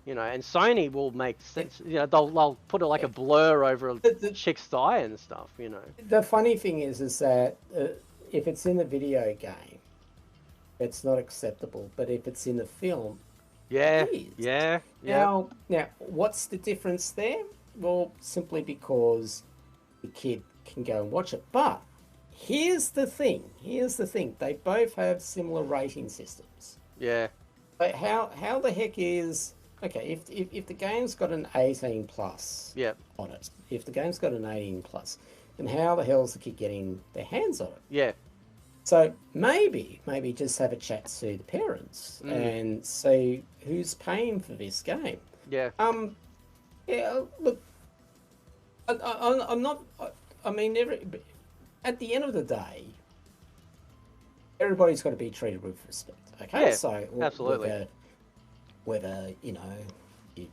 [SPEAKER 1] you know, and Sony will make sense. You know, they'll put like a blur over a chick's thigh and stuff. You know.
[SPEAKER 2] the funny thing is that if it's in a video game, it's not acceptable. But if it's in a film,
[SPEAKER 1] Yeah.
[SPEAKER 2] it is.
[SPEAKER 1] Yeah.
[SPEAKER 2] Now, what's the difference there? Well, simply because the kid can go and watch it. But here's the thing. They both have similar rating systems.
[SPEAKER 1] Yeah.
[SPEAKER 2] But how the heck is okay? If the game's got an 18 plus on it, if the game's got an 18 plus, then how the hell is the kid getting their hands on it?
[SPEAKER 1] Yeah.
[SPEAKER 2] So maybe just have a chat to the parents and see who's paying for this game.
[SPEAKER 1] Yeah.
[SPEAKER 2] Yeah. Look, I'm not. I mean, at the end of the day, everybody's got to be treated with respect. Okay.
[SPEAKER 1] Yeah,
[SPEAKER 2] So
[SPEAKER 1] absolutely.
[SPEAKER 2] Whether you know you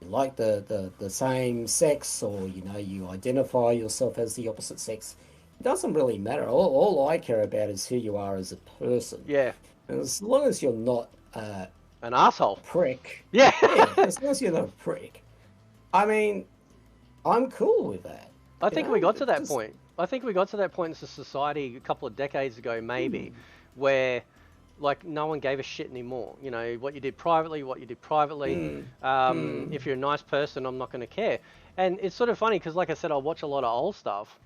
[SPEAKER 2] like the same sex or you know you identify yourself as the opposite sex. It doesn't really matter. All I care about is who you are as a person.
[SPEAKER 1] Yeah.
[SPEAKER 2] And as long as you're not
[SPEAKER 1] An asshole.
[SPEAKER 2] prick.
[SPEAKER 1] Yeah.
[SPEAKER 2] As long as you're not a prick. I mean, I'm cool with that.
[SPEAKER 1] I think we got to that point. I think we got to that point in society a couple of decades ago, maybe, where like no one gave a shit anymore. You know, what you did privately. If you're a nice person, I'm not going to care. And it's sort of funny because, like I said, I watch a lot of old stuff.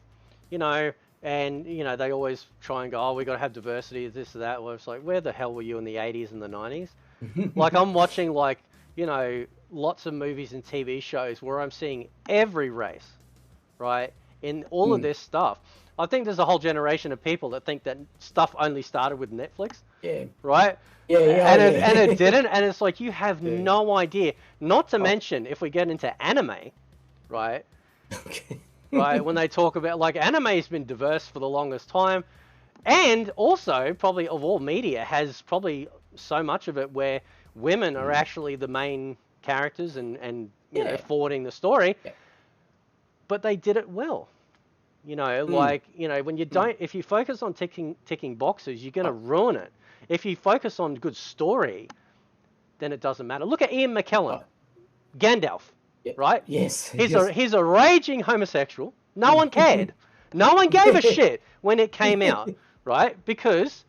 [SPEAKER 1] You know, and you know they always try and go, oh, we got to have diversity, this or that. Well, it's like, where the hell were you in the 80s and the 90s? Like I'm watching like, you know, lots of movies and TV shows where I'm seeing every race, right, in all of this stuff. I think there's a whole generation of people that think that stuff only started with Netflix.
[SPEAKER 2] Yeah.
[SPEAKER 1] Right?
[SPEAKER 2] Yeah.
[SPEAKER 1] And it didn't. And it's like you have no idea. Not to mention if we get into anime, right?
[SPEAKER 2] Okay.
[SPEAKER 1] Right, when they talk about like anime's been diverse for the longest time, and also probably of all media has probably so much of it where women are actually the main characters and you know forwarding the story, but they did it well. You know, like you know when you don't, if you focus on ticking boxes, you're gonna ruin it. If you focus on good story, then it doesn't matter. Look at Ian McKellen, Gandalf. Right?
[SPEAKER 2] Yes.
[SPEAKER 1] He's a raging homosexual. No one cared. No one gave a shit when it came out, right? Because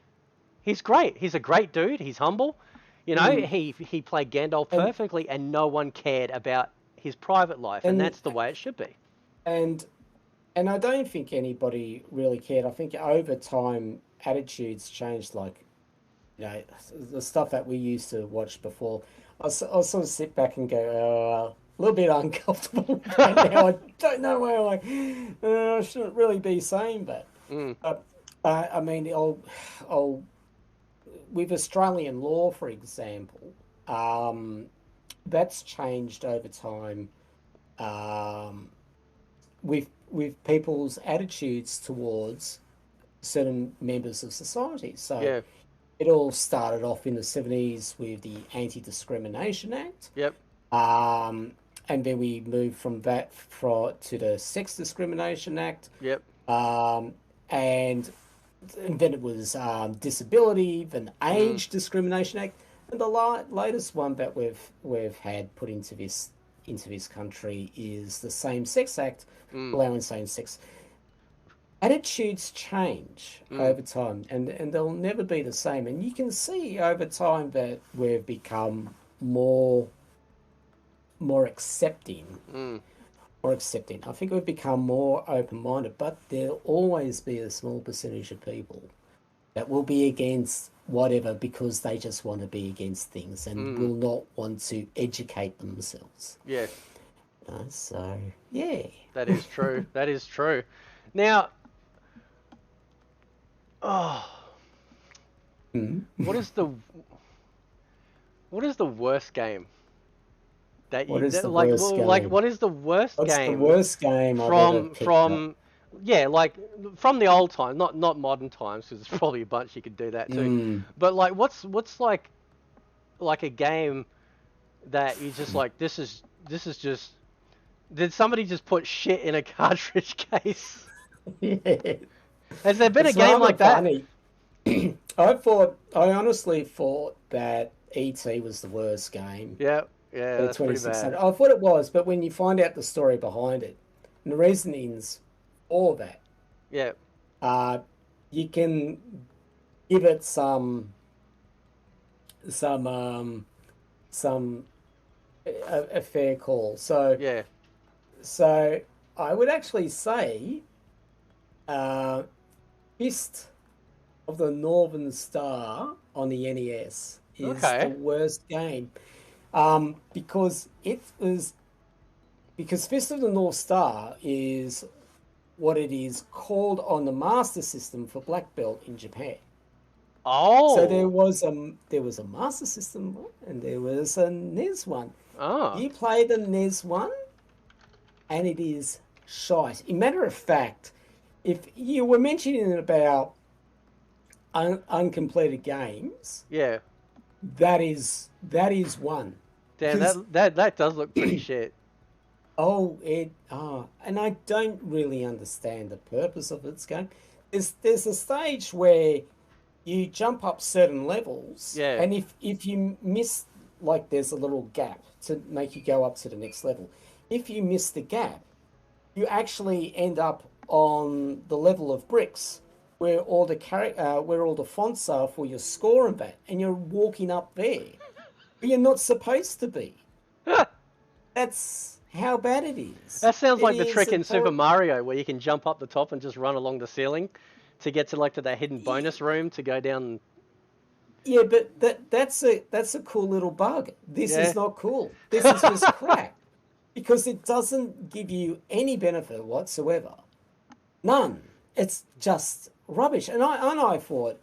[SPEAKER 1] he's great. He's a great dude. He's humble. You know, he played Gandalf perfectly, and no one cared about his private life, and that's the way it should be.
[SPEAKER 2] And I don't think anybody really cared. I think over time attitudes changed. Like, you know, the stuff that we used to watch before. I'll sort of sit back and go, a little bit uncomfortable right now. I don't know where I shouldn't really be saying that. I mean, with Australian law, for example, that's changed over time with people's attitudes towards certain members of society. So it all started off in the 70s with the Anti-Discrimination Act.
[SPEAKER 1] Yep.
[SPEAKER 2] And then we moved from that to the Sex Discrimination Act.
[SPEAKER 1] Yep.
[SPEAKER 2] And then it was Disability, then Age Discrimination Act, and the latest one that we've had put into this country is the Same Sex Act, allowing same sex. Attitudes change over time, and they'll never be the same. And you can see over time that we've become more accepting more accepting. I think we've become more open-minded, but there'll always be a small percentage of people that will be against whatever because they just want to be against things and will not want to educate themselves.
[SPEAKER 1] Yes.
[SPEAKER 2] So, yeah.
[SPEAKER 1] That is true. That is true. Now, what is the worst game that
[SPEAKER 2] What
[SPEAKER 1] you
[SPEAKER 2] is the
[SPEAKER 1] like?
[SPEAKER 2] worst
[SPEAKER 1] Like,
[SPEAKER 2] game?
[SPEAKER 1] what is the worst
[SPEAKER 2] What's the
[SPEAKER 1] game
[SPEAKER 2] worst game I've ever picked up?
[SPEAKER 1] from yeah, like from the old times, not modern times, because there's probably a bunch you could do that too. But like, what's like a game that you just like? This is just. Did somebody just put shit in a cartridge case?
[SPEAKER 2] Yeah.
[SPEAKER 1] Has there been
[SPEAKER 2] It's
[SPEAKER 1] a game
[SPEAKER 2] rather
[SPEAKER 1] like that?
[SPEAKER 2] funny. I honestly thought that E.T. was the worst game
[SPEAKER 1] Yeah,
[SPEAKER 2] for the
[SPEAKER 1] that's pretty
[SPEAKER 2] 2600.
[SPEAKER 1] bad.
[SPEAKER 2] I thought it was, but when you find out the story behind it and the reasonings for that,
[SPEAKER 1] Yeah,
[SPEAKER 2] you can give it some a fair call.
[SPEAKER 1] yeah.
[SPEAKER 2] So I would actually say, uh, Fist of the Northern Star on the NES is the
[SPEAKER 1] Okay.
[SPEAKER 2] worst game, because Fist of the North Star is what it is called on the Master System for Black Belt in Japan. So
[SPEAKER 1] Oh.
[SPEAKER 2] there was a Master System one and there was a NES one.
[SPEAKER 1] Oh.
[SPEAKER 2] You play the NES one, and it is shite. In matter of fact, if you were mentioning about uncompleted games,
[SPEAKER 1] Yeah.
[SPEAKER 2] that is one.
[SPEAKER 1] Damn,
[SPEAKER 2] Because
[SPEAKER 1] that does look pretty shit.
[SPEAKER 2] and I don't really understand the purpose of its game. There's a stage where you jump up certain levels,
[SPEAKER 1] Yeah.
[SPEAKER 2] and if you miss, like, there's a little gap to make you go up to the next level. If you miss the gap, you actually end up on the level of bricks where all the fonts are for your score and that, and you're walking up there, but you're not supposed to be. That's how bad it is.
[SPEAKER 1] That sounds
[SPEAKER 2] It
[SPEAKER 1] like the
[SPEAKER 2] is
[SPEAKER 1] trick
[SPEAKER 2] a
[SPEAKER 1] in Super Mario where you can jump up the top and just run along the ceiling to get to like to that hidden bonus room to go down.
[SPEAKER 2] Yeah, but that's a cool little bug. This
[SPEAKER 1] Yeah.
[SPEAKER 2] is not cool. This is just crap because it doesn't give you any benefit whatsoever. None. It's just rubbish. And I thought,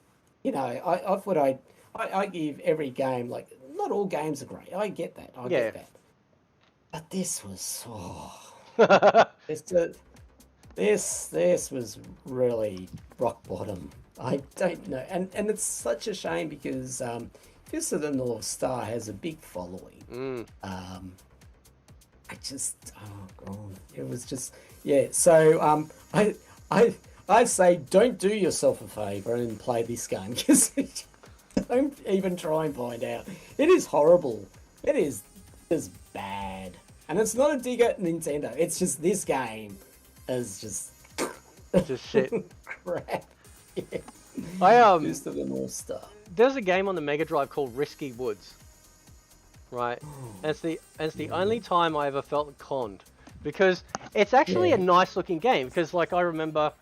[SPEAKER 2] I thought I give every game, like, not all games are great. I get that. I
[SPEAKER 1] Yeah.
[SPEAKER 2] get that. But this was
[SPEAKER 1] Yeah.
[SPEAKER 2] this was really rock bottom. I don't know, and it's such a shame because Fist of the North Star has a big following. I just, oh god, it was just, yeah. So I say don't do yourself a favor and play this game because don't even try and find out. It is horrible. It is just bad, and it's not a dig at Nintendo. It's just this game is just
[SPEAKER 1] Just shit.
[SPEAKER 2] crap. Yeah.
[SPEAKER 1] Fist
[SPEAKER 2] of the North Star.
[SPEAKER 1] There's a game on the Mega Drive called Risky Woods, right? And it's the only time I ever felt conned because it's actually a nice looking game. Because like I remember,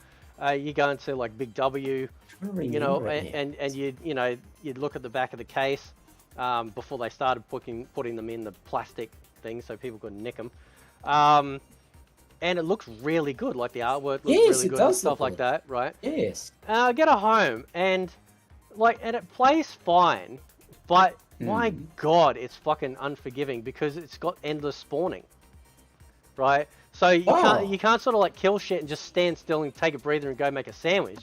[SPEAKER 1] you go into like Big W, and you'd look at the back of the case before they started putting them in the plastic thing so people couldn't nick them. And it looks really good, like the artwork looks really good and stuff like that, right?
[SPEAKER 2] Yes.
[SPEAKER 1] I get it home and it plays fine, but my god, it's fucking unforgiving because it's got endless spawning, right? So you can't sort of like kill shit and just stand still and take a breather and go make a sandwich.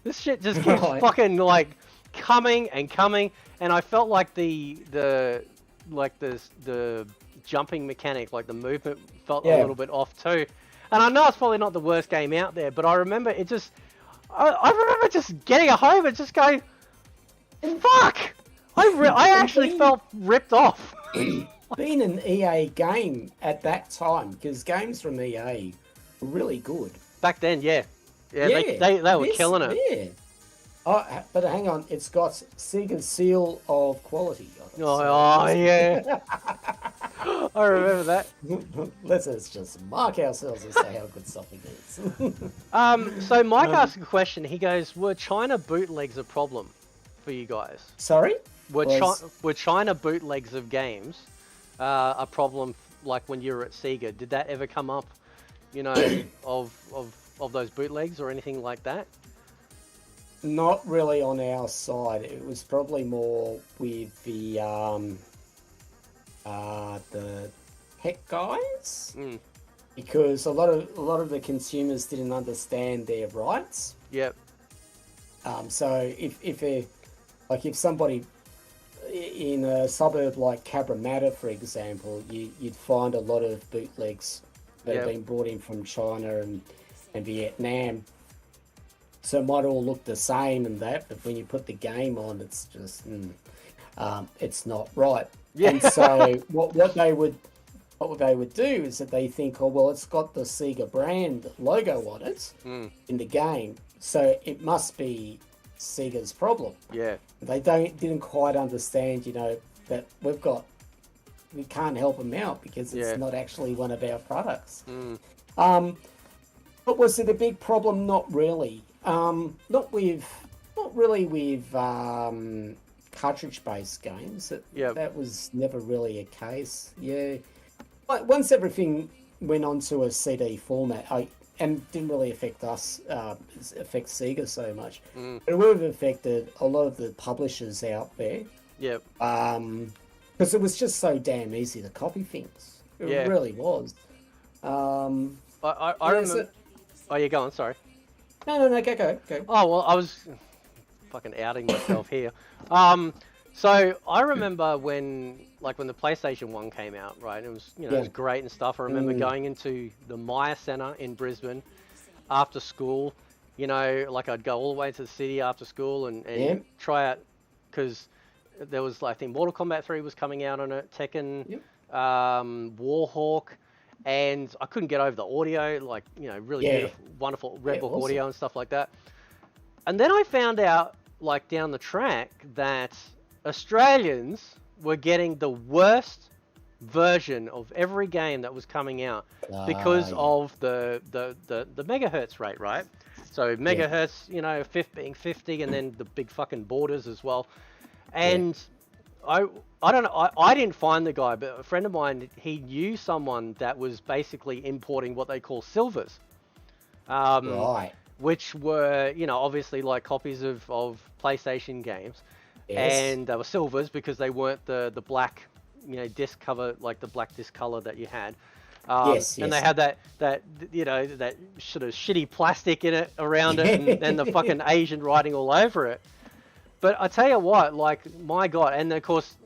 [SPEAKER 1] This shit just keeps fucking like coming and coming, and I felt like the jumping mechanic, like the movement felt a little bit off too. And I know it's probably not the worst game out there, but I remember it just, I remember just getting it home and just going, fuck! I actually felt ripped off.
[SPEAKER 2] Being an EA game at that time, because games from EA were really good.
[SPEAKER 1] Back then, yeah. They were killing it.
[SPEAKER 2] Yeah. Oh, but hang on, it's got Sega's seal of quality on it.
[SPEAKER 1] Oh, yeah. I remember that.
[SPEAKER 2] Let's just mark ourselves and say how good something is.
[SPEAKER 1] So Mike asked a question. He goes, "Were China bootlegs a problem for you guys?
[SPEAKER 2] Sorry?
[SPEAKER 1] Were China bootlegs of games a problem? Like when you were at Sega, did that ever come up? You know, of those bootlegs or anything like that?"
[SPEAKER 2] Not really on our side. It was probably more with the tech guys, because a lot of the consumers didn't understand their rights.
[SPEAKER 1] Yep.
[SPEAKER 2] So if somebody in a suburb like Cabramatta, for example, you'd find a lot of bootlegs that have been brought in from China and Vietnam. So it might all look the same and that, but when you put the game on, it's just it's not right. Yeah. And so what they would do is that they think, oh well, it's got the Sega brand logo on it in the game, so it must be Sega's problem.
[SPEAKER 1] Yeah.
[SPEAKER 2] They didn't quite understand, that we can't help them out because it's not actually one of our products. But was it a big problem? Not really. Not really with cartridge-based games. That was never really a case. Yeah. But once everything went onto a CD format, and didn't really affect us, affect Sega so much. It would have affected a lot of the publishers out there.
[SPEAKER 1] Yep.
[SPEAKER 2] Because it was just so damn easy to copy things. It really was.
[SPEAKER 1] I remember. Oh, you're going. Sorry.
[SPEAKER 2] No, go.
[SPEAKER 1] Oh well, I was fucking outing myself here. So I remember when the PlayStation 1 came out, right? It was, it was great and stuff. I remember going into the Maya Center in Brisbane after school. I'd go all the way to the city after school and try out, because there was, I think, Mortal Kombat 3 was coming out on it, Tekken, Warhawk, and I couldn't get over the audio, really beautiful, wonderful Red Book audio and stuff like that. And then I found out, down the track, that Australians were getting the worst version of every game that was coming out because of the megahertz rate, right? So megahertz, being 50, and then the big fucking borders as well. And I don't know, I didn't find the guy, but a friend of mine, he knew someone that was basically importing what they call silvers.
[SPEAKER 2] Right.
[SPEAKER 1] Which were, obviously copies of PlayStation games. Yes. And they were silvers because they weren't the black, disc cover, the black disc color that you had. And they had that sort of shitty plastic in it around it, and the fucking Asian writing all over it. But I tell you what, my God, and of course,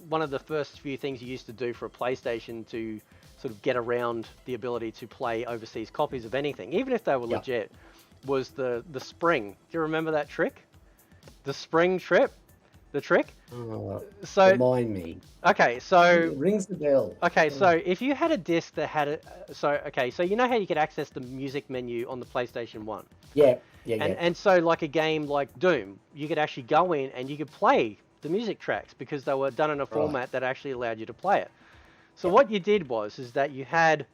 [SPEAKER 1] one of the first few things you used to do for a PlayStation to sort of get around the ability to play overseas copies of anything, even if they were legit, was the spring. Do you remember that trick? The spring trip? The trick?
[SPEAKER 2] So remind me.
[SPEAKER 1] Okay, so
[SPEAKER 2] it rings the bell.
[SPEAKER 1] Okay, so if you had a disc that had so you know how you could access the music menu on the PlayStation 1? Yeah. And so a game like Doom, you could actually go in and you could play the music tracks because they were done in a format that actually allowed you to play it. So what you did is that you had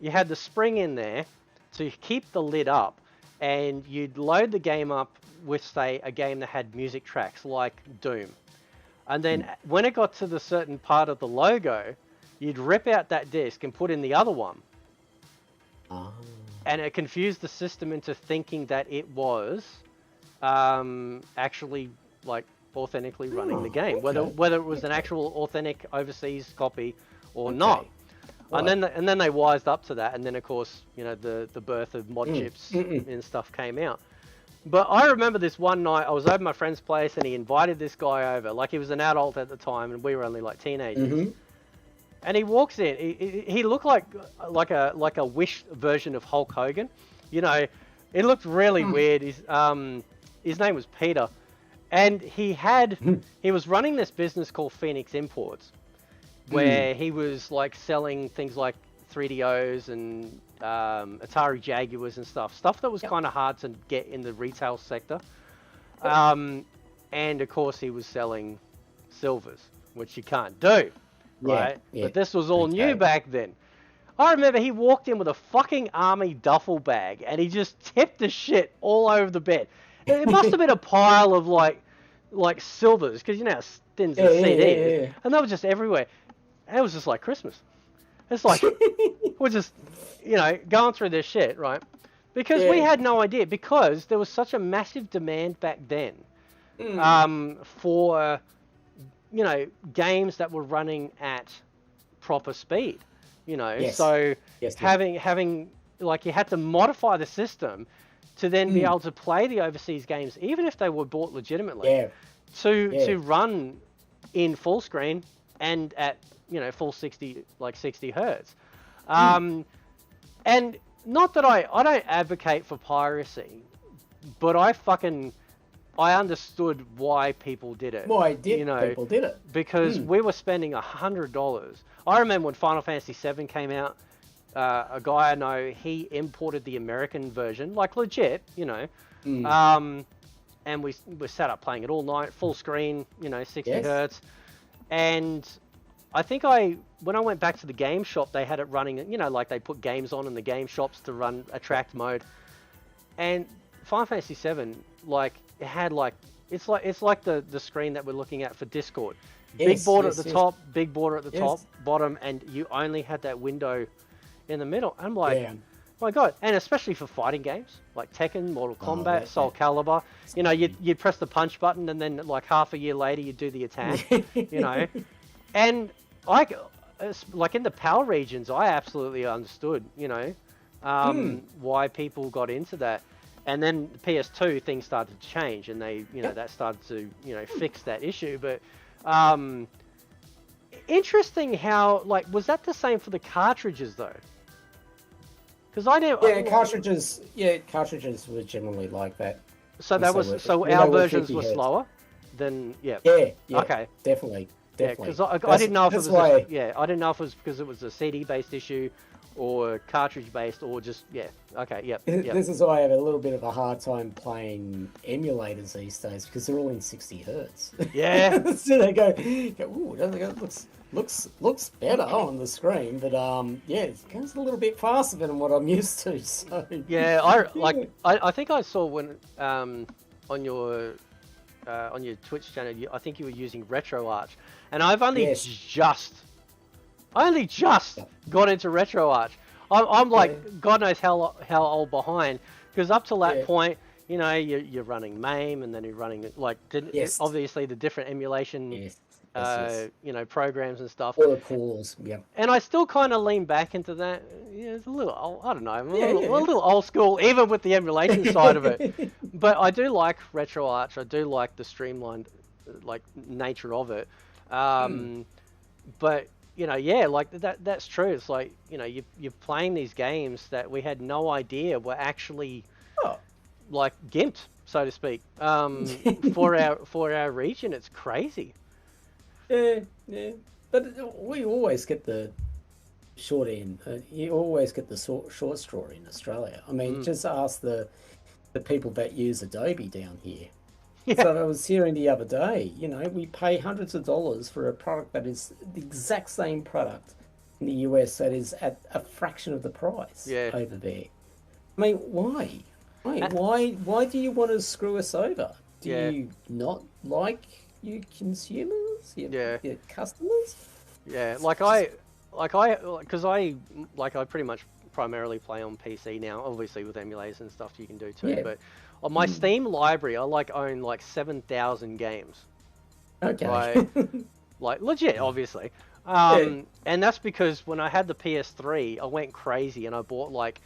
[SPEAKER 1] the spring in there to keep the lid up, and you'd load the game up with, say, a game that had music tracks like Doom. And then when it got to the certain part of the logo, you'd rip out that disc and put in the other one. And it confused the system into thinking that it was actually authentically running the game, whether it was an actual authentic overseas copy or not. Right. And then they wised up to that, and then of course the birth of mod chips and stuff came out. But I remember this one night I was over at my friend's place, and he invited this guy over. He was an adult at the time, and we were only teenagers. And he walks in. He looked like a Wish version of Hulk Hogan. It looked really weird. His name was Peter, and he was running this business called Phoenix Imports, where he was selling things like 3DOs and Atari Jaguars and stuff that was kind of hard to get in the retail sector. And of course he was selling silvers, which you can't do. right?
[SPEAKER 2] yeah.
[SPEAKER 1] But this was all new
[SPEAKER 2] Okay.
[SPEAKER 1] back then. I remember he walked in with a fucking army duffel bag and he just tipped the shit all over the bed. It must have been a pile of like silvers, because you know how thin the CD is,
[SPEAKER 2] Yeah.
[SPEAKER 1] and they were just everywhere. And it was just like Christmas. It's like we're just, going through this shit, right? Because we had no idea, because there was such a massive demand back then for games that were running at proper speed.
[SPEAKER 2] Yes.
[SPEAKER 1] So
[SPEAKER 2] Yes,
[SPEAKER 1] having like, you had to modify the system to then be able to play the overseas games, even if they were bought legitimately, to run in full screen and at full 60 hertz. And not that I don't advocate for piracy, but I understood why people did it.
[SPEAKER 2] Why people did it?
[SPEAKER 1] Because we were spending $100. I remember when Final Fantasy VII came out, a guy I know, he imported the American version, like legit, and we sat up playing it all night, full screen, 60 hertz. And I think when I went back to the game shop, they had it running, like they put games on in the game shops to run attract mode. And Final Fantasy VII, like, it had it's like the screen that we're looking at for Discord. Big border at the top, big border at the top, bottom, and you only had that window in the middle. I'm like, my God. And especially for fighting games like Tekken, Mortal Kombat, Soul Calibur, you'd press the punch button, and then like half a year later you'd do the attack, And like in the PAL regions, I absolutely understood, why people got into that. And then PS2, things started to change, and they, that started to, fix that issue. But interesting how, like, was that the same for the cartridges though? Because I know.
[SPEAKER 2] Cartridges were generally like that.
[SPEAKER 1] So that was our versions were slower than
[SPEAKER 2] Okay, definitely.
[SPEAKER 1] Yeah, because I didn't know if it was I didn't know if it was because it was a CD based issue or cartridge based or just This
[SPEAKER 2] is why I have a little bit of a hard time playing emulators these days, because they're all in 60 hertz.
[SPEAKER 1] Yeah.
[SPEAKER 2] So they go, ooh, it looks better on the screen, but it goes a little bit faster than what I'm used to. So
[SPEAKER 1] yeah, I think I saw when on your Twitch channel, I think you were using RetroArch, and I've only just got into RetroArch. I'm like, God knows how old behind, because up to that point, you're running MAME, and then you're running like obviously the different emulation programs and stuff.
[SPEAKER 2] All the calls,
[SPEAKER 1] And I still kind of lean back into that. Yeah, it's a little old, I don't know, a little old school, even with the emulation side of it. But I do like RetroArch. I do like the streamlined, like, nature of it. But like that's true. It's like you're playing these games that we had no idea were actually like gimped, so to speak, for our region. It's crazy.
[SPEAKER 2] Yeah, but we always get the short end. You always get the short straw in Australia. I mean, just ask the people that use Adobe down here. Yeah. So I was hearing the other day, we pay hundreds of dollars for a product that is the exact same product in the US that is at a fraction of the price over there. I mean, why? Why do you want to screw us over? Do you not like your consumers, your customers?
[SPEAKER 1] Yeah, I pretty much primarily play on PC now. Obviously, with emulators and stuff, you can do too. Yeah. But on my Steam library, I own 7,000 games.
[SPEAKER 2] Okay.
[SPEAKER 1] Like legit, obviously. And that's because when I had the PS3, I went crazy and I bought 400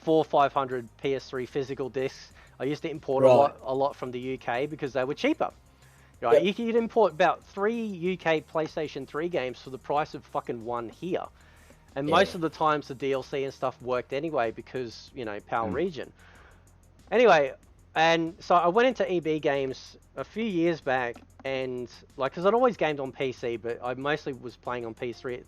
[SPEAKER 1] or 500 PS3 physical discs. I used to import a lot from the UK because they were cheaper. Right? Yep. You could import about 3 UK PlayStation 3 games for the price of fucking one here. And most of the times the DLC and stuff worked anyway because, PAL region. Anyway, and so I went into EB Games a few years back, and because I'd always gamed on PC, but I mostly was playing on PS3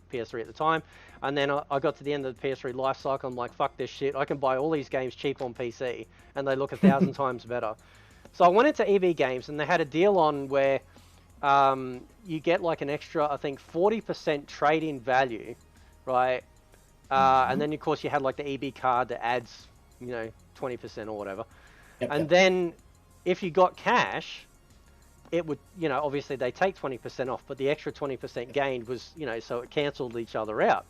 [SPEAKER 1] at the time. And then I got to the end of the PS3 life cycle. I'm like, fuck this shit. I can buy all these games cheap on PC, and they look 1,000 times better. So I went into EB Games, and they had a deal on where you get like an extra, I think, 40% trade-in value, right? And then of course you had like the EB card that adds, 20% or whatever.
[SPEAKER 2] Yep,
[SPEAKER 1] And
[SPEAKER 2] yep.
[SPEAKER 1] then if you got cash, it would, obviously they take 20% off, but the extra 20% gained was, so it cancelled each other out.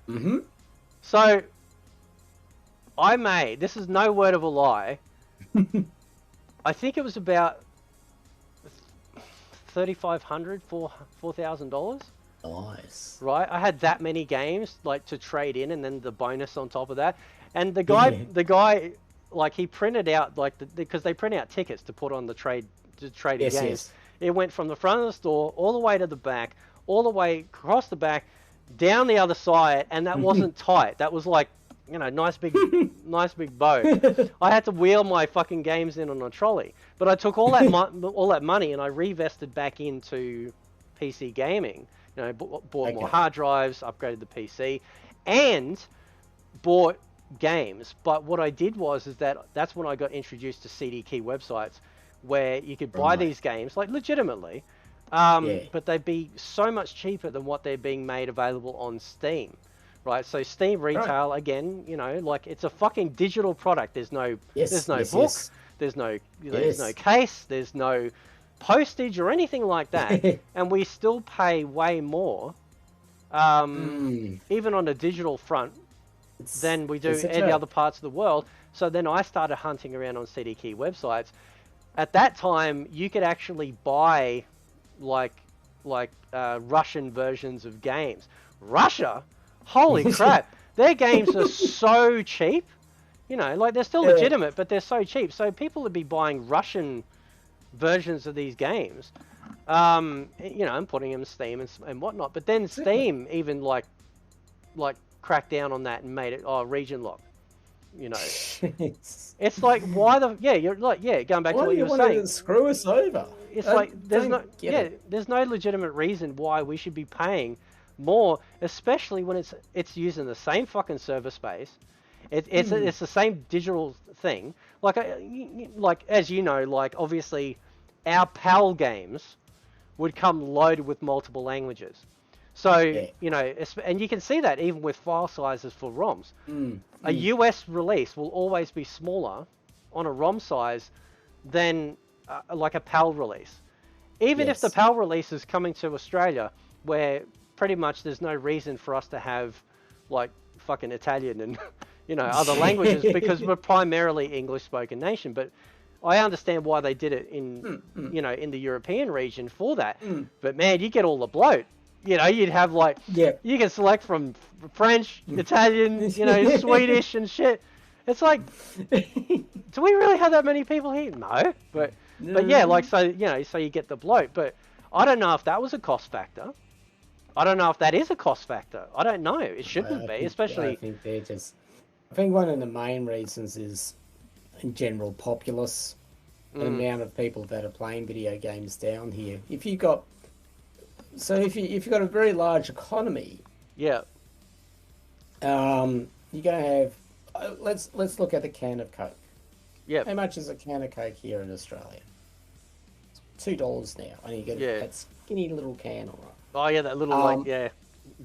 [SPEAKER 2] Mm-hmm.
[SPEAKER 1] So this is no word of a lie, I think it was about $3,500, $4,000.
[SPEAKER 2] Nice.
[SPEAKER 1] Right, I had that many games like to trade in, and then the bonus on top of that. And the guy, like he printed out like because they print out tickets to put on the trading
[SPEAKER 2] Yes,
[SPEAKER 1] games.
[SPEAKER 2] yes.
[SPEAKER 1] It went from the front of the store all the way to the back, all the way across the back, down the other side, and that wasn't tight. That was like, nice big bow. I had to wheel my fucking games in on a trolley, but I took all that money and I reinvested back into PC gaming. Bought more hard drives, upgraded the PC, and bought games. But what I did is that's when I got introduced to CD key websites where you could buy these games like legitimately, but they'd be so much cheaper than what they're being made available on Steam. Right, so Steam retail again, like it's a fucking digital product. There's no book, there's no case, there's no postage or anything like that, and we still pay way more, even on a digital front, than we do in the other parts of the world. So then I started hunting around on CD key websites. At that time, you could actually buy like Russian versions of games. Russia, holy crap! Their games are so cheap. Like they're still legitimate, but they're so cheap. So people would be buying Russian versions of these games, and putting them in Steam and whatnot. But then Steam even like cracked down on that and made it region lock. It's like you're like going back to what you were saying.
[SPEAKER 2] To screw us over?
[SPEAKER 1] It's like there's no legitimate reason why we should be paying more, especially when it's using the same fucking server space. It's the same digital thing. Like as you know, like obviously, our PAL games would come loaded with multiple languages. So and you can see that even with file sizes for ROMs. A US release will always be smaller on a ROM size than like a PAL release. Even if the PAL release is coming to Australia, where pretty much there's no reason for us to have like fucking Italian and other languages because we're primarily English spoken nation. But I understand why they did it in in the European region for that. But man, you get all the bloat. You'd have like you can select from French, Italian, Swedish and shit. It's like, do we really have that many people here? No, but yeah, like so you get the bloat. But I don't know if that was a cost factor. I don't know if that is a cost factor. I don't know. It shouldn't be, especially.
[SPEAKER 2] I think one of the main reasons is, in general, populace. The amount of people that are playing video games down here. If you've got a very large economy, you're gonna have. Let's look at the can of Coke.
[SPEAKER 1] Yeah.
[SPEAKER 2] How much is a can of Coke here in Australia? It's $2 now, and you get that skinny little can, all right.
[SPEAKER 1] Oh yeah, that little
[SPEAKER 2] Yeah,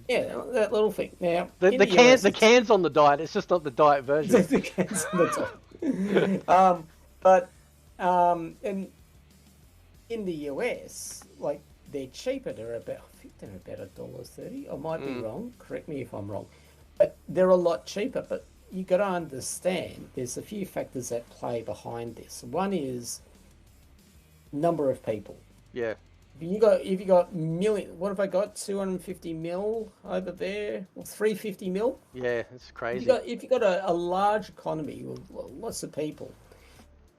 [SPEAKER 2] that little thing. Now
[SPEAKER 1] the can's on the diet. It's just not the diet version.
[SPEAKER 2] The can's on the diet. But in the US, like they're cheaper. I think they're about $1.30. I might be wrong. Correct me if I'm wrong. But they're a lot cheaper. But you got to understand, there's a few factors that play behind this. One is number of people.
[SPEAKER 1] Yeah.
[SPEAKER 2] If you got million, what have I got? 250 mil over there, or 350 mil?
[SPEAKER 1] Yeah, it's crazy.
[SPEAKER 2] If you got a large economy with lots of people,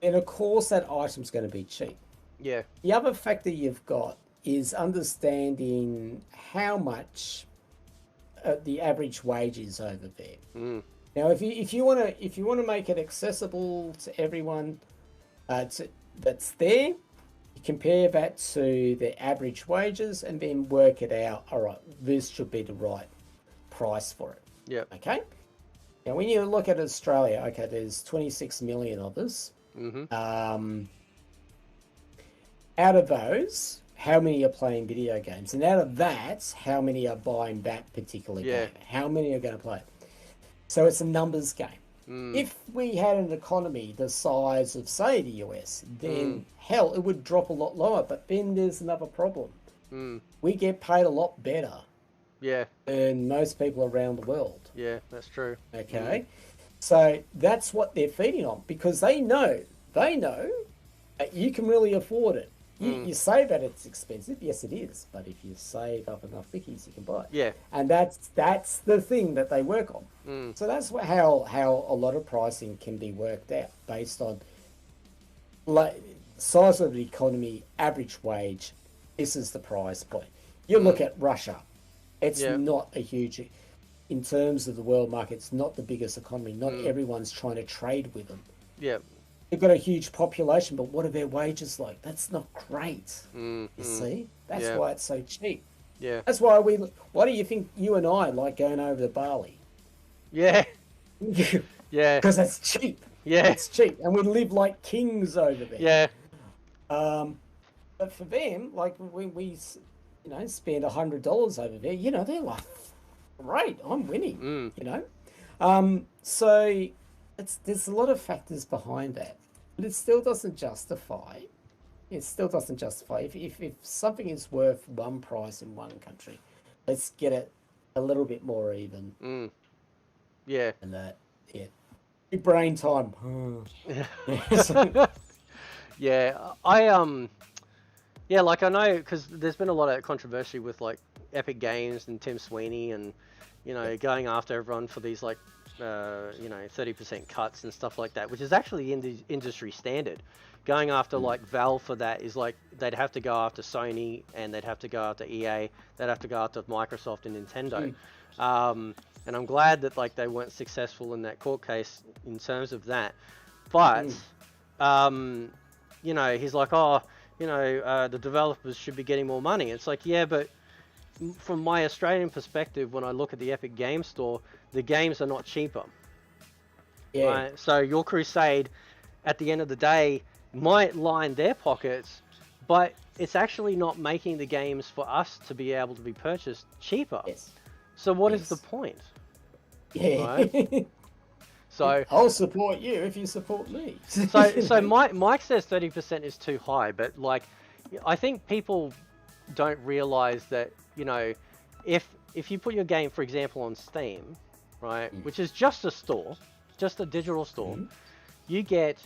[SPEAKER 2] then of course that item's going to be cheap.
[SPEAKER 1] Yeah.
[SPEAKER 2] The other factor you've got is understanding how much the average wage is over there. Now, if you want to make it accessible to everyone that's there. Compare that to the average wages and then work it out. All right, this should be the right price for it.
[SPEAKER 1] Yeah.
[SPEAKER 2] Okay. Now, when you look at Australia, okay, there's 26 million of us. Out of those, how many are playing video games, and out of that, how many are buying that particular
[SPEAKER 1] Yeah.
[SPEAKER 2] game? How many are going to play it? So it's a numbers game. If we had an economy the size of, say, the US, then hell, it would drop a lot lower. But then there's another problem. We get paid a lot better
[SPEAKER 1] Yeah.
[SPEAKER 2] than most people around the world.
[SPEAKER 1] Yeah, that's true.
[SPEAKER 2] Okay, so that's what they're feeding on, because they know that you can really afford it. You say that it's expensive, yes it is, but if you save up enough bickies, you can buy it.
[SPEAKER 1] Yeah.
[SPEAKER 2] And that's the thing that they work on. So that's how a lot of pricing can be worked out based on like size of the economy, average wage. This is the price point. You look at Russia; it's not a huge, in terms of the world market, it's not the biggest economy. Not everyone's trying to trade with them.
[SPEAKER 1] Yeah.
[SPEAKER 2] They've got a huge population, but what are their wages like? That's not great. You see? That's why it's so cheap.
[SPEAKER 1] Yeah.
[SPEAKER 2] That's why why do you think you and I like going over to Bali?
[SPEAKER 1] Yeah. Yeah.
[SPEAKER 2] Because it's cheap.
[SPEAKER 1] Yeah.
[SPEAKER 2] It's cheap. And we live like kings over there.
[SPEAKER 1] Yeah.
[SPEAKER 2] But for them, like when we spend $100 over there, they're like, great, I'm winning, So there's a lot of factors behind that, but it still doesn't justify. If something is worth one price in one country, let's get it a little bit more even.
[SPEAKER 1] Yeah.
[SPEAKER 2] And big brain time.
[SPEAKER 1] Yeah, like I know, because there's been a lot of controversy with like Epic Games and Tim Sweeney and, going after everyone for these like, 30% cuts and stuff like that, which is actually in the industry standard. Going after like Valve for that is like, they'd have to go after Sony and they'd have to go after EA, they'd have to go after Microsoft and Nintendo. And I'm glad that like they weren't successful in that court case in terms of that. But, he's like, the developers should be getting more money. It's like, yeah, but from my Australian perspective, when I look at the Epic Game Store, the games are not cheaper.
[SPEAKER 2] Yeah.
[SPEAKER 1] Right? So your Crusade, at the end of the day, might line their pockets, but it's actually not making the games for us to be able to be purchased cheaper.
[SPEAKER 2] Yes.
[SPEAKER 1] So what is the point?
[SPEAKER 2] Yeah.
[SPEAKER 1] Right? So
[SPEAKER 2] I'll support you if you support me.
[SPEAKER 1] so Mike says 30% is too high, but like, I think people don't realize that, if you put your game, for example, on Steam, right, which is just a store, just a digital store, you get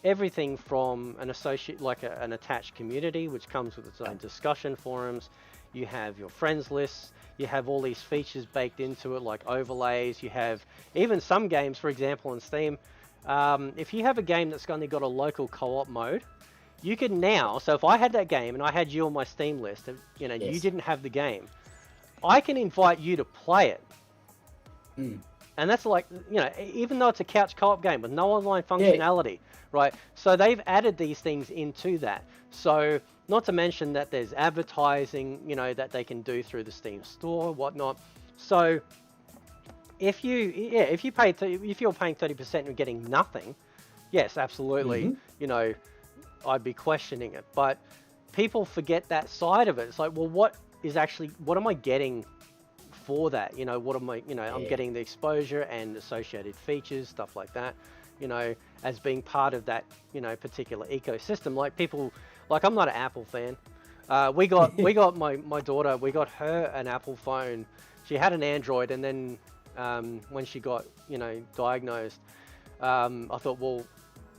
[SPEAKER 1] everything from an an attached community, which comes with its own discussion forums. You have your friends lists. You have all these features baked into it, like overlays. You have even some games, for example, on Steam. If you have a game that's only got a local co-op mode, you can now. So if I had that game and I had you on my Steam list, and you didn't have the game, I can invite you to play it. And that's like, even though it's a couch co-op game with no online functionality, right? So they've added these things into that. So not to mention that there's advertising, that they can do through the Steam store, whatnot. So if you're paying 30% and you're getting nothing, yes, absolutely, I'd be questioning it. But people forget that side of it. It's like, well, what am I getting for that? What am I, I'm getting the exposure and associated features, stuff like that, as being part of that, particular ecosystem. Like people, like I'm not an Apple fan. We got my daughter, we got her an Apple phone. She had an Android, and then when she got, diagnosed, I thought, well,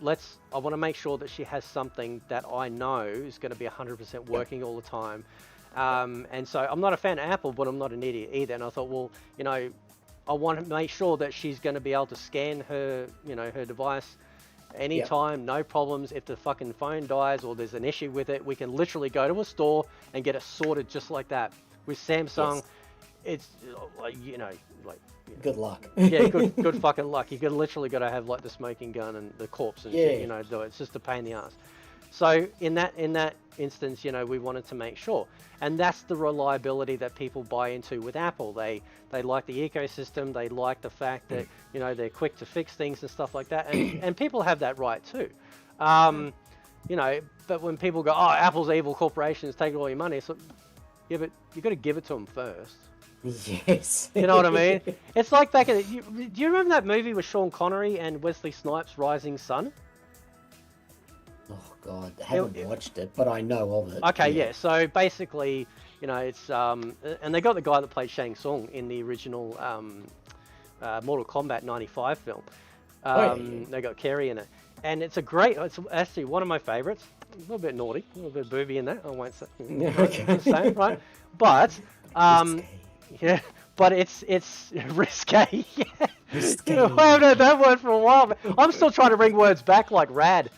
[SPEAKER 1] I want to make sure that she has something that I know is going to be 100% working all the time. And so I'm not a fan of Apple, but I'm not an idiot either. And I thought, well, I want to make sure that she's going to be able to scan her, her device anytime, no problems. If the fucking phone dies or there's an issue with it, we can literally go to a store and get it sorted just like that. With Samsung, it's
[SPEAKER 2] good luck.
[SPEAKER 1] good fucking luck. You literally got to have like the smoking gun and the corpse and shit, do it. It's just a pain in the ass. So in that instance, we wanted to make sure, and that's the reliability that people buy into with Apple. They like the ecosystem. They like the fact that they're quick to fix things and stuff like that, and people have that right too. you know, but when people go, oh, Apple's evil corporations taking all your money, it's like, yeah, but you got to give it to them first.
[SPEAKER 2] Yes.
[SPEAKER 1] You know what I mean? It's like back in. Do you remember that movie with Sean Connery and Wesley Snipes, Rising Sun?
[SPEAKER 2] Oh God, I haven't watched it, but I know of it.
[SPEAKER 1] Okay, yeah. So basically, you know, it's and they got the guy that played Shang Tsung in the original Mortal Kombat '95 film. They got Kerry in it, and it's actually one of my favorites. A little bit naughty, a little bit booby in that. I won't say. Okay. Right? But yeah, but it's risque. Yeah.
[SPEAKER 2] Risque.
[SPEAKER 1] I haven't heard that word for a while. But I'm still trying to bring words back like rad.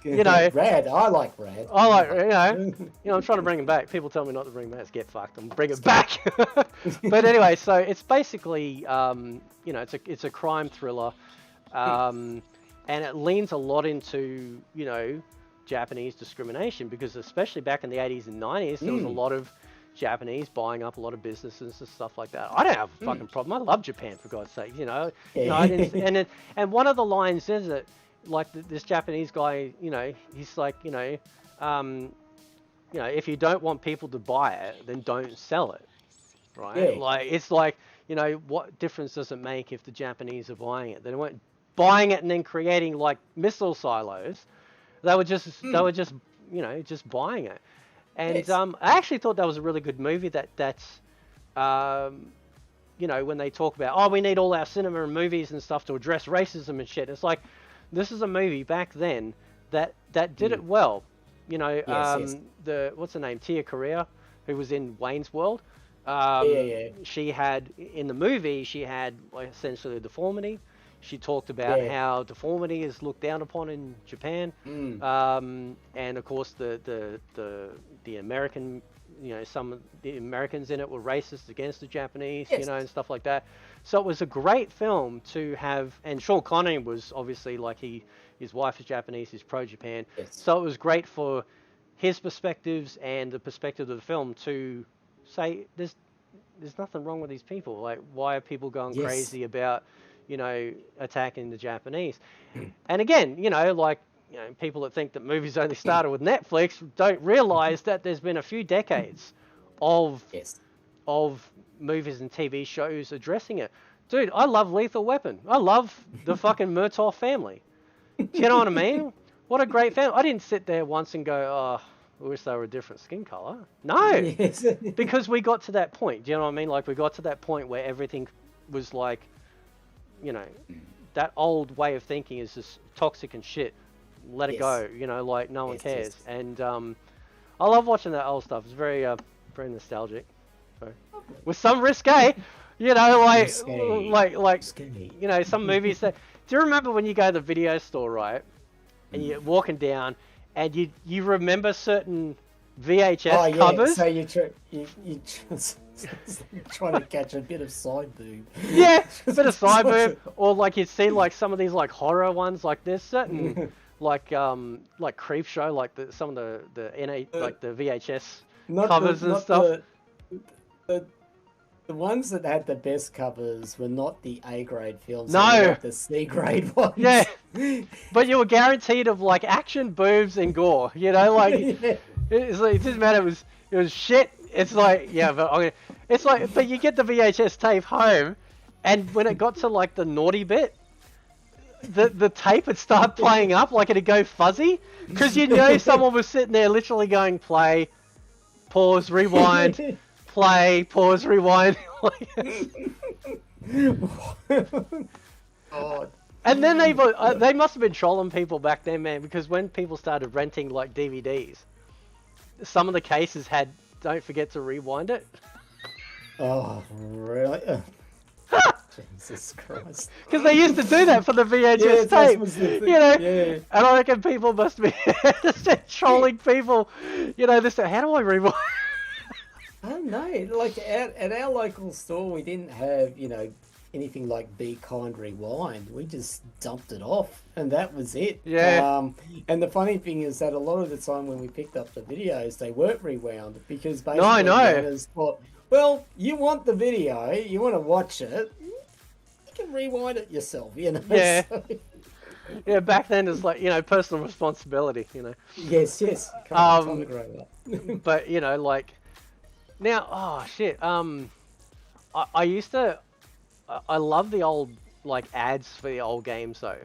[SPEAKER 1] You know,
[SPEAKER 2] rad. I like rad.
[SPEAKER 1] I like, I'm trying to bring them back. People tell me not to bring them back. Get fucked. I'm bring it back. But anyway, so it's basically, you know, it's a crime thriller, and it leans a lot into, you know, Japanese discrimination, because especially back in the 80s and 90s, there was a lot of Japanese buying up a lot of businesses and stuff like that. I don't have a fucking problem. I love Japan, for God's sake. You know, and one of the lines is that, like, this Japanese guy, you know, he's like, you know, if you don't want people to buy it, then don't sell it, right?
[SPEAKER 2] Yeah.
[SPEAKER 1] Like, it's like, you know, what difference does it make if the Japanese are buying it? They weren't buying it and then creating like missile silos. They were just, you know, just buying it. And
[SPEAKER 2] Yes.
[SPEAKER 1] I actually thought that was a really good movie. That's, you know, when they talk about, oh, we need all our cinema and movies and stuff to address racism and shit. It's like, this is a movie back then that did it well. You know,
[SPEAKER 2] Yes.
[SPEAKER 1] what's her name, Tia Korea, who was in Wayne's World. She had, in the movie, she had like essentially a deformity. She talked about how deformity is looked down upon in Japan, and of course the American, you know, some of the Americans in it were racist against the Japanese, you know, and stuff like that. So it was a great film to have, and Sean Connery was obviously, like, his wife is Japanese, he's pro-Japan, so it was great for his perspectives and the perspective of the film to say there's nothing wrong with these people. Like, why are people going crazy about, you know, attacking the Japanese? And again, you know, like, you know, people that think that movies only started with Netflix don't realize that there's been a few decades of movies and TV shows addressing it. Dude, I love Lethal Weapon. I love the fucking Murtaugh family. Do you know what I mean? What a great family. I didn't sit there once and go, oh, I wish they were a different skin color. No, because we got to that point. Do you know what I mean? Like, we got to that point where everything was like, you know, that old way of thinking is just toxic and shit. Let it go. You know, like, no one cares. And I love watching that old stuff. It's very very nostalgic. So, with some risque, you know, like you know, some movies that. Do you remember when you go to the video store, right? And you're walking down, and you remember certain VHS covers?
[SPEAKER 2] So you just trying to catch a bit of side boob.
[SPEAKER 1] Yeah, a bit of side boob, or like you see like some of these like horror ones. Like, there's certain like Creep Show, like some of the NA like the VHS covers and stuff.
[SPEAKER 2] The ones that had the best covers were not the A grade films.
[SPEAKER 1] No,
[SPEAKER 2] they were like the C grade ones.
[SPEAKER 1] Yeah, but you were guaranteed of like action, boobs, and gore. You know, like it didn't matter. It was shit. It's like, yeah, but it's like, but you get the VHS tape home, and when it got to like the naughty bit, the tape would start playing up, like it'd go fuzzy, because you know someone was sitting there literally going play, pause, rewind. Play, pause, rewind.
[SPEAKER 2] God.
[SPEAKER 1] And then they must have been trolling people back then, man, because when people started renting like DVDs, some of the cases had "Don't forget to rewind it."
[SPEAKER 2] Oh, really? Jesus Christ!
[SPEAKER 1] Because they used to do that for the VHS tape, you know. Yeah. And I reckon people must be trolling people. You know, this. How do I rewind?
[SPEAKER 2] I don't know. Like at our local store, we didn't have, you know, anything like Be Kind Rewind. We just dumped it off, and that was it.
[SPEAKER 1] Yeah.
[SPEAKER 2] And the funny thing is that a lot of the time when we picked up the videos, they weren't rewound because basically
[SPEAKER 1] no, I know.
[SPEAKER 2] owners thought, well, you want the video, you want to watch it, you can rewind it yourself, you know.
[SPEAKER 1] Yeah. Yeah, back then it's like, personal responsibility,
[SPEAKER 2] Yes, yes. Time to
[SPEAKER 1] Um,
[SPEAKER 2] grow up.
[SPEAKER 1] but like now, oh shit. I used to, I love the old like ads for the old games though.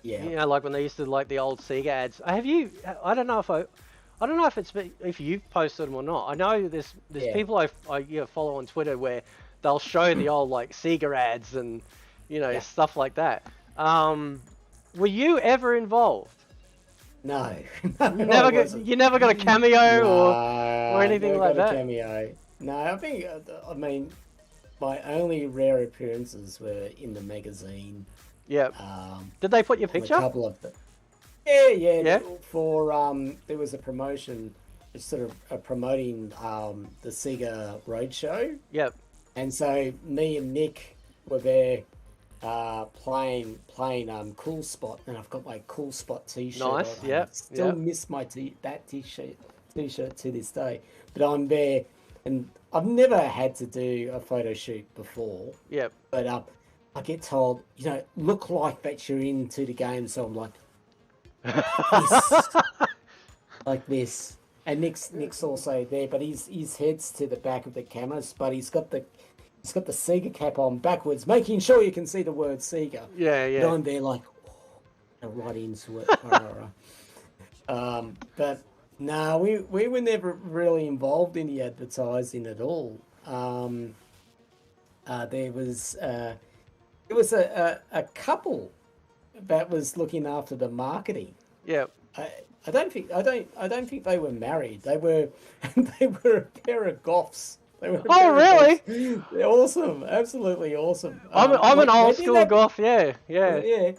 [SPEAKER 2] Yeah.
[SPEAKER 1] Like when they used to like the old Sega ads. Have you? I don't know if I don't know if if you've posted them or not. I know there's
[SPEAKER 2] Yeah.
[SPEAKER 1] people I follow on Twitter where they'll show the old like Sega ads and
[SPEAKER 2] Yeah.
[SPEAKER 1] stuff like that. Um, were you ever involved?
[SPEAKER 2] No, no, I wasn't.
[SPEAKER 1] You never got a cameo or
[SPEAKER 2] No,
[SPEAKER 1] anything
[SPEAKER 2] never
[SPEAKER 1] like
[SPEAKER 2] got a
[SPEAKER 1] that.
[SPEAKER 2] cameo. No, I think, I mean, my only rare appearances were in the magazine.
[SPEAKER 1] Yeah.
[SPEAKER 2] Um,
[SPEAKER 1] Did they put your
[SPEAKER 2] on a
[SPEAKER 1] picture?
[SPEAKER 2] couple of them. Yeah, yeah.
[SPEAKER 1] Yeah.
[SPEAKER 2] For there was a promotion, sort of promoting the Sega Roadshow,
[SPEAKER 1] Yep.
[SPEAKER 2] and so me and Nick were there playing Cool Spot, and I've got my Cool Spot T-shirt
[SPEAKER 1] Nice.
[SPEAKER 2] on.
[SPEAKER 1] Yep.
[SPEAKER 2] I still
[SPEAKER 1] Yep.
[SPEAKER 2] miss my that T-shirt to this day. But I'm there, and I've never had to do a photo shoot before.
[SPEAKER 1] Yep.
[SPEAKER 2] But I get told, look like that you're into the game. So I'm like this, like this. And Nick's also there, but his head's to the back of the cameras, but he's got the Sega cap on backwards, making sure you can see the word Sega.
[SPEAKER 1] Yeah. Yeah.
[SPEAKER 2] And I'm there like, right into it. But no, we were never really involved in the advertising at all. There was a couple that was looking after the marketing.
[SPEAKER 1] Yep.
[SPEAKER 2] I don't think they were married. They were a pair of goths. They were a
[SPEAKER 1] Oh,
[SPEAKER 2] pair of
[SPEAKER 1] really?
[SPEAKER 2] goths. They're awesome, absolutely awesome.
[SPEAKER 1] I'm an old
[SPEAKER 2] they didn't
[SPEAKER 1] school
[SPEAKER 2] have-
[SPEAKER 1] goth. Yeah. Yeah.
[SPEAKER 2] Yeah,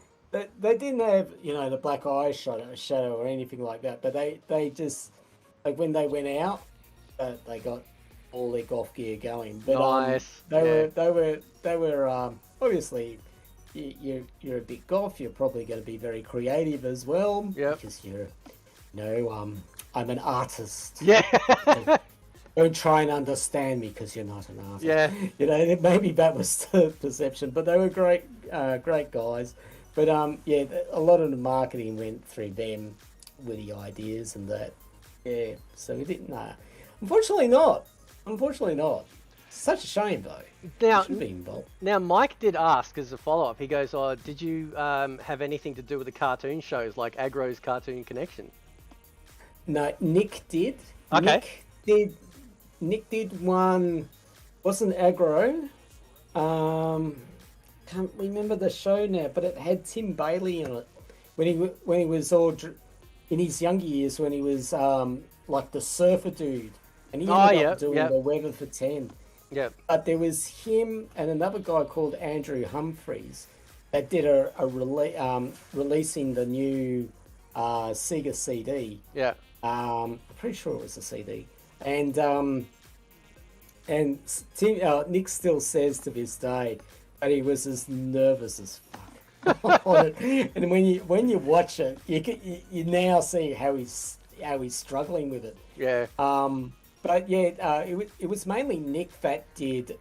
[SPEAKER 2] they didn't have the black eye shadow or anything like that. But they just, like, when they went out, they got all their goth gear going. But
[SPEAKER 1] Nice.
[SPEAKER 2] they were obviously. You're a bit goth. You're probably going to be very creative as well.
[SPEAKER 1] Yep.
[SPEAKER 2] Because I'm an artist.
[SPEAKER 1] Yeah.
[SPEAKER 2] Don't try and understand me because you're not an artist.
[SPEAKER 1] Yeah.
[SPEAKER 2] Maybe that was the perception, but they were great guys. But yeah, a lot of the marketing went through them with the ideas and that. Yeah, so we didn't. Unfortunately not. Such a shame though.
[SPEAKER 1] Now,
[SPEAKER 2] Should be involved.
[SPEAKER 1] Now, Mike did ask as a follow-up. He goes, "Oh, did you have anything to do with the cartoon shows like Agro's Cartoon Connection?"
[SPEAKER 2] No, Nick did.
[SPEAKER 1] Okay.
[SPEAKER 2] Nick did one. Wasn't aggro. Can't remember the show now, but it had Tim Bailey in it. When he was in his younger years, when he was like the surfer dude, and he ended up doing the Weather for 10.
[SPEAKER 1] Yep.
[SPEAKER 2] But there was him and another guy called Andrew Humphreys that did releasing the new Sega CD.
[SPEAKER 1] Yeah.
[SPEAKER 2] I'm pretty sure it was a CD. And Nick still says to this day that he was as nervous as fuck on it. And when you watch it, you now see how he's struggling with it.
[SPEAKER 1] Yeah.
[SPEAKER 2] But yeah, it was mainly Nick that did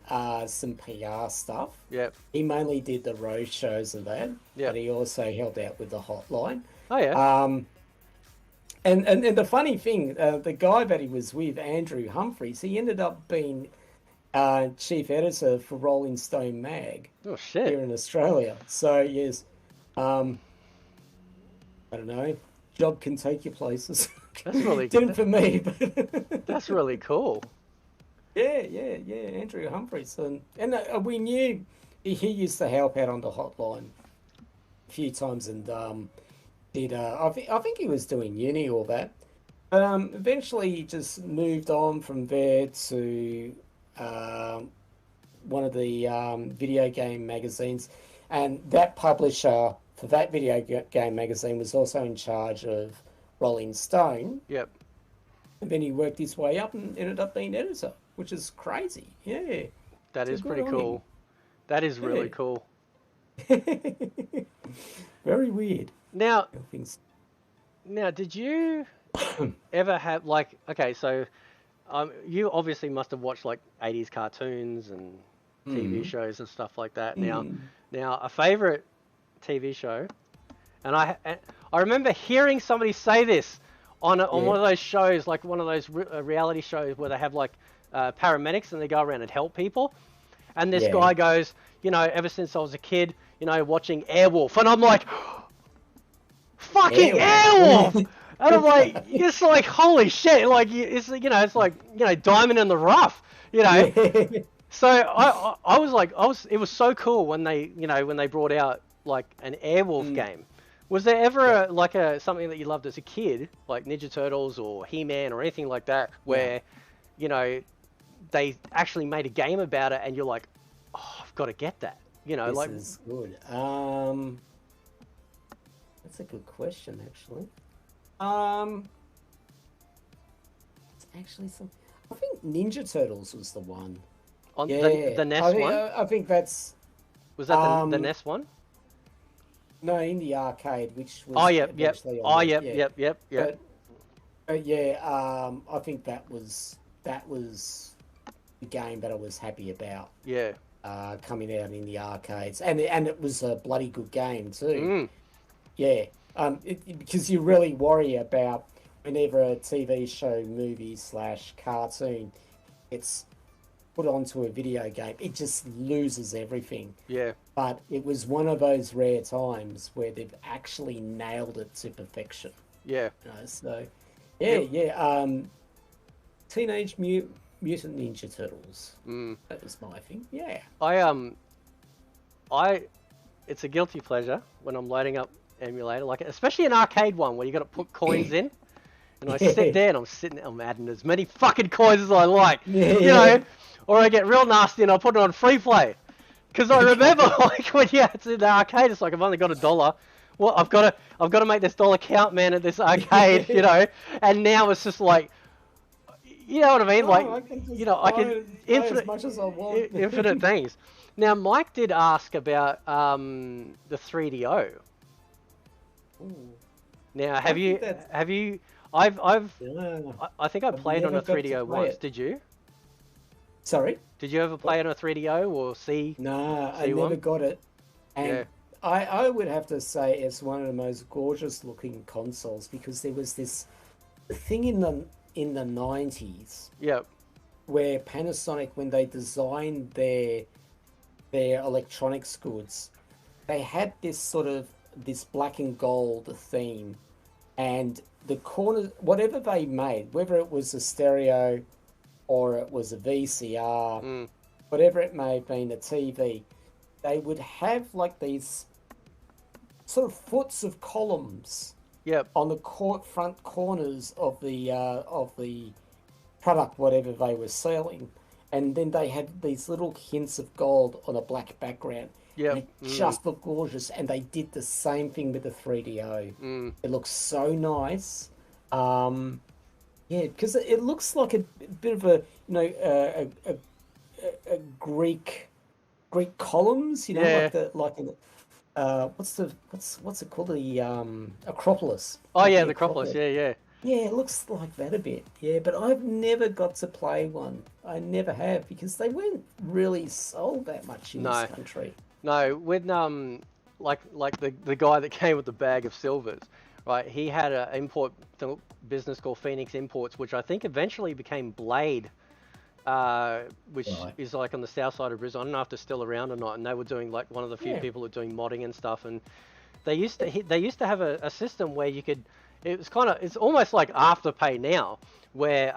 [SPEAKER 2] some PR stuff.
[SPEAKER 1] Yep.
[SPEAKER 2] He mainly did the road shows and that.
[SPEAKER 1] Yep.
[SPEAKER 2] But he also helped out with the hotline.
[SPEAKER 1] Oh yeah.
[SPEAKER 2] And the funny thing, the guy that he was with, Andrew Humphreys, he ended up being chief editor for Rolling Stone mag.
[SPEAKER 1] Oh shit.
[SPEAKER 2] Here in Australia. So yes, I don't know. Job can take you places.
[SPEAKER 1] That's really
[SPEAKER 2] didn't for me, but
[SPEAKER 1] that's really cool.
[SPEAKER 2] Yeah, Andrew Humphreys, and we knew he used to help out on the hotline a few times, and I think he was doing uni or that, but eventually he just moved on from there to one of the video game magazines, and that publisher for that video game magazine was also in charge of Rolling Stone.
[SPEAKER 1] Yep.
[SPEAKER 2] And then he worked his way up and ended up being editor, which is crazy. Yeah.
[SPEAKER 1] That is pretty cool. That is really cool.
[SPEAKER 2] Very weird.
[SPEAKER 1] Now, did you ever have okay, so you obviously must have watched like 80s cartoons and TV shows and stuff like that. Now a favorite TV show, And I remember hearing somebody say this on one of those shows, like one of those reality shows where they have like paramedics and they go around and help people. And this guy goes, you know, ever since I was a kid, you know, watching Airwolf, and I'm like, fucking Airwolf! And I'm like, it's like, holy shit! Like, it's, you know, it's like, you know, diamond in the rough, you know. So I was like, it was so cool when they, you know, when they brought out like an Airwolf game. Was there ever something that you loved as a kid, like Ninja Turtles or He-Man or anything like that, where, you know, they actually made a game about it, and you're like, oh, I've got to get that, you know?
[SPEAKER 2] This
[SPEAKER 1] like,
[SPEAKER 2] is good. That's a good question, actually. It's actually some. I think Ninja Turtles was the one.
[SPEAKER 1] On the NES one?
[SPEAKER 2] I think that's.
[SPEAKER 1] Was that the NES one?
[SPEAKER 2] No, in the arcade, which was.
[SPEAKER 1] Oh, yep. Yep.
[SPEAKER 2] But yeah, I think that was the game that I was happy about.
[SPEAKER 1] Yeah.
[SPEAKER 2] Coming out in the arcades, and it was a bloody good game too. Yeah. Because you really worry about whenever a TV show, movie / cartoon, it's put onto a video game, it just loses everything.
[SPEAKER 1] Yeah.
[SPEAKER 2] But it was one of those rare times where they've actually nailed it to perfection.
[SPEAKER 1] Yeah.
[SPEAKER 2] You know, so yeah. Teenage Mutant Ninja Turtles. That was my thing. Yeah.
[SPEAKER 1] It's a guilty pleasure when I'm loading up emulator, like especially an arcade one where you got to put coins in, and I sit there and I'm adding as many fucking coins as I like, you know, or I get real nasty and I put it on free play, because I remember like when it's in the arcade, it's like I've only got $1. Well, I've got to make this dollar count, man, at this arcade, you know, and now it's just like. You know what I mean? Like, I can
[SPEAKER 2] as much as I want.
[SPEAKER 1] Infinite things. Now, Mike did ask about the 3DO.
[SPEAKER 2] Ooh.
[SPEAKER 1] Now, have you? I think I played on a 3DO once. Did you?
[SPEAKER 2] Sorry?
[SPEAKER 1] Did you ever play on a 3DO or see?
[SPEAKER 2] Nah, I never got it. And I would have to say it's one of the most gorgeous looking consoles, because there was this thing in the 90s, where Panasonic, when they designed their electronics goods, they had this black and gold theme, and the corners, whatever they made, whether it was a stereo or it was a VCR, whatever it may have been, a TV, they would have like these sort of foots of columns on the front corners of the product, whatever they were selling, and then they had these little hints of gold on a black background. And it just looked gorgeous, and they did the same thing with the 3DO. It looks so nice. Because it looks like a bit of a Greek columns, what's it called, the Acropolis.
[SPEAKER 1] Oh yeah, the Acropolis. Yeah.
[SPEAKER 2] Yeah, it looks like that a bit. Yeah, but I've never got to play one. I never have, because they weren't really sold that much in this country.
[SPEAKER 1] No, when like the guy that came with the bag of silvers, right? He had an import business called Phoenix Imports, which I think eventually became Blade, which is like on the south side of Brisbane. I don't know if they're still around or not. And they were doing like one of the few people who are doing modding and stuff. And they used to have a system where you could. It's almost like Afterpay now, where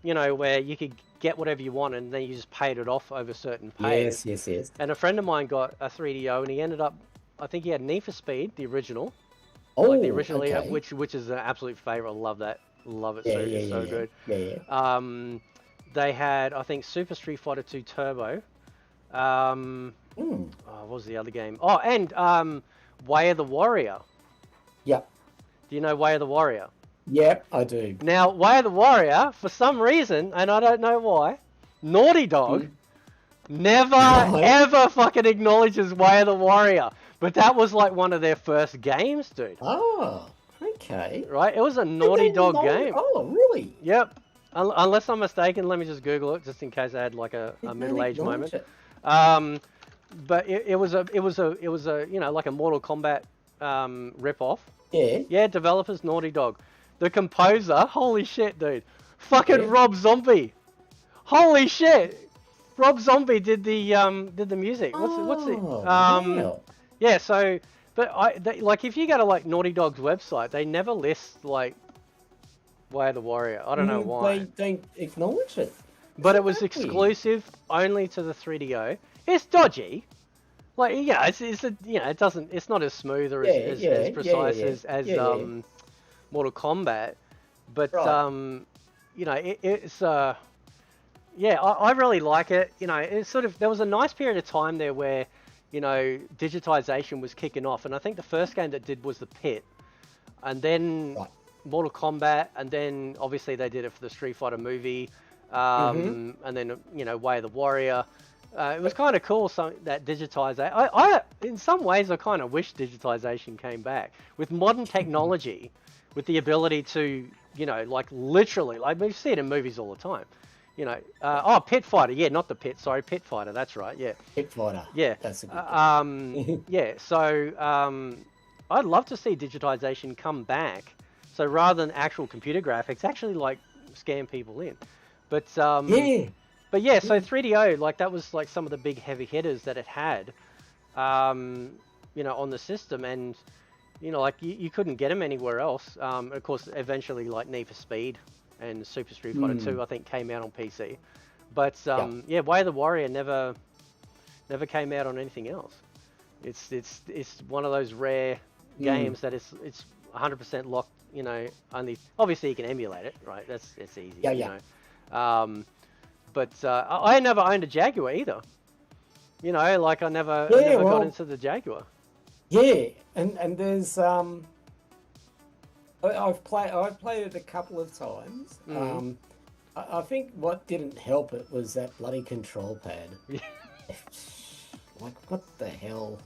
[SPEAKER 1] where you could get whatever you want and then you just paid it off over certain pays.
[SPEAKER 2] Yes.
[SPEAKER 1] And a friend of mine got a 3DO and he ended up, I think he had Need for Speed, the original. Which is an absolute favorite. I love that. Love it. It's so good. Yeah. They had, I think, Super Street Fighter 2 Turbo. What was the other game? Oh, and Way of the Warrior.
[SPEAKER 2] Yep.
[SPEAKER 1] Do you know Way of the Warrior?
[SPEAKER 2] Yep, I do.
[SPEAKER 1] Now, Way of the Warrior, for some reason, and I don't know why, Naughty Dog never ever fucking acknowledges Way of the Warrior. But that was like one of their first games, dude.
[SPEAKER 2] Oh, okay.
[SPEAKER 1] Right? It was a Naughty Dog game.
[SPEAKER 2] Oh, really?
[SPEAKER 1] Yep. Unless I'm mistaken, let me just Google it, just in case I had like a middle-aged moment. But it was a like a Mortal Kombat rip-off.
[SPEAKER 2] Yeah.
[SPEAKER 1] Yeah, developers Naughty Dog. The composer, holy shit, dude. Fucking
[SPEAKER 2] Yeah.
[SPEAKER 1] Rob Zombie. Holy shit. Rob Zombie did the music. What's it?
[SPEAKER 2] Oh, wow.
[SPEAKER 1] Yeah, so like if you go to like Naughty Dog's website, they never list like Way of the Warrior. I don't know why.
[SPEAKER 2] They don't acknowledge it.
[SPEAKER 1] But it
[SPEAKER 2] Isn't
[SPEAKER 1] was
[SPEAKER 2] that weird?
[SPEAKER 1] exclusive only to the 3DO. It's dodgy. Like yeah, it doesn't, it's not as smooth or as precise as Mortal Kombat, but
[SPEAKER 2] Right.
[SPEAKER 1] it's yeah, I really like it. It's sort of, there was a nice period of time there where digitization was kicking off, and I think the first game that did was the Pit, and then
[SPEAKER 2] Right.
[SPEAKER 1] Mortal Kombat, and then obviously they did it for the Street Fighter movie,
[SPEAKER 2] Mm-hmm.
[SPEAKER 1] and then Way of the Warrior. It was kind of cool, that digitization. I in some ways I kind of wish digitization came back with modern technology, with the ability to like literally, like we see it in movies all the time. Pit Fighter, yeah, not the Pit, sorry, Pit Fighter, that's right, yeah.
[SPEAKER 2] Pit Fighter.
[SPEAKER 1] Yeah.
[SPEAKER 2] That's a good game.
[SPEAKER 1] Yeah, so I'd love to see digitization come back. So rather than actual computer graphics, actually like scam people in. But
[SPEAKER 2] Yeah.
[SPEAKER 1] but yeah, so 3DO, like that was like some of the big heavy hitters that it had, on the system, and like you couldn't get them anywhere else. Of course, eventually like Need for Speed and Super Street Fighter 2, I think, came out on PC. But yeah, Way of the Warrior never came out on anything else. It's one of those rare games that it's 100% locked. Only obviously you can emulate it, right? It's easy.
[SPEAKER 2] Yeah.
[SPEAKER 1] But I never owned a Jaguar either. Like I never got into the Jaguar.
[SPEAKER 2] Yeah, and there's I've played it a couple of times. I think what didn't help it was that bloody control pad. Like, what the hell?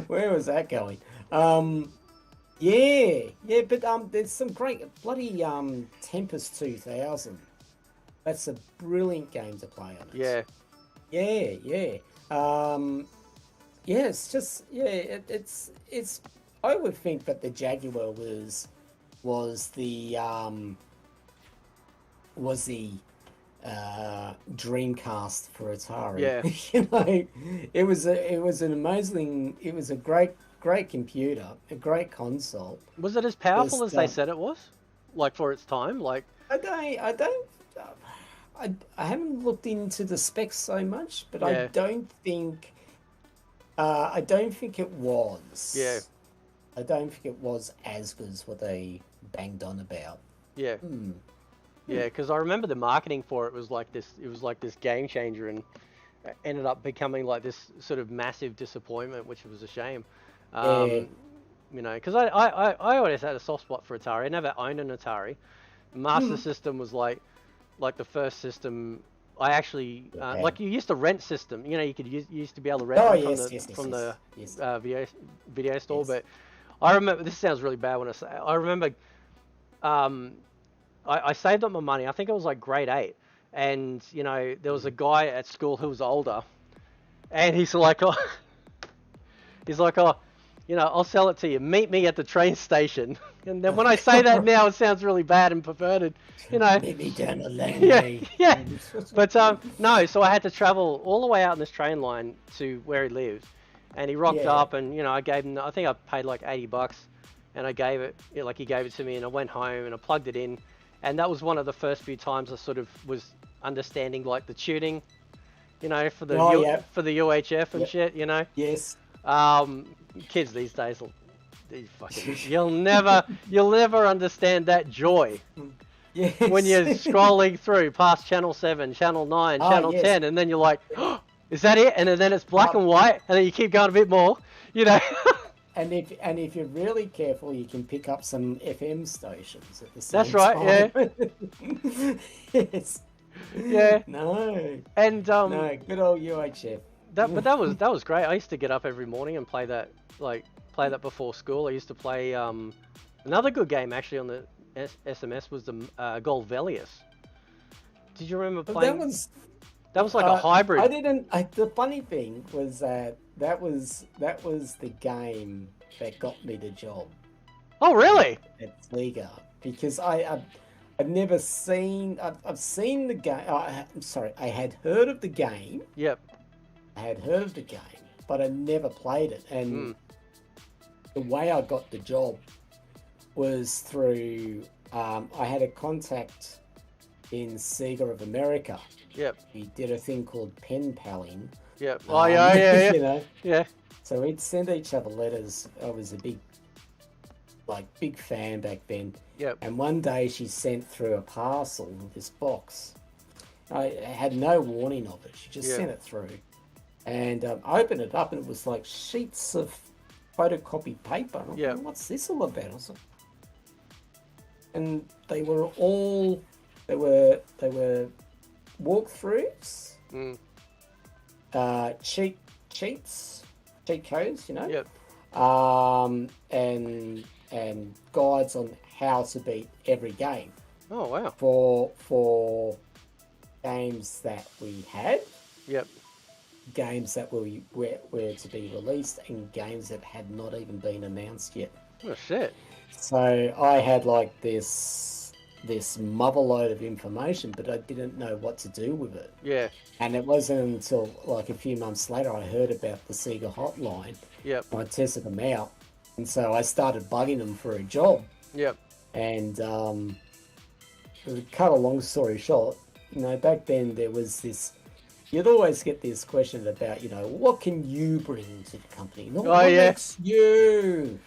[SPEAKER 2] Where was that going? Yeah, but there's some great bloody Tempest 2000. That's a brilliant game to play on it. Yeah. Yeah, it's just it's. I would think that the Jaguar was the Dreamcast for Atari.
[SPEAKER 1] Yeah.
[SPEAKER 2] It was a great computer, a great console.
[SPEAKER 1] Was it as powerful as they said it was? Like for its time, like
[SPEAKER 2] I haven't looked into the specs so much, but
[SPEAKER 1] Yeah.
[SPEAKER 2] I don't think it was.
[SPEAKER 1] Yeah.
[SPEAKER 2] I don't think it was as good as what they banged on about.
[SPEAKER 1] Yeah. Yeah, because I remember the marketing for it was like this. It was like this game changer, and ended up becoming like this sort of massive disappointment, which was a shame. Because I always had a soft spot for Atari. I never owned an Atari. Master System was like the first system I actually like. You used to rent system. You used to be able to rent from the video store.
[SPEAKER 2] Yes.
[SPEAKER 1] But I remember, this sounds really bad when I say. I remember, I saved up my money. I think it was like grade 8, and there was a guy at school who was older, and he's like, oh, I'll sell it to you. Meet me at the train station. And then when I say that now, it sounds really bad and perverted,
[SPEAKER 2] Meet me down the lane.
[SPEAKER 1] Yeah. But no, so I had to travel all the way out in this train line to where he lived, and he rocked up, and I gave him. I think I paid like $80, and I gave it, he gave it to me, and I went home and I plugged it in, and that was one of the first few times I sort of was understanding like the tuning, for the for the UHF and shit,
[SPEAKER 2] Yes.
[SPEAKER 1] Kids these days you'll never understand that joy.
[SPEAKER 2] Yes.
[SPEAKER 1] When you're scrolling through past channel 7, channel 9, channel 10, and then you're like, oh, is that it? And then it's black and white, and then you keep going a bit more,
[SPEAKER 2] And if you're really careful, you can pick up some FM stations at the same
[SPEAKER 1] That's right,
[SPEAKER 2] time. Yes.
[SPEAKER 1] Yeah.
[SPEAKER 2] No.
[SPEAKER 1] And
[SPEAKER 2] no, good old UHF.
[SPEAKER 1] that was great. I used to get up every morning and play that before school. I used to play another good game actually on the SMS was the Gold Velius. Did you remember playing? That was like a hybrid.
[SPEAKER 2] I didn't. The funny thing was that was the game that got me the job
[SPEAKER 1] Oh, really?
[SPEAKER 2] at Sega, because I've never seen. I've seen the game. I'm sorry, I had heard of the game.
[SPEAKER 1] Yep.
[SPEAKER 2] I had heard of the game, but I never played it. And the way I got the job was through. I had a contact in Sega of America.
[SPEAKER 1] Yep.
[SPEAKER 2] We did a thing called pen paling.
[SPEAKER 1] Yep. Oh, yeah.
[SPEAKER 2] You know.
[SPEAKER 1] Yeah.
[SPEAKER 2] So we'd send each other letters. I was a big fan back then.
[SPEAKER 1] Yep.
[SPEAKER 2] And one day she sent through a parcel with this box. I had no warning of it. She just sent it through. And I opened it up and it was like sheets of photocopied paper. And I'm like, what's this all about? I was like, and they were walkthroughs, cheat codes, you know.
[SPEAKER 1] Yep.
[SPEAKER 2] And guides on how to beat every game.
[SPEAKER 1] Oh, wow.
[SPEAKER 2] For games that we had.
[SPEAKER 1] Yep.
[SPEAKER 2] Games that were to be released, and games that had not even been announced yet.
[SPEAKER 1] Oh, shit.
[SPEAKER 2] So I had like this mother load of information, but I didn't know what to do with it.
[SPEAKER 1] Yeah.
[SPEAKER 2] And it wasn't until like a few months later I heard about the Sega hotline.
[SPEAKER 1] Yep.
[SPEAKER 2] I tested them out, and so I started bugging them for a job.
[SPEAKER 1] Yep.
[SPEAKER 2] And to cut a long story short, you know, back then there was this. You'd always get this question about, you know, what can you bring to the company? Not what makes you.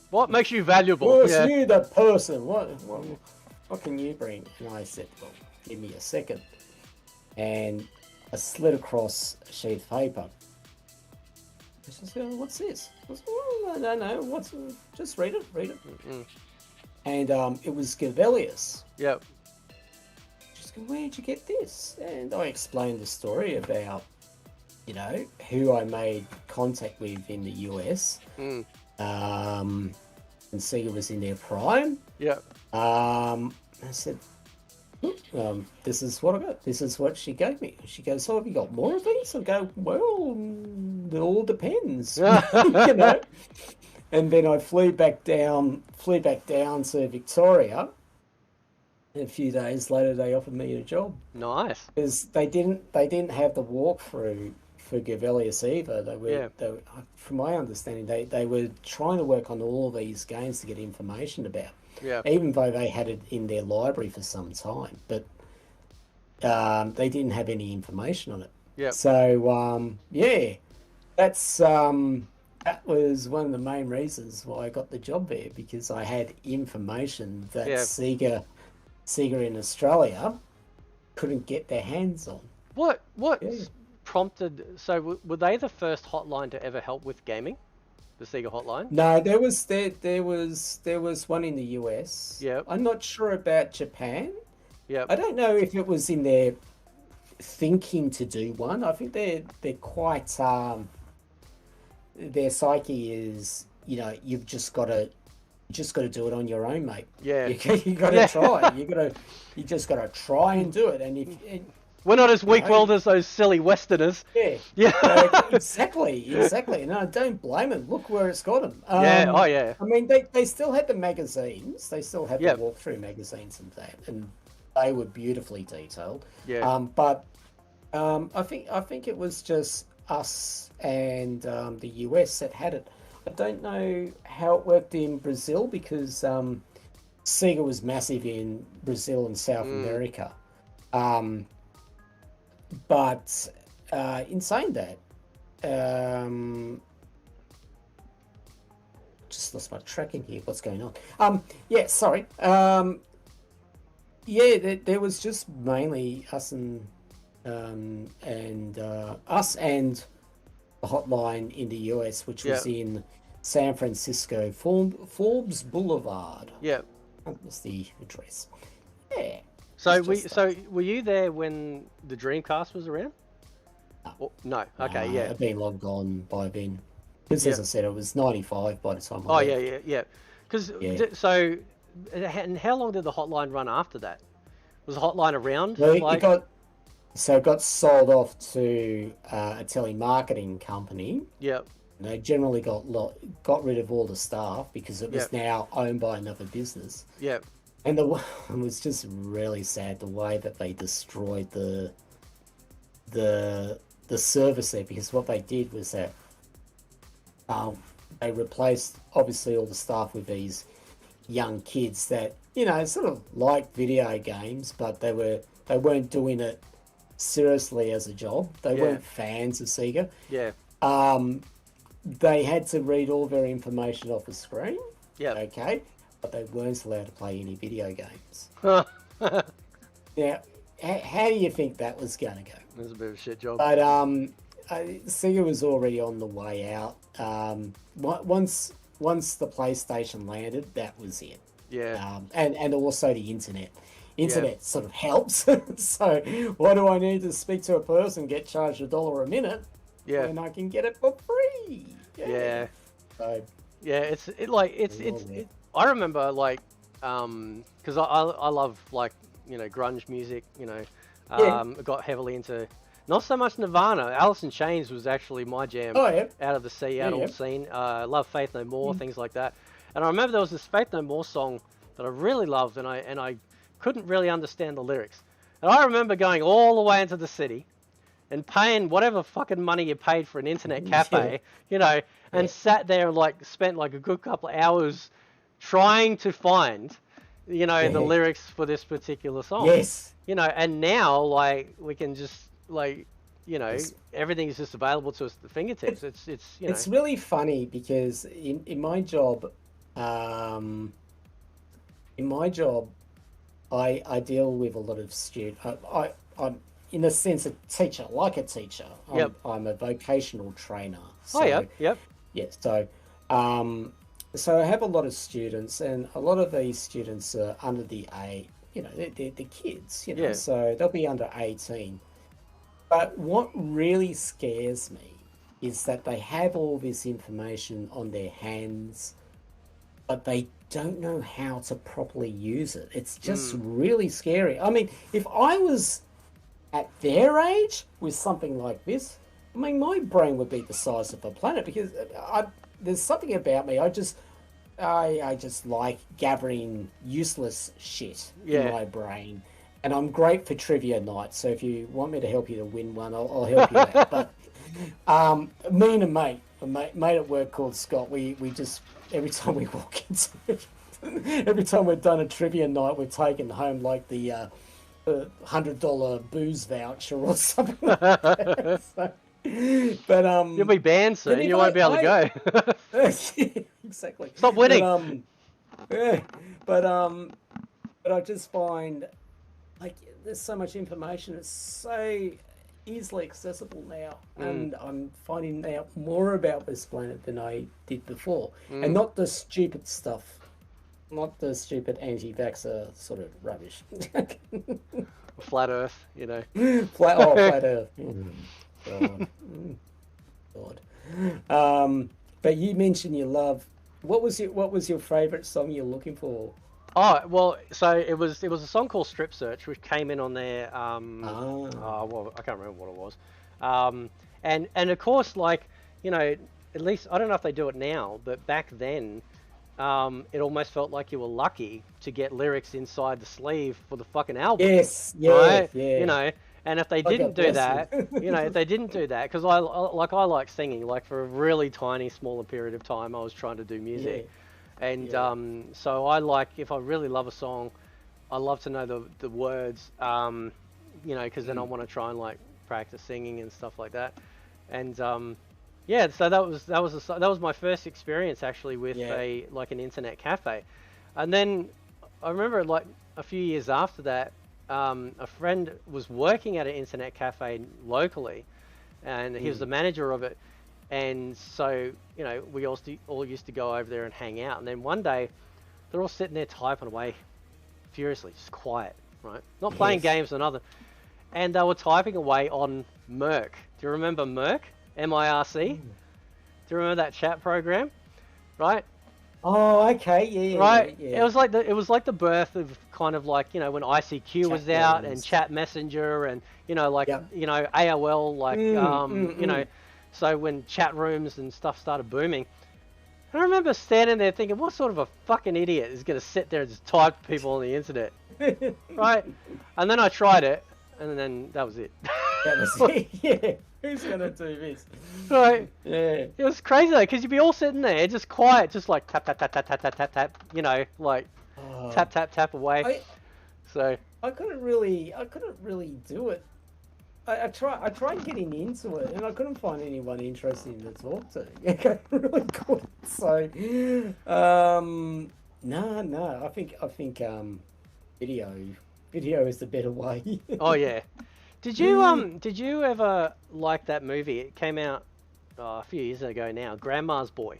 [SPEAKER 1] What makes you valuable?
[SPEAKER 2] What's you, the person? What can you bring? And I said, well, give me a second. And I slid across a sheet of paper. I said, what's this? I said, oh, I don't know. Just read it.
[SPEAKER 1] Mm-mm.
[SPEAKER 2] And it was Gavelius.
[SPEAKER 1] Yep.
[SPEAKER 2] She's going, where'd you get this? And I explained the story about, you know, who I made contact with in the US. And Sega was in their prime.
[SPEAKER 1] Yep.
[SPEAKER 2] I said, this is what I got. This is what she gave me. She goes, so have you got more of these? I go, well, it all depends. You know? And then I flew back down to Victoria. And a few days later, they offered me a job.
[SPEAKER 1] Nice.
[SPEAKER 2] Because they didn't have the walkthrough for Gavelius either. They were, from my understanding, they were trying to work on all of these games to get information about.
[SPEAKER 1] Yeah.
[SPEAKER 2] Even though they had it in their library for some time, but they didn't have any information on it.
[SPEAKER 1] Yeah.
[SPEAKER 2] So that was one of the main reasons why I got the job there, because I had information that Sega in Australia couldn't get their hands on.
[SPEAKER 1] What prompted? So were they the first hotline to ever help with gaming? The Sega hotline?
[SPEAKER 2] No, there was one in the US.
[SPEAKER 1] Yeah.
[SPEAKER 2] I'm not sure about Japan.
[SPEAKER 1] Yeah.
[SPEAKER 2] I don't know if it was in their thinking to do one. I think they're quite their psyche is, you know, you've just got to do it on your own, mate.
[SPEAKER 1] Yeah.
[SPEAKER 2] You got to try. You just got to try and do it. And
[SPEAKER 1] we're not as weak-willed as those silly Westerners.
[SPEAKER 2] Yeah.
[SPEAKER 1] Yeah.
[SPEAKER 2] Exactly. And I don't blame them. Look where it's got them.
[SPEAKER 1] Yeah. Oh, yeah.
[SPEAKER 2] I mean, they still had the magazines. They still had the walkthrough magazines and that, and they were beautifully detailed.
[SPEAKER 1] Yeah.
[SPEAKER 2] But I think it was just us and the US that had it. I don't know how it worked in Brazil, because Sega was massive in Brazil and South America. But in saying that, just lost my track in here. What's going on? Sorry. There was just mainly us and us and the hotline in the US, which was in San Francisco, Forbes Boulevard.
[SPEAKER 1] Yeah.
[SPEAKER 2] That was the address. Yeah.
[SPEAKER 1] So were you there when the Dreamcast was around? No. Okay. Yeah.
[SPEAKER 2] I've been long gone by then. Because as I said, it was 95 by the time.
[SPEAKER 1] Yeah. Because so, and how long did the hotline run after that? Was the hotline around?
[SPEAKER 2] Well, it got sold off to a telemarketing company.
[SPEAKER 1] Yep.
[SPEAKER 2] They generally got rid of all the staff because it was
[SPEAKER 1] Yep.
[SPEAKER 2] now owned by another business.
[SPEAKER 1] Yep.
[SPEAKER 2] And it was just really sad the way that they destroyed the the service there, because what they did was that um, they replaced obviously all the staff with these young kids that sort of liked video games, but they weren't doing it seriously as a job. They
[SPEAKER 1] Yeah.
[SPEAKER 2] weren't fans of Sega.
[SPEAKER 1] Yeah.
[SPEAKER 2] Um, they had to read all their information off the screen.
[SPEAKER 1] Yep.
[SPEAKER 2] Okay, but they weren't allowed to play any video games.
[SPEAKER 1] That's
[SPEAKER 2] Now, how do you think that was going to go?
[SPEAKER 1] a bit of a shit job.
[SPEAKER 2] But Sega was already on the way out. Once the PlayStation landed, that was it.
[SPEAKER 1] Yeah.
[SPEAKER 2] And also the internet. Internet sort of helps. So why do I need to speak to a person, get charged $1 a minute,
[SPEAKER 1] Yeah.
[SPEAKER 2] when I can get it for free?
[SPEAKER 1] Yeah.
[SPEAKER 2] So
[SPEAKER 1] Yeah. I remember like, because I love like grunge music.
[SPEAKER 2] Yeah.
[SPEAKER 1] Got heavily into not so much Nirvana. Alice in Chains was actually my jam.
[SPEAKER 2] Oh yeah.
[SPEAKER 1] Out of the Seattle
[SPEAKER 2] Yeah.
[SPEAKER 1] scene. I love Faith No More, things like that. And I remember there was this Faith No More song that I really loved, and I couldn't really understand the lyrics. And I remember going all the way into the city and paying whatever fucking money you paid for an internet cafe, and sat there and like spent like a good couple of hours trying to find, the lyrics for this particular song.
[SPEAKER 2] Yes.
[SPEAKER 1] And now like we can just like, everything's just available to us at the fingertips.
[SPEAKER 2] It's really funny because in my job, I deal with a lot of students. I'm in a sense a teacher, like a teacher. I'm a vocational trainer. So,
[SPEAKER 1] Oh yeah, yep.
[SPEAKER 2] yeah. So I have a lot of students, and a lot of these students are under the age. They're kids.
[SPEAKER 1] Yeah.
[SPEAKER 2] So they'll be under 18. But what really scares me is that they have all this information on their hands, but they don't know how to properly use it. It's just really scary. I mean, if I was at their age with something like this, I mean, my brain would be the size of a planet, because there's something about me. I just like gathering useless shit in my brain. And I'm great for trivia night, so if you want me to help you to win one, I'll help you out. But me and a mate at work called Scott, we just, every time we walk into it, every time we've done a trivia night, we've taken home like the $100 booze voucher or something like that. So, but
[SPEAKER 1] You'll be banned soon. You won't be able to go.
[SPEAKER 2] Yeah, exactly.
[SPEAKER 1] Stop winning.
[SPEAKER 2] But I just find, like, there's so much information. It's so easily accessible now, and I'm finding out more about this planet than I did before, and not the stupid stuff, not the stupid anti-vaxxer sort of rubbish.
[SPEAKER 1] Flat Earth,
[SPEAKER 2] Flat Earth. God. God. But you mentioned you love. What was your favourite song you're looking for?
[SPEAKER 1] Oh well, so it was a song called Strip Search, which came in on there. Well, I can't remember what it was. And of course, like at least I don't know if they do it now, but back then, it almost felt like you were lucky to get lyrics inside the sleeve for the fucking album.
[SPEAKER 2] Yes, yeah,
[SPEAKER 1] right?
[SPEAKER 2] yeah.
[SPEAKER 1] And if they didn't do that, if they didn't do that, because I like singing, like for a really tiny, smaller period of time, I was trying to do music.
[SPEAKER 2] Yeah.
[SPEAKER 1] And so I like, if I really love a song, I love to know the words, because then I want to try and like practice singing and stuff like that. And so that was my first experience actually with an internet cafe. And then I remember like a few years after that, a friend was working at an internet cafe locally, and he was the manager of it. And so, we all used to go over there and hang out. And then one day, they're all sitting there typing away furiously, just quiet, right? Not playing games or nothing. And they were typing away on Merc. Do you remember Merc? M-I-R-C? Do you remember that chat program? Right?
[SPEAKER 2] Oh, okay, yeah.
[SPEAKER 1] Right?
[SPEAKER 2] Yeah.
[SPEAKER 1] It was like the birth of kind of like, when ICQ was out and Chat Messenger and, AOL, So when chat rooms and stuff started booming, I remember standing there thinking, what sort of a fucking idiot is going to sit there and just type people on the internet, right? And then I tried it, and then that was it.
[SPEAKER 2] That was it. Yeah. Who's gonna do this?
[SPEAKER 1] Right.
[SPEAKER 2] Yeah.
[SPEAKER 1] It was crazy though, because you'd be all sitting there, just quiet, just like tap tap tap tap tap tap tap tap, you know, like tap tap tap away. So
[SPEAKER 2] I couldn't really do it. I tried getting into it, and I couldn't find anyone interesting to talk to. I really couldn't. So, no. I think video is the better way.
[SPEAKER 1] oh yeah. Did you ever like that movie? It came out a few years ago now, Grandma's Boy.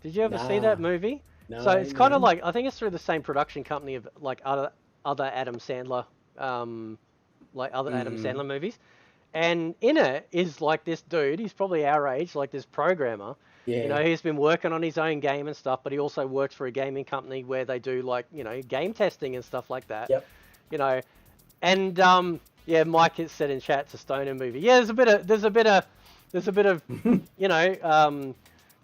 [SPEAKER 1] Did you ever see that movie?
[SPEAKER 2] No,
[SPEAKER 1] So it's kind of like, I think it's through the same production company of like other Adam Sandler Adam Sandler movies. And in it is like this dude, he's probably our age, like this programmer.
[SPEAKER 2] Yeah.
[SPEAKER 1] You know, he's been working on his own game and stuff, but he also works for a gaming company where they do like, you know, game testing and stuff like that.
[SPEAKER 2] Yep.
[SPEAKER 1] You know, and yeah, Mike has said in chat it's a stoner movie. Yeah, there's a bit of you know,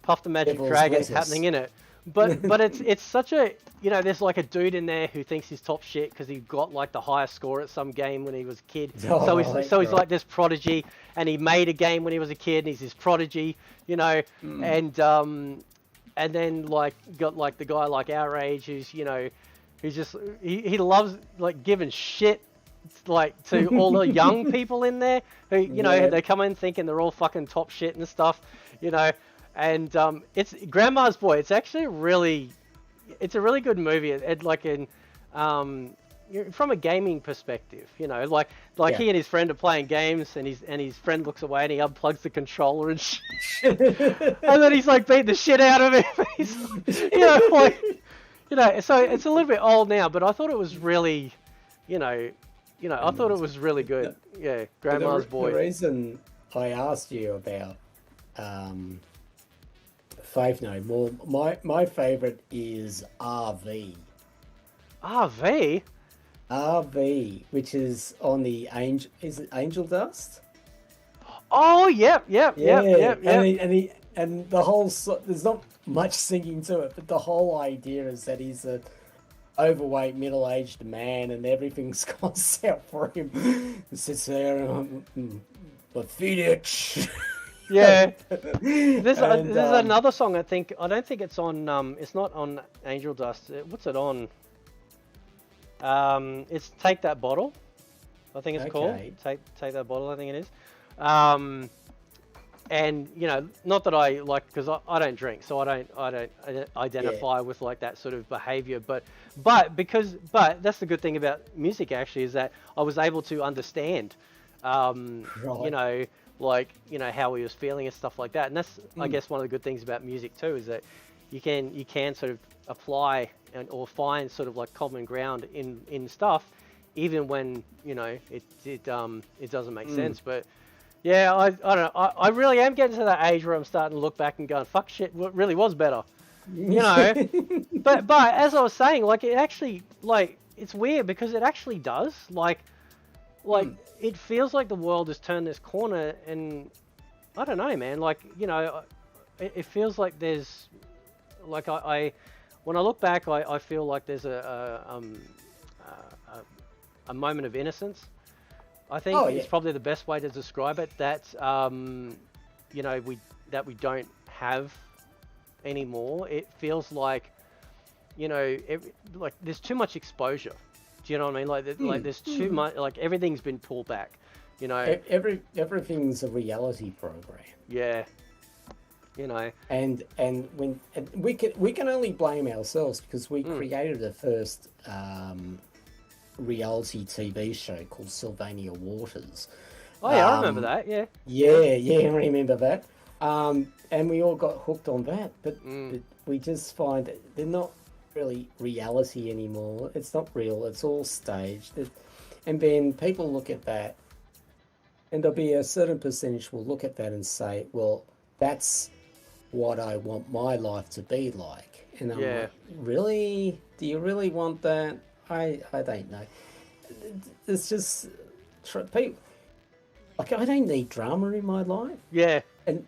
[SPEAKER 1] Puff the Magic
[SPEAKER 2] Devil's
[SPEAKER 1] Dragons
[SPEAKER 2] lettuce.
[SPEAKER 1] happening in it. But it's such a, you know, there's like a dude in there who thinks he's top shit because he got like the highest score at some game when he was a kid. So he's like this prodigy, and he made a game when he was a kid, and he's this prodigy, you know, and then like got like the guy like our age who's, you know, who's just he loves like giving shit like to all the young people in there who, you know, they come in thinking they're all fucking top shit and stuff, you know. And it's Grandma's Boy. It's actually it's a really good movie. It like in from a gaming perspective, you know, like he and his friend are playing games, and his friend looks away and he unplugs the controller and shit. And then he's like beating the shit out of him. He's, you know, like, you know, so it's a little bit old now, but I thought it was really, you know, I thought it was really good. Yeah, Grandma's Boy.
[SPEAKER 2] The reason I asked you about Faith No More, my favorite is RV.
[SPEAKER 1] RV?
[SPEAKER 2] RV, which is on the Angel Dust?
[SPEAKER 1] Oh, yep.
[SPEAKER 2] And the whole there's not much singing to it, but the whole idea is that he's a overweight middle-aged man, and everything's gone south for him. He sits there and but feed it.
[SPEAKER 1] Yeah. There's another song. I don't think it's on. It's not on Angel Dust. What's it on? It's Take That Bottle. I think it's called Take That Bottle. I think it is. And you know, not that I like, because I don't drink, so I don't identify with like that sort of behavior. But that's the good thing about music actually, is that I was able to understand, you know, like, you know, how he was feeling and stuff like that. And that's I guess one of the good things about music too, is that you can sort of apply or find sort of like common ground in stuff, even when, you know, it doesn't make sense. But yeah, I don't know. I really am getting to that age where I'm starting to look back and going, fuck shit, what really was better, you know. but as I was saying, like, it actually, like, it's weird because it actually does, like it feels like the world has turned this corner, and I don't know, man, like, you know, it feels like there's, like, I when I look back, I feel like there's a moment of innocence. I think it's probably the best way to describe it. That you know, we don't have anymore. It feels like, you know, like there's too much exposure. Do you know what I mean? Like there's too much. Like everything's been pulled back. You know,
[SPEAKER 2] everything's a reality program.
[SPEAKER 1] Yeah. You know,
[SPEAKER 2] and when we can only blame ourselves because we created the first reality TV show called Sylvania Waters.
[SPEAKER 1] Oh yeah, I remember that. Yeah.
[SPEAKER 2] Yeah, I remember that. And we all got hooked on that, but we just find that they're not really reality anymore. It's not real. It's all staged. And then people look at that, and there'll be a certain percentage will look at that and say, "Well, that's what I want my life to be like." And I'm like, really? Do you really want that? I don't know. It's just people. like I don't need drama in my life.
[SPEAKER 1] Yeah.
[SPEAKER 2] And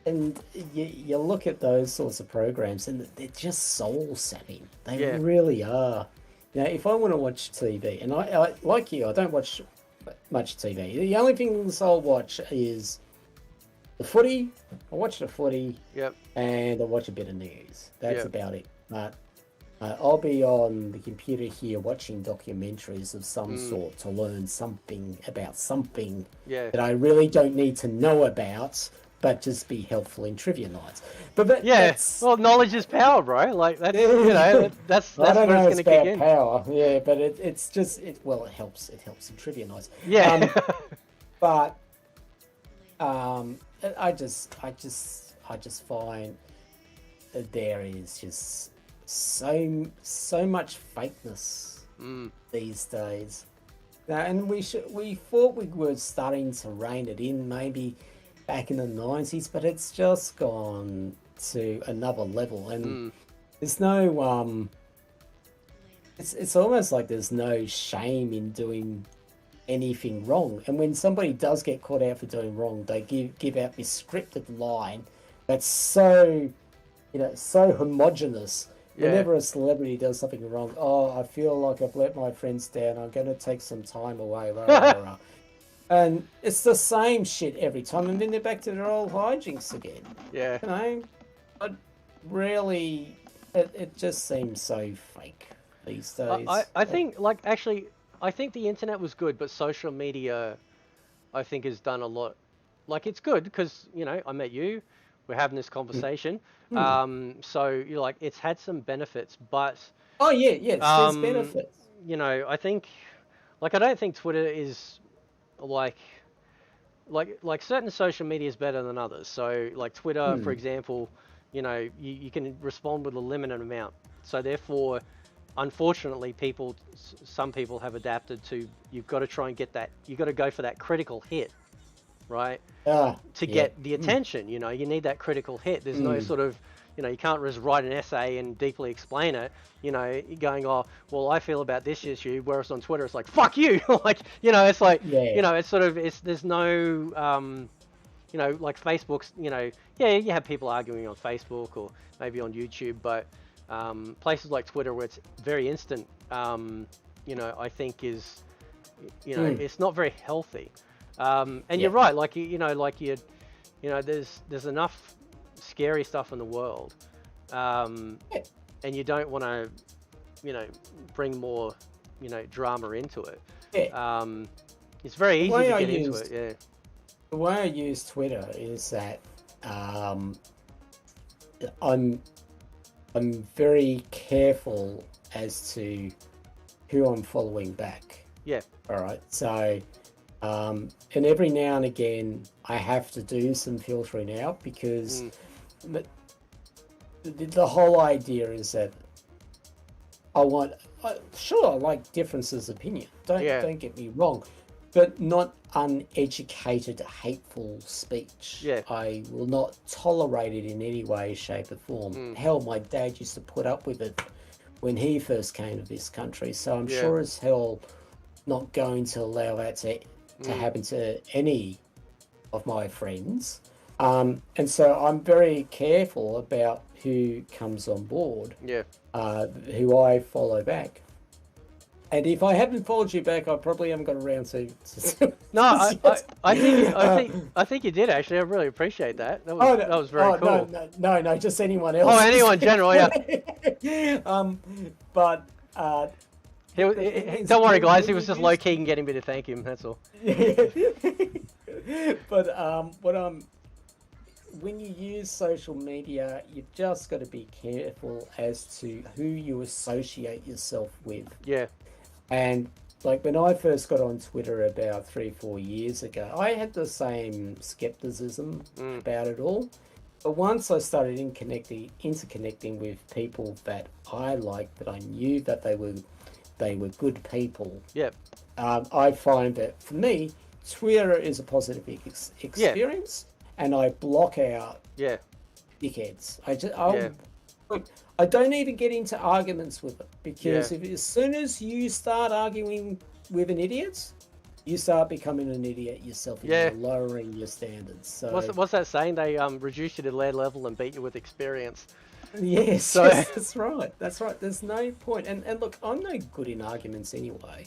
[SPEAKER 2] and you look at those sorts of programs and they're just soul sapping. They
[SPEAKER 1] Yeah.
[SPEAKER 2] really are. Now, if I want to watch TV, and I like you, I don't watch much TV. The only things I'll watch is the footy. I watch the footy,
[SPEAKER 1] Yep.
[SPEAKER 2] and I watch a bit of news. That's
[SPEAKER 1] Yep.
[SPEAKER 2] about it. But I'll be on the computer here watching documentaries of some sort to learn something about something
[SPEAKER 1] Yeah.
[SPEAKER 2] that I really don't need to know about, but just be helpful in trivia nights. But
[SPEAKER 1] Yeah.
[SPEAKER 2] that's,
[SPEAKER 1] Well, knowledge is power, bro. Like that's that's
[SPEAKER 2] I don't
[SPEAKER 1] where
[SPEAKER 2] know
[SPEAKER 1] it's
[SPEAKER 2] it's
[SPEAKER 1] gonna kick
[SPEAKER 2] about
[SPEAKER 1] in.
[SPEAKER 2] power, yeah, but it's just it helps in trivia nights.
[SPEAKER 1] Yeah.
[SPEAKER 2] But I just find that there is just so much fakeness these days. Now, and we thought we were starting to rein it in maybe back in the 90s, but it's just gone to another level, and there's no it's almost like there's no shame in doing anything wrong. And when somebody does get caught out for doing wrong, they give out this scripted line that's so, so homogenous.
[SPEAKER 1] Yeah.
[SPEAKER 2] Whenever a celebrity does something wrong, oh, I feel like I've let my friends down, I'm going to take some time away, rah, rah, rah. And it's the same shit every time, and then they're back to their old hijinks again.
[SPEAKER 1] Yeah.
[SPEAKER 2] I really, it just seems so fake these days.
[SPEAKER 1] I think, like, actually, I think the internet was good, but social media, I think, has done a lot. Like, it's good because, I met you, we're having this conversation. So, like, it's had some benefits, but...
[SPEAKER 2] Oh, yeah, there's benefits.
[SPEAKER 1] I think, like, I don't think Twitter is, like certain social media is better than others. So, like, Twitter, for example, you can respond with a limited amount. So, therefore... Unfortunately, some people have adapted to, you've got to try and get that, you've got to go for that critical hit, right? To get the attention, you need that critical hit. There's no sort of, you can't just write an essay and deeply explain it, you're going, oh, well, I feel about this issue, whereas on Twitter, it's like, fuck you! Like, it's like, it's sort of, there's no, like Facebook's, you have people arguing on Facebook or maybe on YouTube, but places like Twitter where it's very instant, I think is, it's not very healthy. And you're right, like, there's enough scary stuff in the world, and you don't want to, bring more, drama into it. It's very easy to get into it. Yeah.
[SPEAKER 2] The way I use Twitter is that I'm very careful as to who I'm following back.
[SPEAKER 1] Yeah.
[SPEAKER 2] All right. So, and every now and again, I have to do some filtering out because the whole idea is that I like differences of opinion. Don't get me wrong, but not uneducated, hateful speech.
[SPEAKER 1] Yeah.
[SPEAKER 2] I will not tolerate it in any way, shape, or form. Hell, my dad used to put up with it when he first came to this country, so I'm sure as hell not going to allow that to happen to any of my friends. And so I'm very careful about who comes on board, who I follow back. And if I haven't followed you back, I probably haven't got around to.
[SPEAKER 1] No, I think you did actually. I really appreciate that. That was very cool.
[SPEAKER 2] No, just anyone else.
[SPEAKER 1] Oh, anyone in general, yeah.
[SPEAKER 2] But
[SPEAKER 1] don't worry, guys. He was just low key and getting me to thank him. That's all.
[SPEAKER 2] But when you use social media, you've just got to be careful as to who you associate yourself with.
[SPEAKER 1] Yeah.
[SPEAKER 2] And like when I first got on Twitter about 3-4 years ago, I had the same skepticism about it all. But once I started interconnecting with people that I liked, that I knew that they were good people.
[SPEAKER 1] Yep.
[SPEAKER 2] I find that for me, Twitter is a positive experience, and I block out dickheads. I don't even get into arguments with them because as soon as you start arguing with an idiot, you start becoming an idiot yourself, and
[SPEAKER 1] Yeah.
[SPEAKER 2] you're lowering your standards. So
[SPEAKER 1] What's that saying? They reduce you to their level and beat you with experience.
[SPEAKER 2] yes,
[SPEAKER 1] So
[SPEAKER 2] yes, that's right. That's right. There's no point. And look, I'm no good in arguments anyway.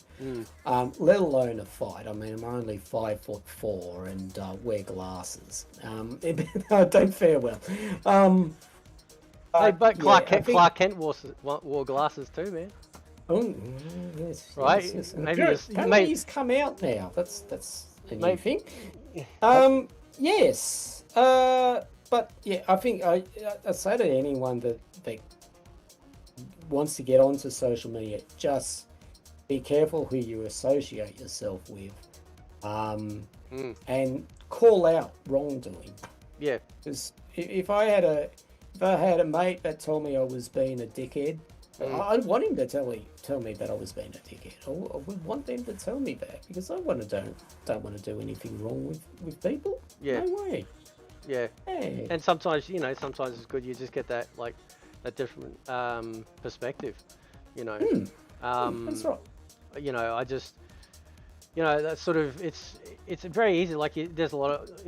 [SPEAKER 2] Let alone a fight. I mean, I'm only 5'4" and wear glasses. I don't fare well.
[SPEAKER 1] hey, but
[SPEAKER 2] Yeah, I think.
[SPEAKER 1] Clark Kent wore glasses too, man.
[SPEAKER 2] Oh, yes,
[SPEAKER 1] Right?
[SPEAKER 2] yes, yes. And
[SPEAKER 1] Maybe
[SPEAKER 2] apparently he's come out now. That's a new
[SPEAKER 1] maybe
[SPEAKER 2] thing. Yes. But yeah, I think I say to anyone that wants to get onto social media, just be careful who you associate yourself with, and call out wrongdoing.
[SPEAKER 1] yeah,
[SPEAKER 2] Because if I had a mate that told me I was being a dickhead, I'd want him to tell me that I was being a dickhead. I would want them to tell me that, because I don't want to do anything wrong with people.
[SPEAKER 1] Yeah.
[SPEAKER 2] No way.
[SPEAKER 1] yeah.
[SPEAKER 2] Hey.
[SPEAKER 1] And sometimes sometimes it's good you just get that a different perspective.
[SPEAKER 2] That's right.
[SPEAKER 1] I just that's sort of it's very easy. Like there's a lot of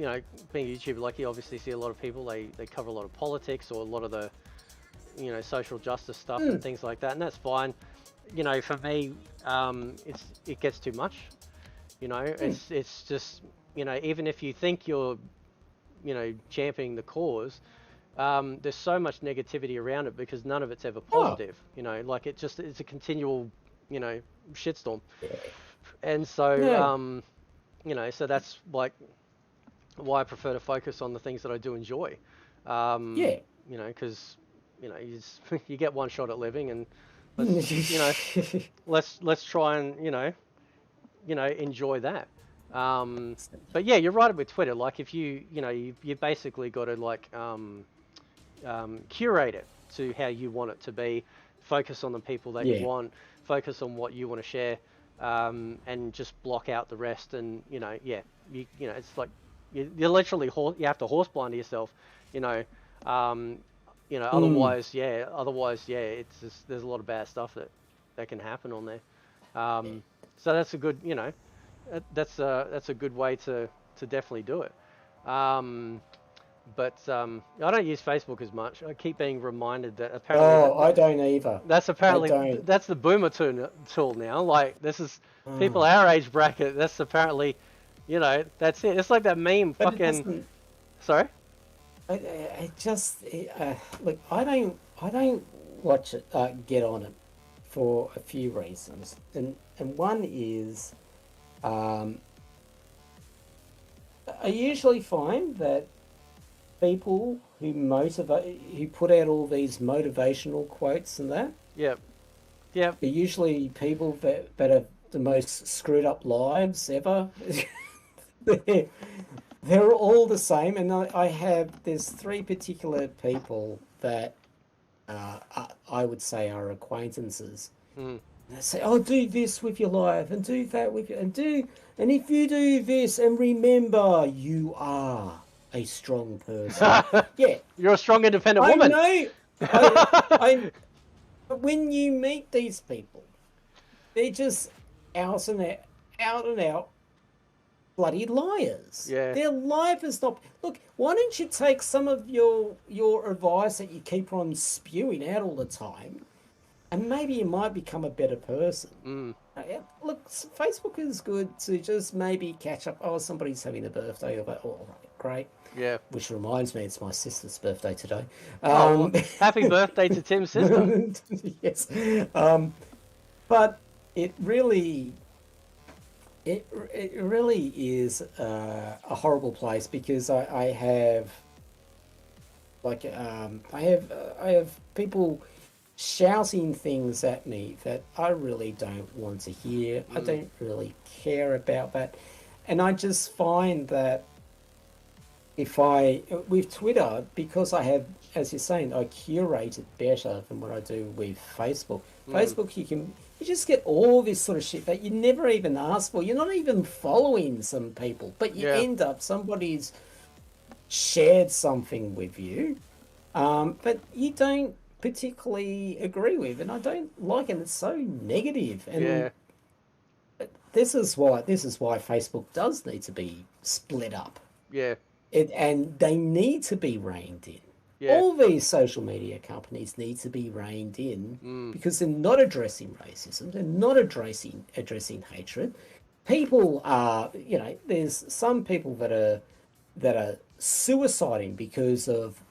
[SPEAKER 1] being a YouTuber, like you obviously see a lot of people they cover a lot of politics or a lot of the social justice stuff and things like that, and that's fine. For me, it gets too much. It's just even if you think you're championing the cause, there's so much negativity around it because none of it's ever positive. Like it's a continual shitstorm. And so so that's like why I prefer to focus on the things that I do enjoy. Because you get one shot at living, and let's try and enjoy that. But yeah, you're right with Twitter. Like if you basically got to like curate it to how you want it to be, focus on the people that you want, focus on what you want to share, and just block out the rest. And it's like you're literally you have to horse blind yourself. Otherwise, it's just, there's a lot of bad stuff that can happen on there. So that's a good, that's a good way to definitely do it. But I don't use Facebook as much. I keep being reminded that apparently.
[SPEAKER 2] I don't either.
[SPEAKER 1] That's the boomer tool now. Like this is people our age bracket. That's apparently, that's it. It's like that meme.
[SPEAKER 2] But
[SPEAKER 1] fucking. Sorry.
[SPEAKER 2] Look. I don't watch it. Get on it for a few reasons, and one is, I usually find that people who put out all these motivational quotes and that,
[SPEAKER 1] Yep.
[SPEAKER 2] are usually people that have the most screwed up lives ever. They're all the same, and there's three particular people that I would say are acquaintances. They say, "Oh, do this with your life, and do that with your, and if you do this, and remember, you are a strong person." Yeah,
[SPEAKER 1] You're a strong, independent woman.
[SPEAKER 2] I know. But when you meet these people, they're just out and out bloody liars.
[SPEAKER 1] Yeah.
[SPEAKER 2] Their life is not. Look, why don't you take some of your advice that you keep on spewing out all the time, and maybe you might become a better person. Look, Facebook is good to just maybe catch up. Oh, somebody's having a birthday. Or that. Oh, right, great.
[SPEAKER 1] Yeah.
[SPEAKER 2] Which reminds me, it's my sister's birthday today.
[SPEAKER 1] Well, happy birthday to Tim's sister.
[SPEAKER 2] Yes. But it really is a horrible place, because I have people shouting things at me that I really don't want to hear. I don't really care about that. And I just find that with Twitter, because I have, as you're saying, I curate it better than what I do with Facebook. Facebook, you just get all this sort of shit that you never even ask for. You're not even following some people, but you end up, somebody's shared something with you, but you don't particularly agree with, and I don't like it. It's so negative. And this is why Facebook does need to be split up.
[SPEAKER 1] Yeah,
[SPEAKER 2] And they need to be reined in.
[SPEAKER 1] yeah,
[SPEAKER 2] All these social media companies need to be reined in
[SPEAKER 1] mm,
[SPEAKER 2] because they're not addressing racism. They're not addressing hatred. People are, there's some people that are suiciding because of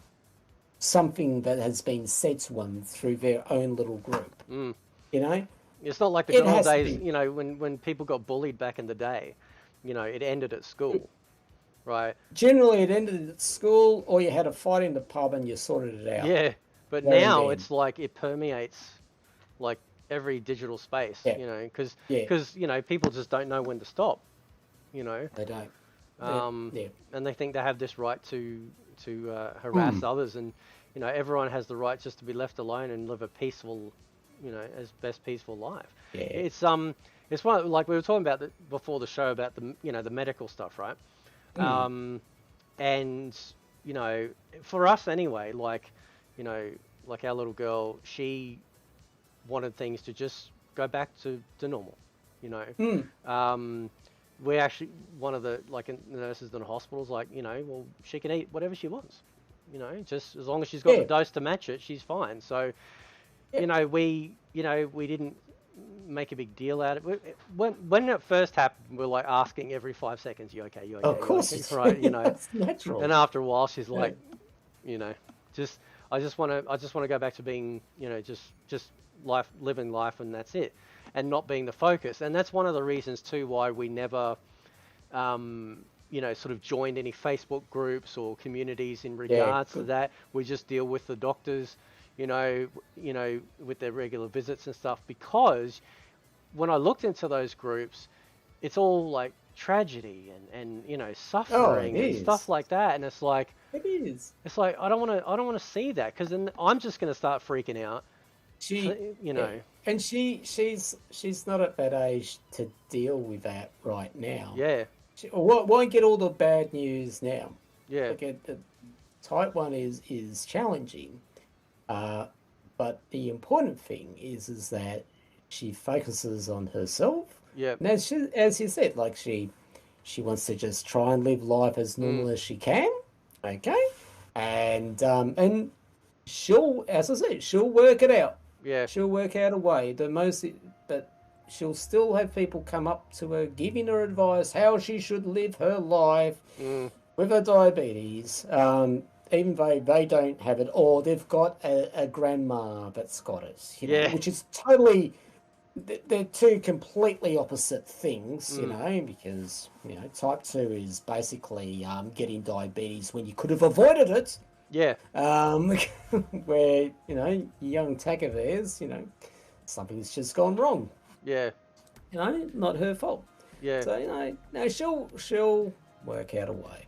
[SPEAKER 2] something that has been said to them through their own little group.
[SPEAKER 1] mm.
[SPEAKER 2] You know,
[SPEAKER 1] It's not like the
[SPEAKER 2] it
[SPEAKER 1] good old
[SPEAKER 2] has to
[SPEAKER 1] days,
[SPEAKER 2] be.
[SPEAKER 1] when people got bullied back in the day. It ended at school, right?
[SPEAKER 2] Generally, it ended at school, or you had a fight in the pub and you sorted it out
[SPEAKER 1] Yeah, but
[SPEAKER 2] there and
[SPEAKER 1] now
[SPEAKER 2] then.
[SPEAKER 1] it's like it permeates like every digital space,
[SPEAKER 2] Yeah,
[SPEAKER 1] because
[SPEAKER 2] yeah,
[SPEAKER 1] people just don't know when to stop, you know,
[SPEAKER 2] they don't.
[SPEAKER 1] um,
[SPEAKER 2] Yeah.
[SPEAKER 1] and they think they have this right to harass
[SPEAKER 2] Mm.
[SPEAKER 1] others, and everyone has the right just to be left alone and live a peaceful, as best peaceful life.
[SPEAKER 2] Yeah.
[SPEAKER 1] It's one like we were talking about before the show about the medical stuff, right?
[SPEAKER 2] Mm.
[SPEAKER 1] Um, and for us anyway, you know, like our little girl, she wanted things to just go back to normal, you know.
[SPEAKER 2] Mm.
[SPEAKER 1] Um, we actually, one of the nurses in the hospital's like, well, she can eat whatever she wants, just as long as she's got the
[SPEAKER 2] Yeah.
[SPEAKER 1] dose to match it, she's fine. So,
[SPEAKER 2] Yeah.
[SPEAKER 1] we didn't make a big deal out of it. When it first happened, we're like asking every 5 seconds, "You okay? You okay?
[SPEAKER 2] Of
[SPEAKER 1] You
[SPEAKER 2] course,
[SPEAKER 1] okay?"
[SPEAKER 2] it's,
[SPEAKER 1] Right?
[SPEAKER 2] it's natural.
[SPEAKER 1] And after a while, she's
[SPEAKER 2] Yeah.
[SPEAKER 1] like, you know, just I just want to go back to being, just living life, and that's it, and not being the focus. And that's one of the reasons too why we never, sort of joined any Facebook groups or communities in
[SPEAKER 2] Yeah.
[SPEAKER 1] regards to
[SPEAKER 2] Good.
[SPEAKER 1] that. We just deal with the doctors, with their regular visits and stuff. Because when I looked into those groups, it's all like tragedy and
[SPEAKER 2] Oh, it
[SPEAKER 1] suffering and stuff
[SPEAKER 2] is.
[SPEAKER 1] like that. And
[SPEAKER 2] It is.
[SPEAKER 1] it's like I don't want to see that, because then I'm just going to start freaking out. So,
[SPEAKER 2] She, yeah, and she's not at that age to deal with that right now.
[SPEAKER 1] yeah,
[SPEAKER 2] She won't get all the bad news now.
[SPEAKER 1] yeah,
[SPEAKER 2] Like the type one is challenging, uh, but the important thing is that she focuses on herself,
[SPEAKER 1] yeah,
[SPEAKER 2] and as you said, like she wants to just try and live life as
[SPEAKER 1] mm,
[SPEAKER 2] normal as she can. Okay, and she'll, as I said, she'll work it out.
[SPEAKER 1] yeah,
[SPEAKER 2] She'll work out a way. But she'll still have people come up to her, giving her advice how she should live her life
[SPEAKER 1] mm,
[SPEAKER 2] with her diabetes. Even though they don't have it, or they've got a grandma that's got it,
[SPEAKER 1] yeah,
[SPEAKER 2] which is totally. They're two completely opposite things,
[SPEAKER 1] mm,
[SPEAKER 2] because type 2 is basically getting diabetes when you could have avoided it.
[SPEAKER 1] yeah,
[SPEAKER 2] Um, where young tech of theirs, something's just gone wrong.
[SPEAKER 1] yeah,
[SPEAKER 2] Not her fault.
[SPEAKER 1] yeah,
[SPEAKER 2] So no, she'll work out a way.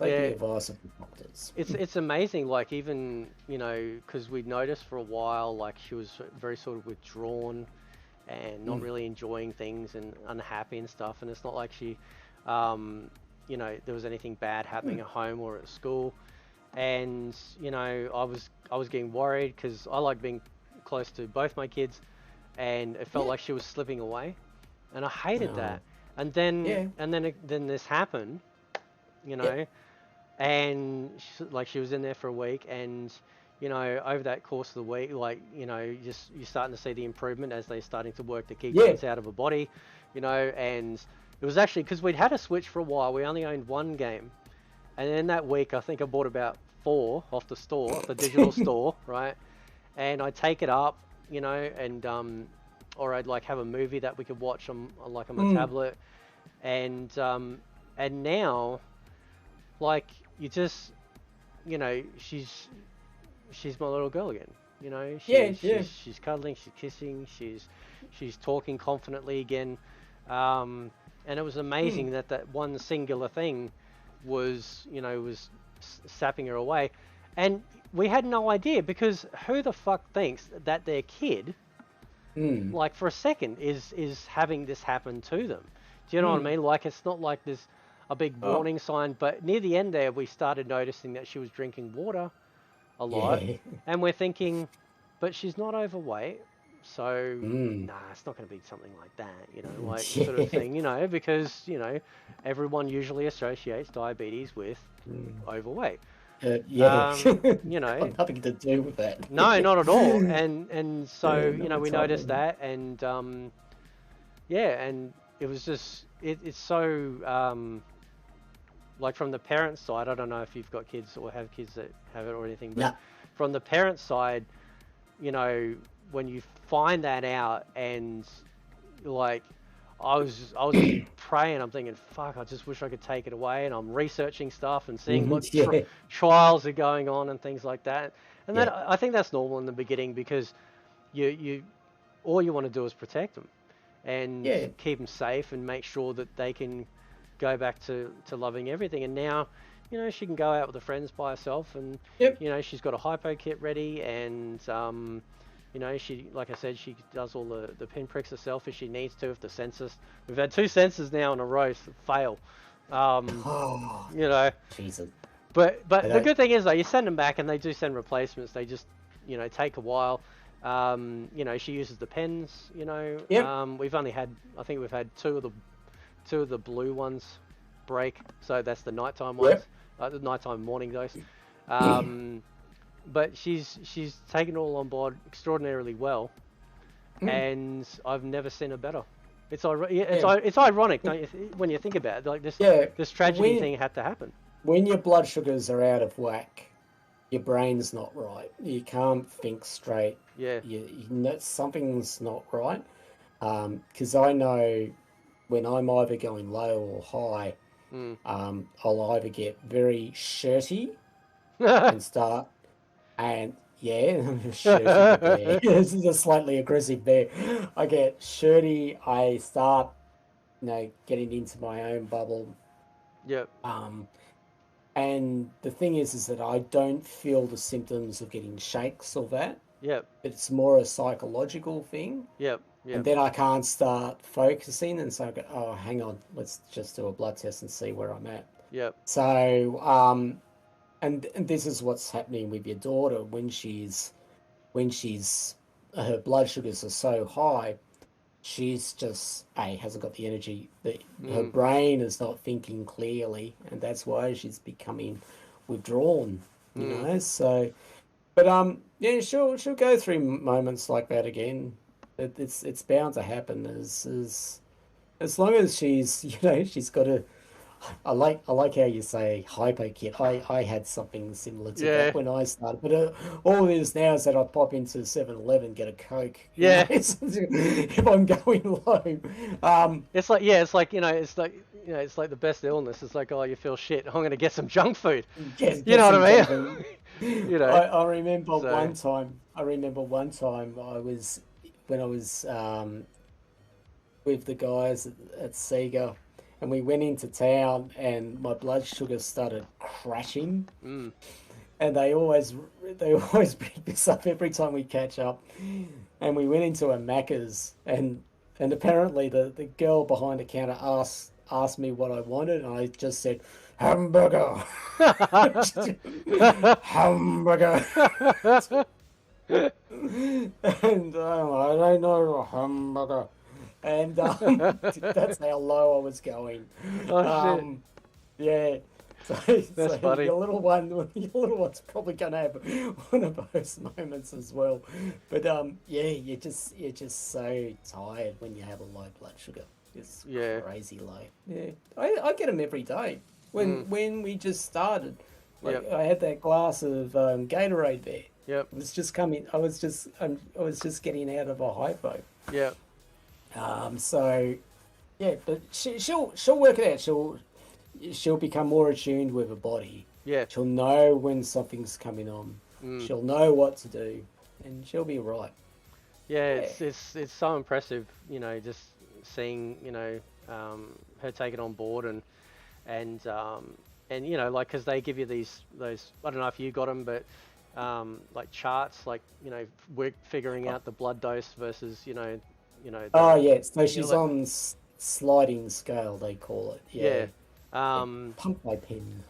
[SPEAKER 2] Take the
[SPEAKER 1] yeah.
[SPEAKER 2] advice of the doctors.
[SPEAKER 1] It's amazing, like, even because we'd noticed for a while, like, she was very sort of withdrawn and not
[SPEAKER 2] Mm.
[SPEAKER 1] really enjoying things and unhappy and stuff. And it's not like she, there was anything bad happening
[SPEAKER 2] Mm.
[SPEAKER 1] at home or at school. And I was getting worried because I like being close to both my kids, and it felt
[SPEAKER 2] Yeah.
[SPEAKER 1] like she was slipping away, and I hated
[SPEAKER 2] No.
[SPEAKER 1] that. And then
[SPEAKER 2] Yeah.
[SPEAKER 1] then this happened, you
[SPEAKER 2] Yeah.
[SPEAKER 1] know, and she was in there for a week, and over that course of the week, like, you're starting to see the improvement as they're starting to work the
[SPEAKER 2] Yeah.
[SPEAKER 1] ketones out of her body, and it was actually because we'd had a Switch for a while. We only owned one game, and in that week, I think I bought about four off the digital store, right? And I'd take it up, and or I'd like have a movie that we could watch on my
[SPEAKER 2] Mm.
[SPEAKER 1] tablet, and now, like, you just, she's my little girl again.
[SPEAKER 2] Yeah. Yeah.
[SPEAKER 1] She's cuddling, she's kissing, she's talking confidently again, and it was
[SPEAKER 2] Mm.
[SPEAKER 1] amazing that one singular thing was sapping her away, and we had no idea, because who the fuck thinks that their kid,
[SPEAKER 2] Mm.
[SPEAKER 1] like, for a second, is having this happen to them? Do you know what I
[SPEAKER 2] Mm.
[SPEAKER 1] mean? Like, it's not like there's a big
[SPEAKER 2] Oh.
[SPEAKER 1] warning sign, but near the end there, we started noticing that she was drinking water a lot,
[SPEAKER 2] Yeah.
[SPEAKER 1] and we're thinking, but she's not overweight, So,
[SPEAKER 2] Mm.
[SPEAKER 1] nah, it's not going to be something like that, you know, like sort of
[SPEAKER 2] Yeah.
[SPEAKER 1] thing, you know, because, you know, everyone usually associates diabetes with
[SPEAKER 2] Mm.
[SPEAKER 1] overweight.
[SPEAKER 2] Yeah.
[SPEAKER 1] You know,
[SPEAKER 2] Got nothing to do with that.
[SPEAKER 1] no, not at all. And so,
[SPEAKER 2] Yeah,
[SPEAKER 1] you
[SPEAKER 2] not
[SPEAKER 1] know,
[SPEAKER 2] a
[SPEAKER 1] we
[SPEAKER 2] tiny
[SPEAKER 1] noticed
[SPEAKER 2] one.
[SPEAKER 1] that, and yeah, and it was just it's so like from the parents' side. I don't know if you've got kids or have kids that have it or anything, but
[SPEAKER 2] No.
[SPEAKER 1] from the parents' side, you know, when you find that out, and like I was just praying. I'm thinking, fuck, I just wish I could take it away. And I'm researching stuff and seeing
[SPEAKER 2] Mhm.
[SPEAKER 1] what
[SPEAKER 2] Yeah.
[SPEAKER 1] trials are going on and things like that. And
[SPEAKER 2] Yeah.
[SPEAKER 1] that I think that's normal in the beginning, because you all you want to do is protect them and
[SPEAKER 2] Yeah.
[SPEAKER 1] keep them safe and make sure that they can go back to loving everything. And now, you know, she can go out with her friends by herself, and
[SPEAKER 2] Yep.
[SPEAKER 1] you know, she's got a hypo kit ready, and you know, she, like I said, she does all the pinpricks herself if she needs to. If the sensors, we've had 2 sensors now in a row fail,
[SPEAKER 2] Oh,
[SPEAKER 1] you know.
[SPEAKER 2] Jesus. I
[SPEAKER 1] But the
[SPEAKER 2] don't.
[SPEAKER 1] good thing is though, you send them back and they do send replacements. They just, you know, take a while. You know, she uses the pens. You know,
[SPEAKER 2] Yep.
[SPEAKER 1] we've only had, I think we've had two of the blue ones break. So that's the nighttime ones,
[SPEAKER 2] Yep.
[SPEAKER 1] the nighttime morning dose. Um, but she's taken it all on board extraordinarily well,
[SPEAKER 2] Mm.
[SPEAKER 1] and I've never seen her better.
[SPEAKER 2] Yeah.
[SPEAKER 1] It's ironic, don't you, when you think about it? Like
[SPEAKER 2] Yeah.
[SPEAKER 1] this tragedy
[SPEAKER 2] When
[SPEAKER 1] thing had to happen.
[SPEAKER 2] when your blood sugars are out of whack, your brain's not right. You can't think straight.
[SPEAKER 1] Yeah.
[SPEAKER 2] You know something's not right. Because I know when I'm either going low or high,
[SPEAKER 1] Mm.
[SPEAKER 2] I'll either get very shirty and start, and yeah, shirty the bear. This is a slightly aggressive bear. I get shirty. I start, getting into my own bubble.
[SPEAKER 1] Yep.
[SPEAKER 2] Um, and the thing is that I don't feel the symptoms of getting shakes or that.
[SPEAKER 1] Yep.
[SPEAKER 2] It's more a psychological thing.
[SPEAKER 1] Yep.
[SPEAKER 2] And
[SPEAKER 1] Yep.
[SPEAKER 2] then I can't start focusing, and so I go, oh, hang on, let's just do a blood test and see where I'm at.
[SPEAKER 1] Yep.
[SPEAKER 2] So, and this is what's happening with your daughter when she's her blood sugars are so high, she's just hasn't got the energy. Her
[SPEAKER 1] Mm.
[SPEAKER 2] brain is not thinking clearly, and that's why she's becoming withdrawn.
[SPEAKER 1] Mm.
[SPEAKER 2] So, but yeah, she'll go through moments like that again. It's bound to happen as long as she's she's got a. I like how you say hypo kit. I had something similar to
[SPEAKER 1] Yeah.
[SPEAKER 2] that when I started, but all it is now is that I pop into 7-Eleven, get a Coke.
[SPEAKER 1] Yeah.
[SPEAKER 2] If I'm going low.
[SPEAKER 1] It's like, yeah, it's like, you know, it's like the best illness. It's like, oh, you feel shit. I'm gonna get some junk food. You
[SPEAKER 2] Get
[SPEAKER 1] know what
[SPEAKER 2] some
[SPEAKER 1] I
[SPEAKER 2] junk
[SPEAKER 1] mean?
[SPEAKER 2] food.
[SPEAKER 1] You know.
[SPEAKER 2] I remember
[SPEAKER 1] So.
[SPEAKER 2] one time. I remember one time I was when I was with the guys at Sega, and we went into town, and my blood sugar started crashing,
[SPEAKER 1] Mm.
[SPEAKER 2] and they always bring this up every time we catch up, and we went into a Macca's, and apparently the girl behind the counter asked me what I wanted, and I just said hamburger, hamburger, and I don't know a hamburger. And that's how low I was going.
[SPEAKER 1] Oh shit.
[SPEAKER 2] Um, yeah. So,
[SPEAKER 1] That's
[SPEAKER 2] so
[SPEAKER 1] funny.
[SPEAKER 2] your little one's probably gonna have one of those moments as well. But yeah, you're just so tired when you have a low blood sugar. It's
[SPEAKER 1] Yeah.
[SPEAKER 2] crazy low. Yeah, I get them every day. When
[SPEAKER 1] Mm.
[SPEAKER 2] when we just started, like
[SPEAKER 1] Yep.
[SPEAKER 2] I had that glass of Gatorade there.
[SPEAKER 1] Yep.
[SPEAKER 2] It was just coming. I was just getting out of a hypo.
[SPEAKER 1] Yep.
[SPEAKER 2] So yeah, but she'll work it out. She'll become more attuned with her body.
[SPEAKER 1] Yeah.
[SPEAKER 2] She'll know when something's coming on.
[SPEAKER 1] Mm.
[SPEAKER 2] She'll know what to do, and she'll be right.
[SPEAKER 1] Yeah.
[SPEAKER 2] Yeah.
[SPEAKER 1] It's so impressive. You know, just seeing, you know, her take it on board, and you know, like, because they give you those, I don't know if you got them, but like charts, like, you know, we're figuring out the blood dose versus,
[SPEAKER 2] Oh
[SPEAKER 1] the,
[SPEAKER 2] yeah, so
[SPEAKER 1] you know,
[SPEAKER 2] she's
[SPEAKER 1] like,
[SPEAKER 2] on sliding scale, they call it.
[SPEAKER 1] yeah.
[SPEAKER 2] Yeah, yeah.
[SPEAKER 1] Um,
[SPEAKER 2] Pump my pin.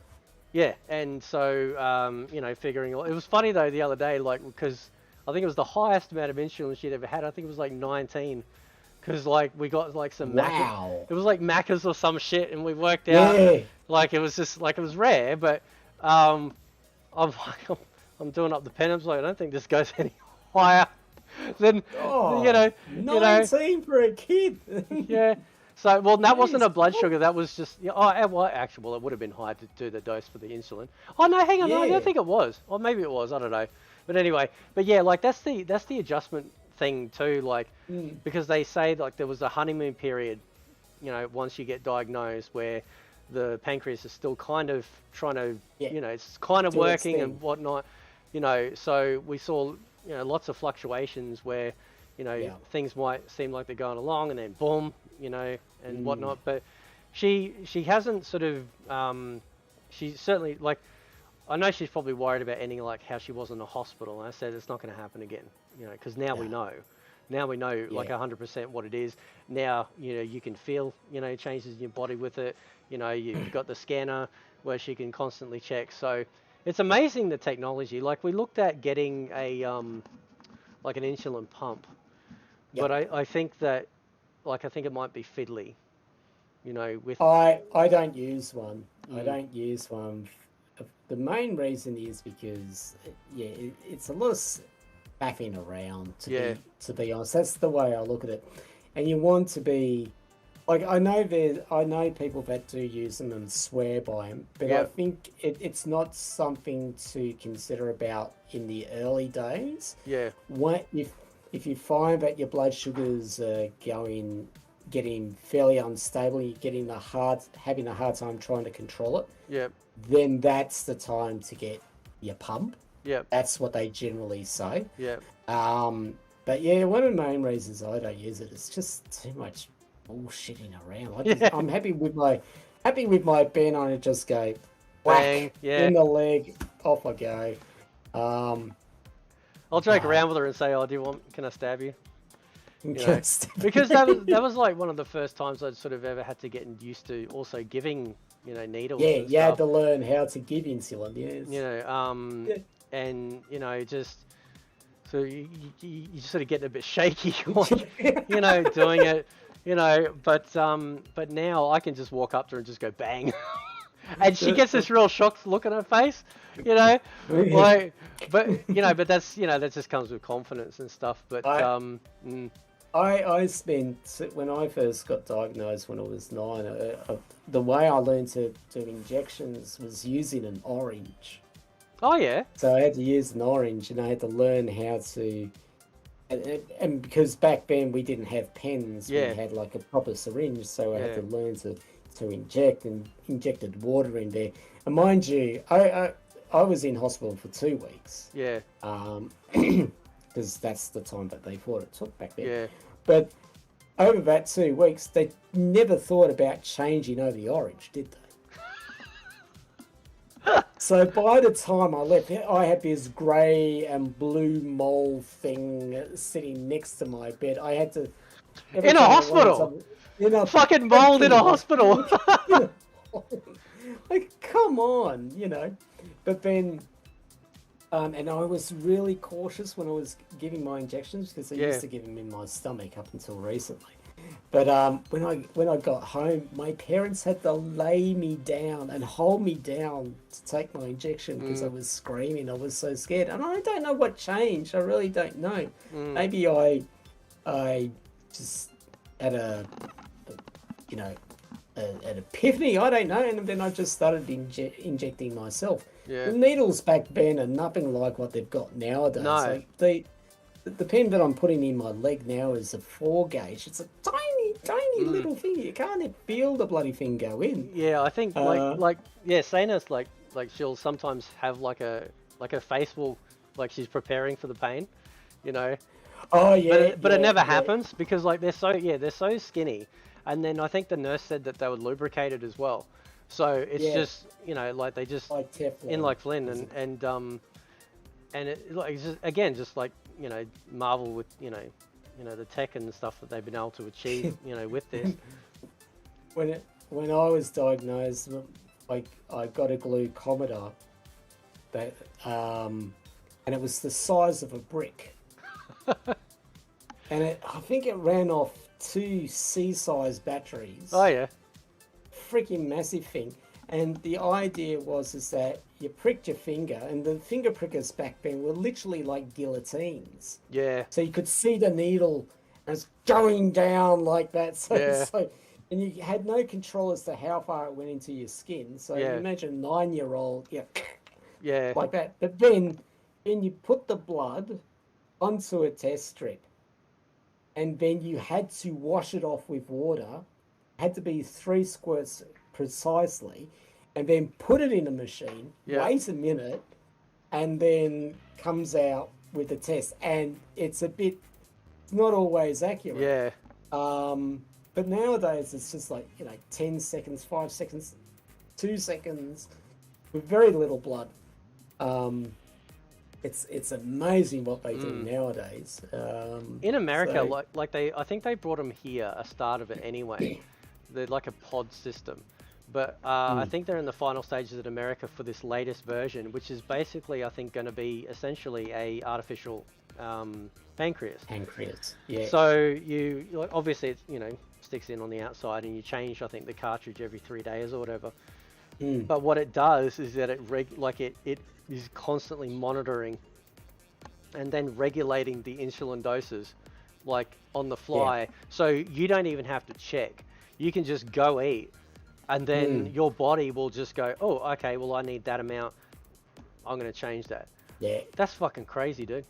[SPEAKER 1] yeah, and so you know, figuring all. It was funny though the other day, like, because I think it was the highest amount of insulin she'd ever had. I think it was like 19, because like we got like some
[SPEAKER 2] Wow.
[SPEAKER 1] it was like Macca's or some shit, and we worked out
[SPEAKER 2] Yeah.
[SPEAKER 1] like it was just like it was rare, but I'm like I'm doing up the pen. I'm like, I don't think this goes any higher than
[SPEAKER 2] Oh,
[SPEAKER 1] you know
[SPEAKER 2] 19 for a kid.
[SPEAKER 1] yeah. So, well, that wasn't
[SPEAKER 2] Jeez.
[SPEAKER 1] a blood sugar. That was just, well, actually, well, it would have been high to do the dose for the insulin. Oh no, hang on, no, I
[SPEAKER 2] Yeah.
[SPEAKER 1] don't think it was. Or maybe it was. I don't know. But anyway, but yeah, like that's the adjustment thing too. Like, because they say like there was a honeymoon period, once you get diagnosed, where the pancreas is still kind of trying to,
[SPEAKER 2] Yeah.
[SPEAKER 1] it's kind of
[SPEAKER 2] Do its
[SPEAKER 1] working
[SPEAKER 2] thing.
[SPEAKER 1] and whatnot. So we saw, lots of fluctuations where,
[SPEAKER 2] Yeah.
[SPEAKER 1] things might seem like they're going along and then boom, and whatnot. But she hasn't sort of, she certainly, like, I know she's probably worried about ending like how she was in the hospital. And I said it's not going to happen again, because now we know. Now we know like
[SPEAKER 2] Yeah.
[SPEAKER 1] 100% what it is. Now, you can feel, changes in your body with it. You've got the scanner where she can constantly check. So it's amazing, the technology. Like, we looked at getting a, like an insulin pump,
[SPEAKER 2] Yeah.
[SPEAKER 1] but I think that, like, I think it might be fiddly, with,
[SPEAKER 2] I don't use one. I
[SPEAKER 1] Mm.
[SPEAKER 2] don't use one. The main reason is because it's a lot of faffing around to be honest. That's the way I look at it. And you want to be like, I know people that do use them and swear by them, but I think it's not something to consider about in the early days.
[SPEAKER 1] yeah,
[SPEAKER 2] What if you find that your blood sugars are getting fairly unstable, you're having a hard time trying to control it,
[SPEAKER 1] yeah,
[SPEAKER 2] then that's the time to get your pump.
[SPEAKER 1] yeah,
[SPEAKER 2] That's what they generally say.
[SPEAKER 1] yeah,
[SPEAKER 2] But yeah, one of the main reasons I don't use it is just too much bullshitting around. I'm happy with my Ben on it. Just go whack
[SPEAKER 1] bang, yeah.
[SPEAKER 2] in the leg, off I go.
[SPEAKER 1] I'll joke around with her and say, "Oh, can I stab you?"
[SPEAKER 2] Just
[SPEAKER 1] Because that was like one of the first times I'd sort of ever had to get used to also giving, needles.
[SPEAKER 2] yeah,
[SPEAKER 1] and
[SPEAKER 2] you had
[SPEAKER 1] stuff.
[SPEAKER 2] to learn how to give insulin. Yes.
[SPEAKER 1] And just so you sort of getting a bit shaky, like, doing it, but now I can just walk up to her and just go bang. And she gets this real shocked look on her face, like, but that's, that just comes with confidence and stuff. But
[SPEAKER 2] I spent, when I first got diagnosed when I was 9, the way I learned to do injections was using an orange.
[SPEAKER 1] oh yeah,
[SPEAKER 2] So I had to use an orange, and I had to learn how to, and because back then we didn't have pens, we had like a proper syringe, so I had to learn to inject, and injected water in there. And mind you, I was in hospital for 2 weeks.
[SPEAKER 1] yeah,
[SPEAKER 2] Because that's the time that they thought it took back then.
[SPEAKER 1] yeah.
[SPEAKER 2] But over that 2 weeks, they never thought about changing over the orange, did they? So by the time I left, I had this grey and blue mole thing sitting next to my bed. I had to...
[SPEAKER 1] In a hospital? Fucking mold in a hospital.
[SPEAKER 2] Like, come on, But then... and I was really cautious when I was giving my injections, because I used to give them in my stomach up until recently. But when I got home, my parents had to lay me down and hold me down to take my injection because I was screaming. I was so scared, and I don't know what changed. I really don't know. Maybe I just had an epiphany. I don't know, and then I just started injecting myself.
[SPEAKER 1] Yeah.
[SPEAKER 2] The needles back then are nothing like what they've got nowadays.
[SPEAKER 1] No.
[SPEAKER 2] Like the pen that I'm putting in my leg now is a 4 gauge. It's a tiny little thing. You can't even feel the bloody thing go in.
[SPEAKER 1] Yeah, I think Sana's like she'll sometimes have like a face like she's preparing for the pain,
[SPEAKER 2] Oh yeah.
[SPEAKER 1] But it never happens because like they're so skinny, and then I think the nurse said that they would lubricate it as well. So it's just like they just
[SPEAKER 2] like Teflon.
[SPEAKER 1] in like Flynn and it like it's just, again just like marvel with the tech and the stuff that they've been able to achieve with this.
[SPEAKER 2] When I was diagnosed, like I got a glucometer that and it was the size of a brick. And I think it ran off 2 C-size batteries.
[SPEAKER 1] Oh yeah.
[SPEAKER 2] Freaking massive thing. And the idea was is that you pricked your finger, and the finger prickers back then were literally like guillotines.
[SPEAKER 1] Yeah.
[SPEAKER 2] So you could see the needle and it's going down like that.
[SPEAKER 1] Yeah.
[SPEAKER 2] And you had no control as to how far it went into your skin. So you imagine a 9-year-old,
[SPEAKER 1] Yeah.
[SPEAKER 2] like that. But then you put the blood onto a test strip, and then you had to wash it off with water. Had to be 3 squirts precisely, and then put it in a machine, wait a minute, and then comes out with the test. And it's not always accurate.
[SPEAKER 1] Yeah.
[SPEAKER 2] But nowadays it's just like, 10 seconds, 5 seconds, 2 seconds, with very little blood. It's amazing what they do nowadays.
[SPEAKER 1] In America, I think they brought them here, a start of it anyway. They're like a pod system. But I think they're in the final stages in America for this latest version, which is basically, I think, going to be essentially a artificial pancreas.
[SPEAKER 2] Pancreas, yeah.
[SPEAKER 1] So obviously it's, sticks in on the outside, and you change, I think, the cartridge every 3 days or whatever. But what it does is that it is constantly monitoring and then regulating the insulin doses, like on the fly. So you don't even have to check. You can just go eat, and then your body will just go, oh, okay, well, I need that amount. I'm going to change that.
[SPEAKER 2] Yeah.
[SPEAKER 1] That's fucking crazy, dude.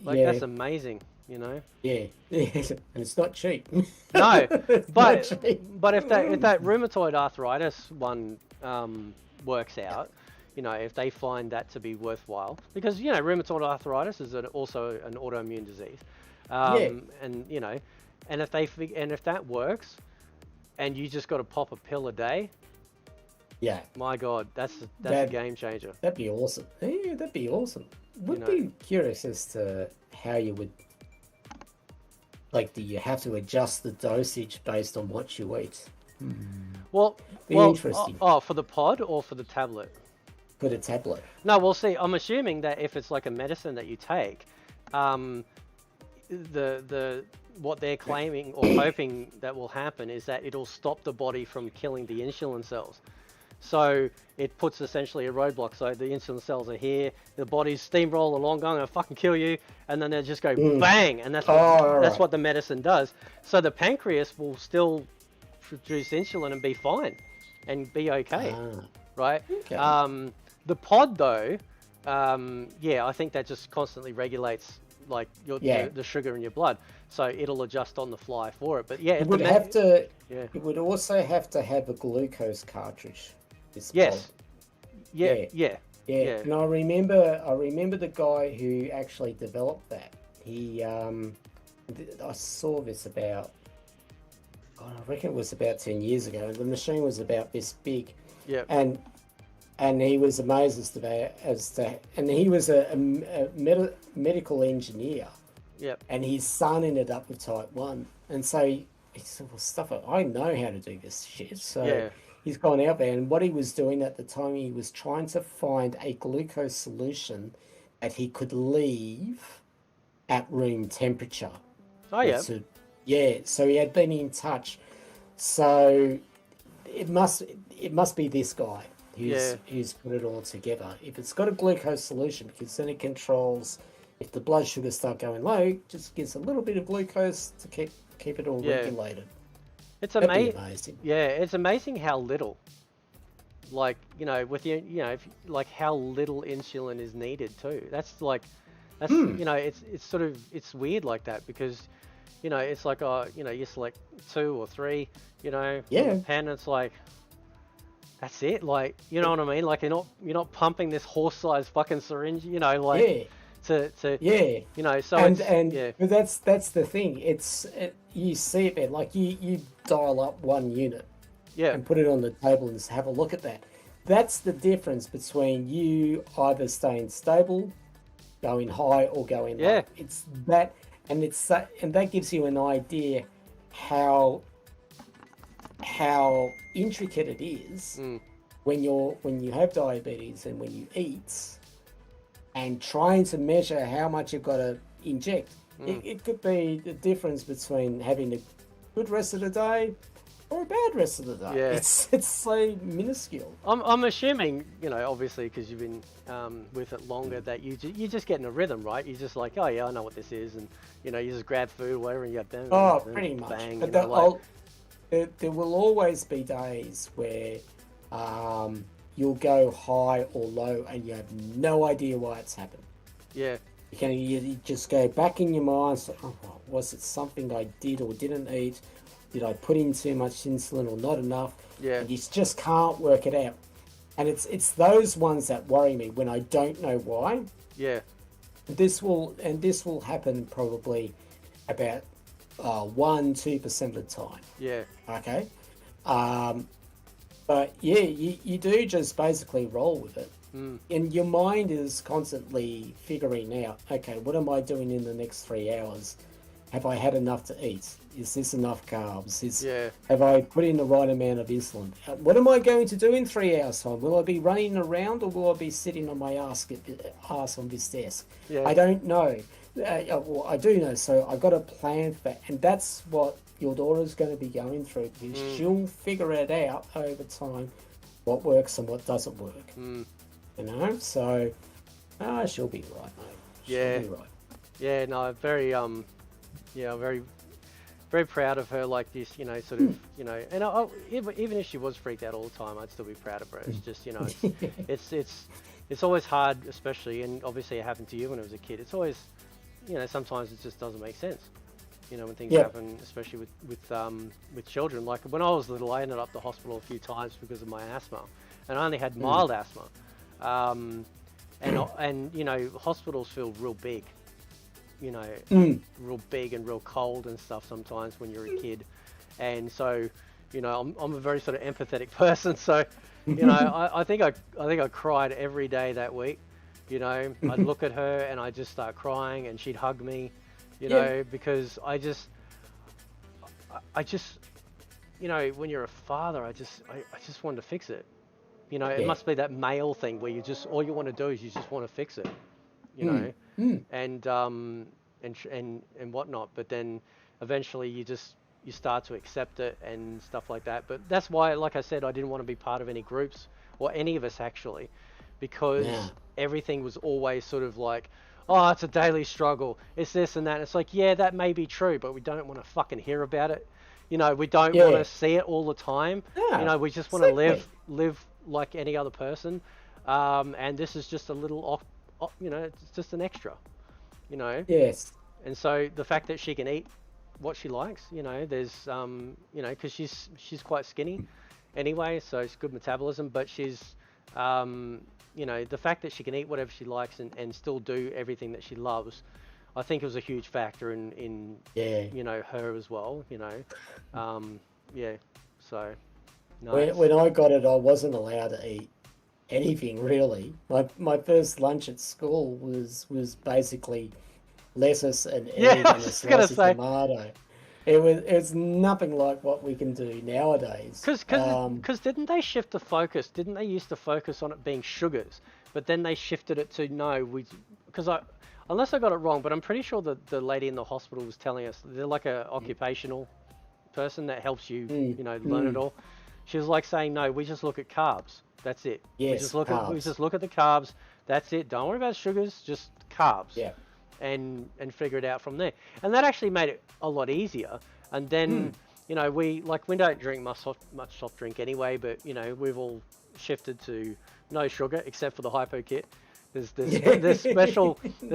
[SPEAKER 1] That's amazing,
[SPEAKER 2] Yeah. And it's not cheap.
[SPEAKER 1] No, but if that rheumatoid arthritis one works out, if they find that to be worthwhile, because rheumatoid arthritis is also an autoimmune disease, and if that works, and you just got to pop a pill a day, my God, that's a game changer.
[SPEAKER 2] That'd be awesome. Yeah, that'd be awesome. Would be curious as to how you would. Like, do you have to adjust the dosage based on what you eat?
[SPEAKER 1] Well,
[SPEAKER 2] interesting.
[SPEAKER 1] For the pod or for the tablet?
[SPEAKER 2] For the tablet.
[SPEAKER 1] No, we'll see. I'm assuming that if it's like a medicine that you take, what they're claiming or hoping that will happen is that it'll stop the body from killing the insulin cells. So it puts essentially a roadblock. So the insulin cells are here, the body's steamroll along, going, "I'll fucking kill you," and then they just go bang, and that's what the medicine does. So the pancreas will still produce insulin and be fine, and be okay, right? Okay. The pod though, I think that just constantly regulates like the sugar in your blood, so it'll adjust on the fly for it. But it would
[SPEAKER 2] It would also have to have a glucose cartridge.
[SPEAKER 1] Yes.
[SPEAKER 2] Pod. Yeah. And I remember the guy who actually developed that. He, I saw this about, I reckon it was about 10 years ago. The machine was about this big.
[SPEAKER 1] Yeah.
[SPEAKER 2] And he was amazed and he was a medical engineer.
[SPEAKER 1] Yep.
[SPEAKER 2] And his son ended up with type 1. And so he said, well, I know how to do this shit. So he's gone out there, and what he was doing at the time, he was trying to find a glucose solution that he could leave at room temperature.
[SPEAKER 1] Oh, yeah.
[SPEAKER 2] So he had been in touch. So it must be this guy who's put it all together. If it's got a glucose solution, because then it controls, if the blood sugars start going low, just gives a little bit of glucose to keep it all regulated.
[SPEAKER 1] It's amazing. Yeah, it's amazing how little, like, if how little insulin is needed too. That's it's weird like that, because, it's like, you select 2 or 3, pen, it's like, that's it. Like, you know what I mean? Like, you're not pumping this horse-sized fucking syringe, So
[SPEAKER 2] but that's the thing. You see it there, like you dial up 1 unit, and put it on the table and just have a look at that. That's the difference between you either staying stable, going high, or going low. It's that, and that gives you an idea how intricate it is when you have diabetes and when you eat. And trying to measure how much you've got to inject. It could be the difference between having a good rest of the day or a bad rest of the day.
[SPEAKER 1] Yeah.
[SPEAKER 2] It's so minuscule.
[SPEAKER 1] I'm assuming, obviously because you've been with it longer, that you just get in a rhythm, right? You're just like, oh yeah, I know what this is, and you just grab food or whatever, and you go bang,
[SPEAKER 2] Pretty much.
[SPEAKER 1] bang,
[SPEAKER 2] But there will always be days where you'll go high or low and you have no idea why it's happened.
[SPEAKER 1] Yeah.
[SPEAKER 2] You just go back in your mind, so, was it something I did or didn't eat? Did I put in too much insulin or not enough?
[SPEAKER 1] Yeah.
[SPEAKER 2] And you just can't work it out. And it's those ones that worry me when I don't know why.
[SPEAKER 1] Yeah.
[SPEAKER 2] This will happen probably about 1-2% of the time.
[SPEAKER 1] Yeah.
[SPEAKER 2] Okay. But yeah, you do just basically roll with it. And your mind is constantly figuring out, okay, what am I doing in the next 3 hours? Have I had enough to eat? Is this enough carbs? Have I put in the right amount of insulin? What am I going to do in 3 hours' time? Will I be running around or will I be sitting on my ass on this desk?
[SPEAKER 1] Yeah.
[SPEAKER 2] I don't know. Well, I do know, so I've got a plan for that. And that's what your daughter's going to be going through, because she'll figure it out over time, what works and what doesn't work. So she'll be right, mate. She'll be right.
[SPEAKER 1] Yeah, no, very very, very proud of her like this, sort of, and even if she was freaked out all the time, I'd still be proud of her. It's just, it's always hard, especially, and obviously it happened to you when I was a kid. It's always, sometimes it just doesn't make sense, when things happen, especially with children. Like when I was little, I ended up at the hospital a few times because of my asthma, and I only had mild asthma. And hospitals feel real big, real big and real cold and stuff sometimes when you're a kid. And so, I'm a very sort of empathetic person. So, I think I cried every day that week. I'd look at her and I'd just start crying and she'd hug me, because I just, when you're a father, I just wanted to fix it. It must be that male thing where all you want to do is you just want to fix it, and whatnot. But then eventually you start to accept it and stuff like that. But that's why, like I said, I didn't want to be part of any groups or any of us actually, because everything was always sort of like, oh, it's a daily struggle. It's this and that. It's like, yeah, that may be true, but we don't want to fucking hear about it. We don't want to see it all the time.
[SPEAKER 2] Yeah,
[SPEAKER 1] we just want to live like any other person, and this is just a little it's just an extra,
[SPEAKER 2] Yes.
[SPEAKER 1] And so the fact that she can eat what she likes, there's because she's quite skinny anyway, so it's good metabolism, but she's the fact that she can eat whatever she likes and still do everything that she loves, I think it was a huge factor in her as well, so nice.
[SPEAKER 2] When I got it, I wasn't allowed to eat anything really. My first lunch at school was basically lettuce and egg and a slice of tomato. It's nothing like what we can do nowadays.
[SPEAKER 1] Because didn't they shift the focus? Didn't they used to focus on it being sugars, but then they shifted it to unless I got it wrong, but I'm pretty sure that the lady in the hospital was telling us they're like a occupational person that helps you, learn it all. She was like saying, no, we just look at carbs. That's it.
[SPEAKER 2] Yes,
[SPEAKER 1] we just look at the carbs. That's it. Don't worry about sugars, just carbs.
[SPEAKER 2] Yeah.
[SPEAKER 1] And figure it out from there. And that actually made it a lot easier. And then, we don't drink much soft drink anyway, but we've all shifted to no sugar except for the Hypo Kit. There's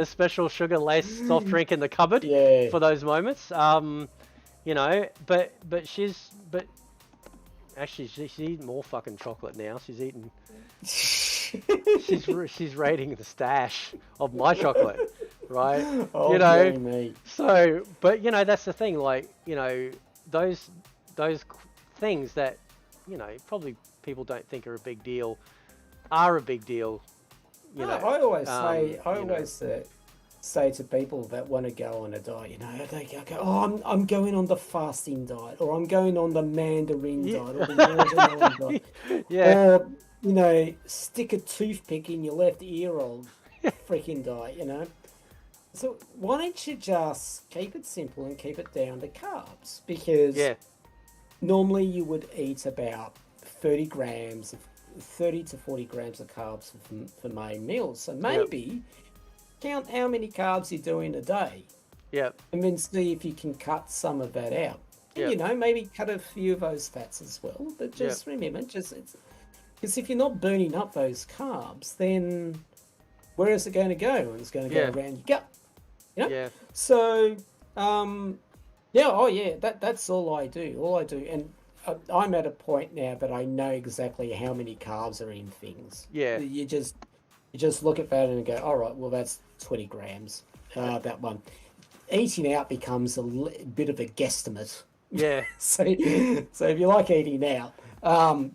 [SPEAKER 1] special sugar laced soft drink in the cupboard for those moments. But actually she's eating more fucking chocolate now. She's eating. she's raiding the stash of my chocolate, right?
[SPEAKER 2] Oh, me.
[SPEAKER 1] So, but that's the thing. Like, those things that probably people don't think are a big deal are a big deal.
[SPEAKER 2] I always say to people that want to go on a diet, they go, oh, I'm going on the fasting diet, or I'm going on the Mandarin diet, or the watermelon diet, or stick a toothpick in your left ear, old freaking diet, So why don't you just keep it simple and keep it down to carbs? Because
[SPEAKER 1] Yeah,
[SPEAKER 2] normally you would eat about 30 grams of 30 to 40 grams of carbs for main meals. So
[SPEAKER 1] yep,
[SPEAKER 2] maybe count how many carbs you do in a day
[SPEAKER 1] yep,
[SPEAKER 2] and then see if you can cut some of that out. And
[SPEAKER 1] yep,
[SPEAKER 2] maybe cut a few of those fats as well. But
[SPEAKER 1] yep.
[SPEAKER 2] just remember, just because if you're not burning up those carbs, then where is it going to go? And it's going to go
[SPEAKER 1] Yeah,
[SPEAKER 2] around your gut. You know?
[SPEAKER 1] yeah,
[SPEAKER 2] So, yeah, oh yeah, that's all I do. All I do, and I'm at a point now that I know exactly how many carbs are in things.
[SPEAKER 1] yeah,
[SPEAKER 2] You just look at that and go, all right, well that's 20 grams. That one. Eating out becomes a bit of a guesstimate.
[SPEAKER 1] yeah.
[SPEAKER 2] So, so if you like eating out,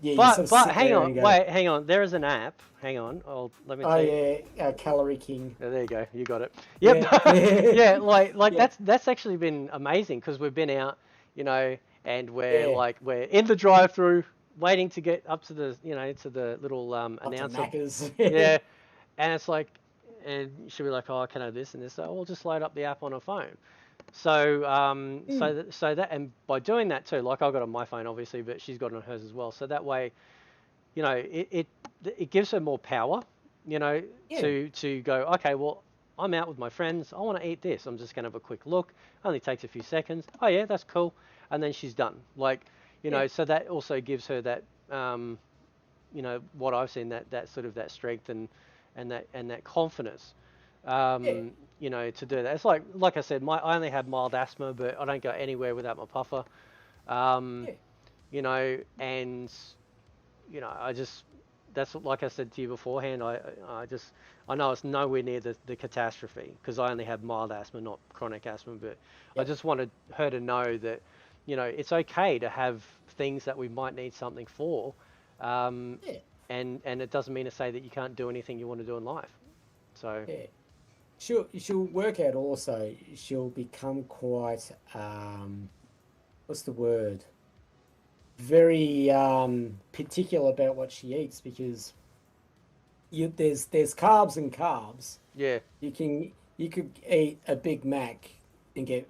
[SPEAKER 2] yeah, you sort
[SPEAKER 1] But
[SPEAKER 2] of
[SPEAKER 1] but
[SPEAKER 2] sit
[SPEAKER 1] hang
[SPEAKER 2] there
[SPEAKER 1] on,
[SPEAKER 2] and go,
[SPEAKER 1] wait, hang on. There is an app. Hang on. Let me
[SPEAKER 2] oh
[SPEAKER 1] tell you.
[SPEAKER 2] yeah, Calorie King.
[SPEAKER 1] Oh, there you go. You got it. Yep.
[SPEAKER 2] Yeah,
[SPEAKER 1] Yeah, like
[SPEAKER 2] yeah,
[SPEAKER 1] that's actually been amazing because we've been out, and
[SPEAKER 2] yeah.
[SPEAKER 1] we're in the drive-through waiting to get up to the to the little
[SPEAKER 2] Up to
[SPEAKER 1] announcer.
[SPEAKER 2] Macca's.
[SPEAKER 1] Yeah, and it's like, and she'll be like, oh, can I have this and this? So we'll just load up the app on her phone. So
[SPEAKER 2] Mm,
[SPEAKER 1] and by doing that too, like I got it on my phone obviously, but she's got it on hers as well. So that way, it gives her more power,
[SPEAKER 2] yeah,
[SPEAKER 1] to go, okay, well, I'm out with my friends. I want to eat this. I'm just going to have a quick look. Only takes a few seconds. Oh yeah, that's cool. And then she's done. Like,
[SPEAKER 2] yeah,
[SPEAKER 1] so that also gives her that, what I've seen, that sort of that strength and that confidence,
[SPEAKER 2] yeah,
[SPEAKER 1] to do that. It's like I said, I only have mild asthma, but I don't go anywhere without my puffer. Um,
[SPEAKER 2] yeah,
[SPEAKER 1] and I just, that's like I said to you beforehand. I know it's nowhere near the catastrophe because I only have mild asthma, not chronic asthma. But I
[SPEAKER 2] yep,
[SPEAKER 1] just wanted her to know that, it's okay to have things that we might need something for, um,
[SPEAKER 2] yeah,
[SPEAKER 1] and it doesn't mean to say that you can't do anything you want to do in life. So
[SPEAKER 2] yeah. She'll work out also. She'll become quite what's the word? Very particular about what she eats because there's carbs and carbs.
[SPEAKER 1] yeah,
[SPEAKER 2] You could eat a Big Mac and get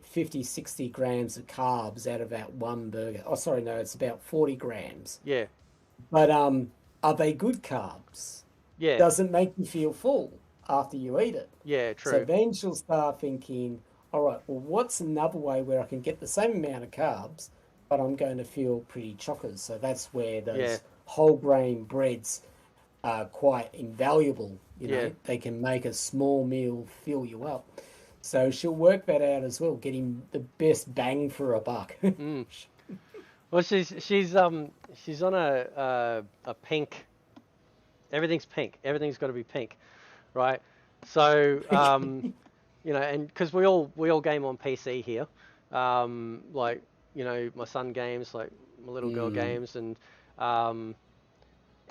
[SPEAKER 2] 50, 60 grams of carbs out of that one burger. Oh, sorry, no, it's about 40 grams.
[SPEAKER 1] yeah,
[SPEAKER 2] But are they good carbs?
[SPEAKER 1] yeah,
[SPEAKER 2] Doesn't make you feel full after you eat it.
[SPEAKER 1] yeah,
[SPEAKER 2] So
[SPEAKER 1] true,
[SPEAKER 2] then she'll start thinking, all right, well, what's another way where I can get the same amount of carbs, but I'm going to feel pretty chockers? So that's where
[SPEAKER 1] yeah,
[SPEAKER 2] those whole grain breads are quite invaluable.
[SPEAKER 1] yeah.
[SPEAKER 2] They can make a small meal fill you up. So she'll work that out as well, getting the best bang for a buck.
[SPEAKER 1] Mm. Well, she's on a pink. Everything's pink. Everything's got to be pink, right? So and because we all game on PC here, like my son games, like my little girl
[SPEAKER 2] Mm.
[SPEAKER 1] games, um,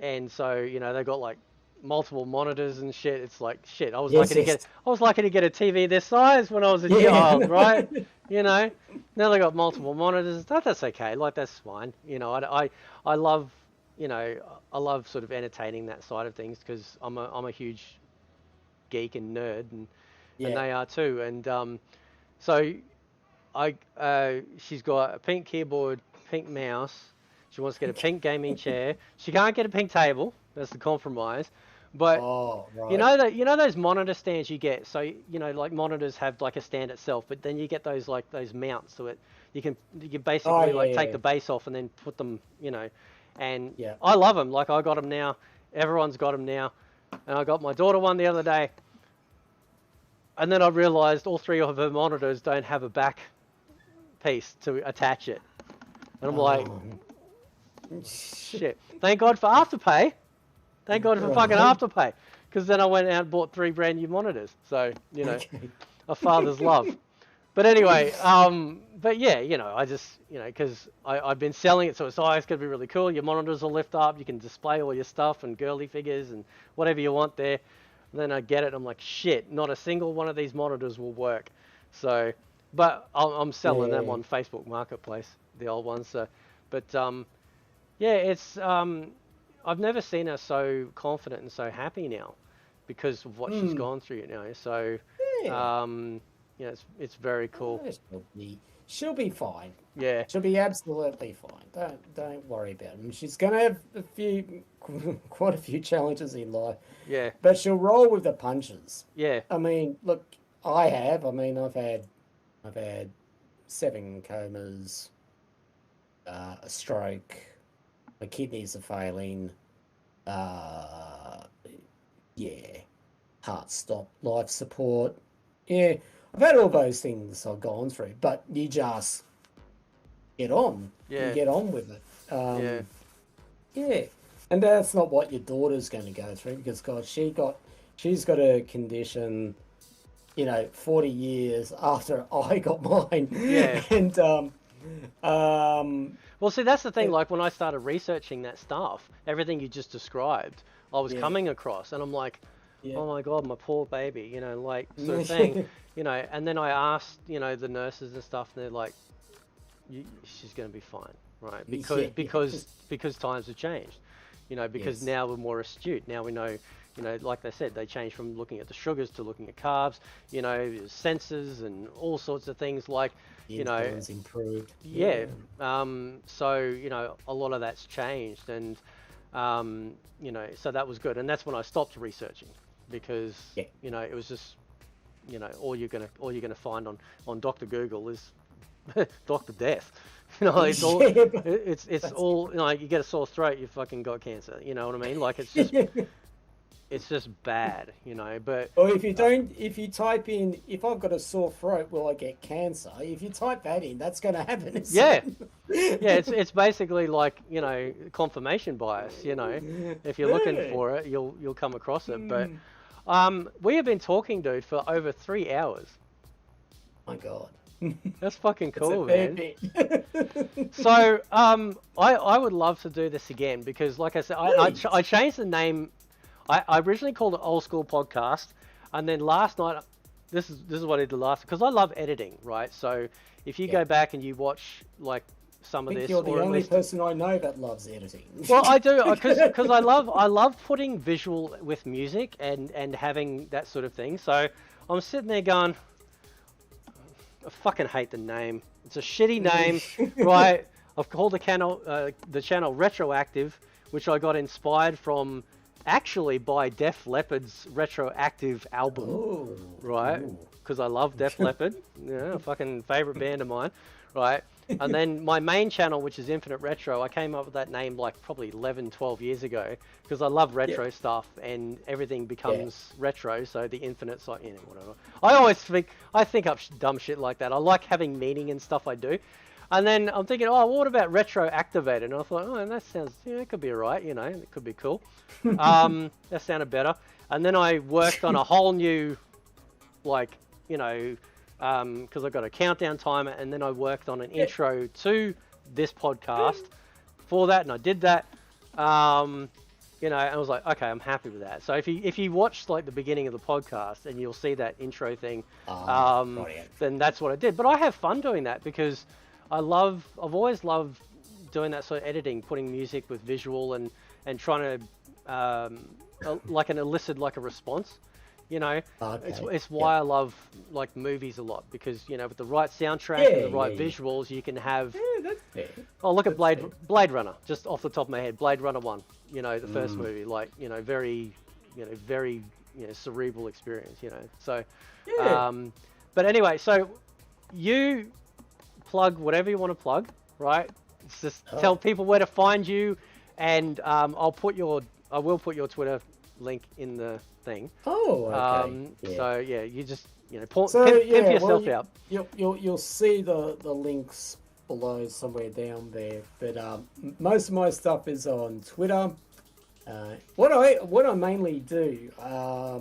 [SPEAKER 1] and so they got like multiple monitors and shit. It's like shit.
[SPEAKER 2] Yes, yes.
[SPEAKER 1] I was lucky to get a TV this size when I was a
[SPEAKER 2] Yeah.
[SPEAKER 1] child, right? You know. Now they got multiple monitors. That's okay. Like that's fine. I love I love sort of entertaining that side of things because I'm a huge geek and nerd and
[SPEAKER 2] Yeah.
[SPEAKER 1] they are too. And so she's got a pink keyboard, pink mouse. She wants to get a pink gaming chair. She can't get a pink table. That's the compromise. But
[SPEAKER 2] Oh,
[SPEAKER 1] you
[SPEAKER 2] right.
[SPEAKER 1] know that those monitor stands you get. So like monitors have like a stand itself, but then you get those like those mounts so it you
[SPEAKER 2] Oh,
[SPEAKER 1] basically
[SPEAKER 2] yeah,
[SPEAKER 1] like take
[SPEAKER 2] yeah,
[SPEAKER 1] the base off and then put them. And
[SPEAKER 2] yeah.
[SPEAKER 1] I love them. Like I got them now. Everyone's got them now. And I got my daughter one the other day. And then I realized all three of her monitors don't have a back piece to attach it. And I'm like,
[SPEAKER 2] Oh,
[SPEAKER 1] shit. Thank God for Afterpay. Thank God for fucking
[SPEAKER 2] right.
[SPEAKER 1] Afterpay. Because then I went out and bought 3 brand new monitors. So,
[SPEAKER 2] Okay.
[SPEAKER 1] a father's love. But anyway, but yeah, I just, because I've been selling it, so it's going to be really cool. Your monitors will lift up. You can display all your stuff and girly figures and whatever you want there. And then I get it. I'm like, shit, not a single one of these monitors will work. So, but I'm selling them
[SPEAKER 2] Yeah.
[SPEAKER 1] on Facebook Marketplace, the old ones. So, but yeah, it's I've never seen her so confident and so happy now. because of what she's gone through, So,
[SPEAKER 2] Yeah.
[SPEAKER 1] it's very cool.
[SPEAKER 2] She'll be fine.
[SPEAKER 1] Yeah,
[SPEAKER 2] She'll be absolutely fine. Don't worry about it. She's gonna have quite a few challenges in life,
[SPEAKER 1] yeah,
[SPEAKER 2] but she'll roll with the punches.
[SPEAKER 1] yeah,
[SPEAKER 2] I mean, look, I have. I mean, I've had 7 comas, a stroke, my kidneys are failing, uh, yeah, heart stop, life support. Yeah, I've had all those things I've gone through, but you just get on. You
[SPEAKER 1] yeah,
[SPEAKER 2] get on with it.
[SPEAKER 1] yeah,
[SPEAKER 2] Yeah, and that's not what your daughter's going to go through because God, she's got a condition, 40 years after I got mine,
[SPEAKER 1] yeah.
[SPEAKER 2] and um,
[SPEAKER 1] Well, see, that's the thing. Like when I started researching that stuff, everything you just described, I was
[SPEAKER 2] yeah,
[SPEAKER 1] coming across, and I'm like,
[SPEAKER 2] yeah,
[SPEAKER 1] oh my God, my poor baby, like sort of thing, And then I asked, the nurses and stuff, and they're like, she's going to be fine, right? Because
[SPEAKER 2] yeah,
[SPEAKER 1] because because times have changed, because
[SPEAKER 2] yes,
[SPEAKER 1] now we're more astute. Now we know, like they said, they changed from looking at the sugars to looking at carbs, sensors and all sorts of things like,
[SPEAKER 2] the insulin's improved.
[SPEAKER 1] yeah. So, a lot of that's changed and, so that was good. And that's when I stopped researching because,
[SPEAKER 2] Yeah.
[SPEAKER 1] it was just, all you're gonna find on Dr. Google is Dr. Death. It's all,
[SPEAKER 2] Yeah, but
[SPEAKER 1] it's
[SPEAKER 2] that's
[SPEAKER 1] all, you get a sore throat, you fucking got cancer. You know what I mean? Like it's just bad, but
[SPEAKER 2] or if you type in, if I've got a sore throat, will I get cancer? If you type that in, that's going to happen.
[SPEAKER 1] yeah. Yeah, it's basically like, confirmation bias, If you're looking for it, you'll come across it. But we have been talking, dude, for over 3 hours.
[SPEAKER 2] My God.
[SPEAKER 1] That's fucking
[SPEAKER 2] It's a
[SPEAKER 1] cool,
[SPEAKER 2] fair
[SPEAKER 1] man.
[SPEAKER 2] bit.
[SPEAKER 1] So, I would love to do this again because, like I said, I changed the name. I originally called it Old School Podcast, and then last night, this is what I did last, because I love editing, right? So if you go back and you watch like some
[SPEAKER 2] I
[SPEAKER 1] of
[SPEAKER 2] think
[SPEAKER 1] this,
[SPEAKER 2] you're the
[SPEAKER 1] or at
[SPEAKER 2] only
[SPEAKER 1] least,
[SPEAKER 2] person I know that loves editing.
[SPEAKER 1] well, I do because I love putting visual with music and having that sort of thing. So I'm sitting there going, I fucking hate the name. It's a shitty name, right? I've called the channel Retroactive, which I got inspired from actually by Def Leppard's Retroactive album,
[SPEAKER 2] Oh,
[SPEAKER 1] right? Because I love Def Leppard, a fucking favorite band of mine, right? And then my main channel, which is Infinite Retro, I came up with that name like probably 11, 12 years ago because I love retro stuff and everything becomes retro. So the Infinite's like, whatever. I think up dumb shit like that. I like having meaning and stuff I do. And then I'm thinking, oh, what about retro activated? And I thought, oh, that sounds, it could be alright, it could be cool. That sounded better. And then I worked on a whole new, like, because I got a countdown timer, and then I worked on an intro to this podcast for that, and I did that. And I was like, okay, I'm happy with that. So if you watch like the beginning of the podcast, and you'll see that intro thing, then that's what I did. But I have fun doing that because I've always loved doing that sort of editing, putting music with visual and trying to like elicit like a response. It's why I love like movies a lot because with the right soundtrack and the right visuals, you can have.
[SPEAKER 2] Yeah, that's fair.
[SPEAKER 1] Oh, look at Blade Runner, just off the top of my head. Blade Runner 1, the first movie, like very, very cerebral experience, So, but anyway, so you plug whatever you want to plug, right? It's just tell people where to find you, and I will put your Twitter link in the thing.
[SPEAKER 2] Oh, okay.
[SPEAKER 1] So yeah, you just pimp yourself out.
[SPEAKER 2] You'll see the links below somewhere down there. But most of my stuff is on Twitter. What I mainly do, I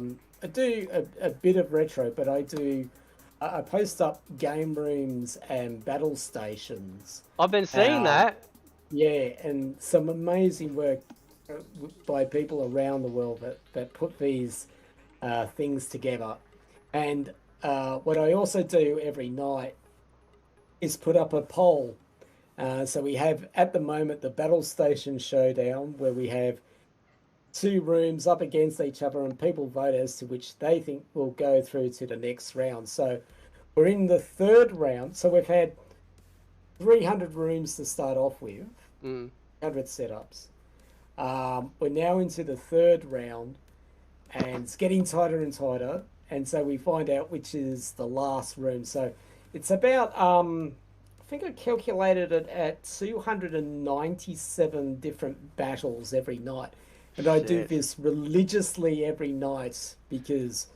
[SPEAKER 2] do a bit of retro, but I post up game rooms and battle stations.
[SPEAKER 1] I've been seeing that.
[SPEAKER 2] Yeah, and some amazing work by people around the world that put these things together. And what I also do every night is put up a poll. So we have at the moment the Battle Station Showdown, where we have two rooms up against each other, and people vote as to which they think will go through to the next round. So we're in the third round. So we've had 300 rooms to start off with, 100 setups. We're now into the third round, and it's getting tighter and tighter. And so we find out which is the last room. So it's about, I think I calculated it at 297 different battles every night. And I do this religiously every night because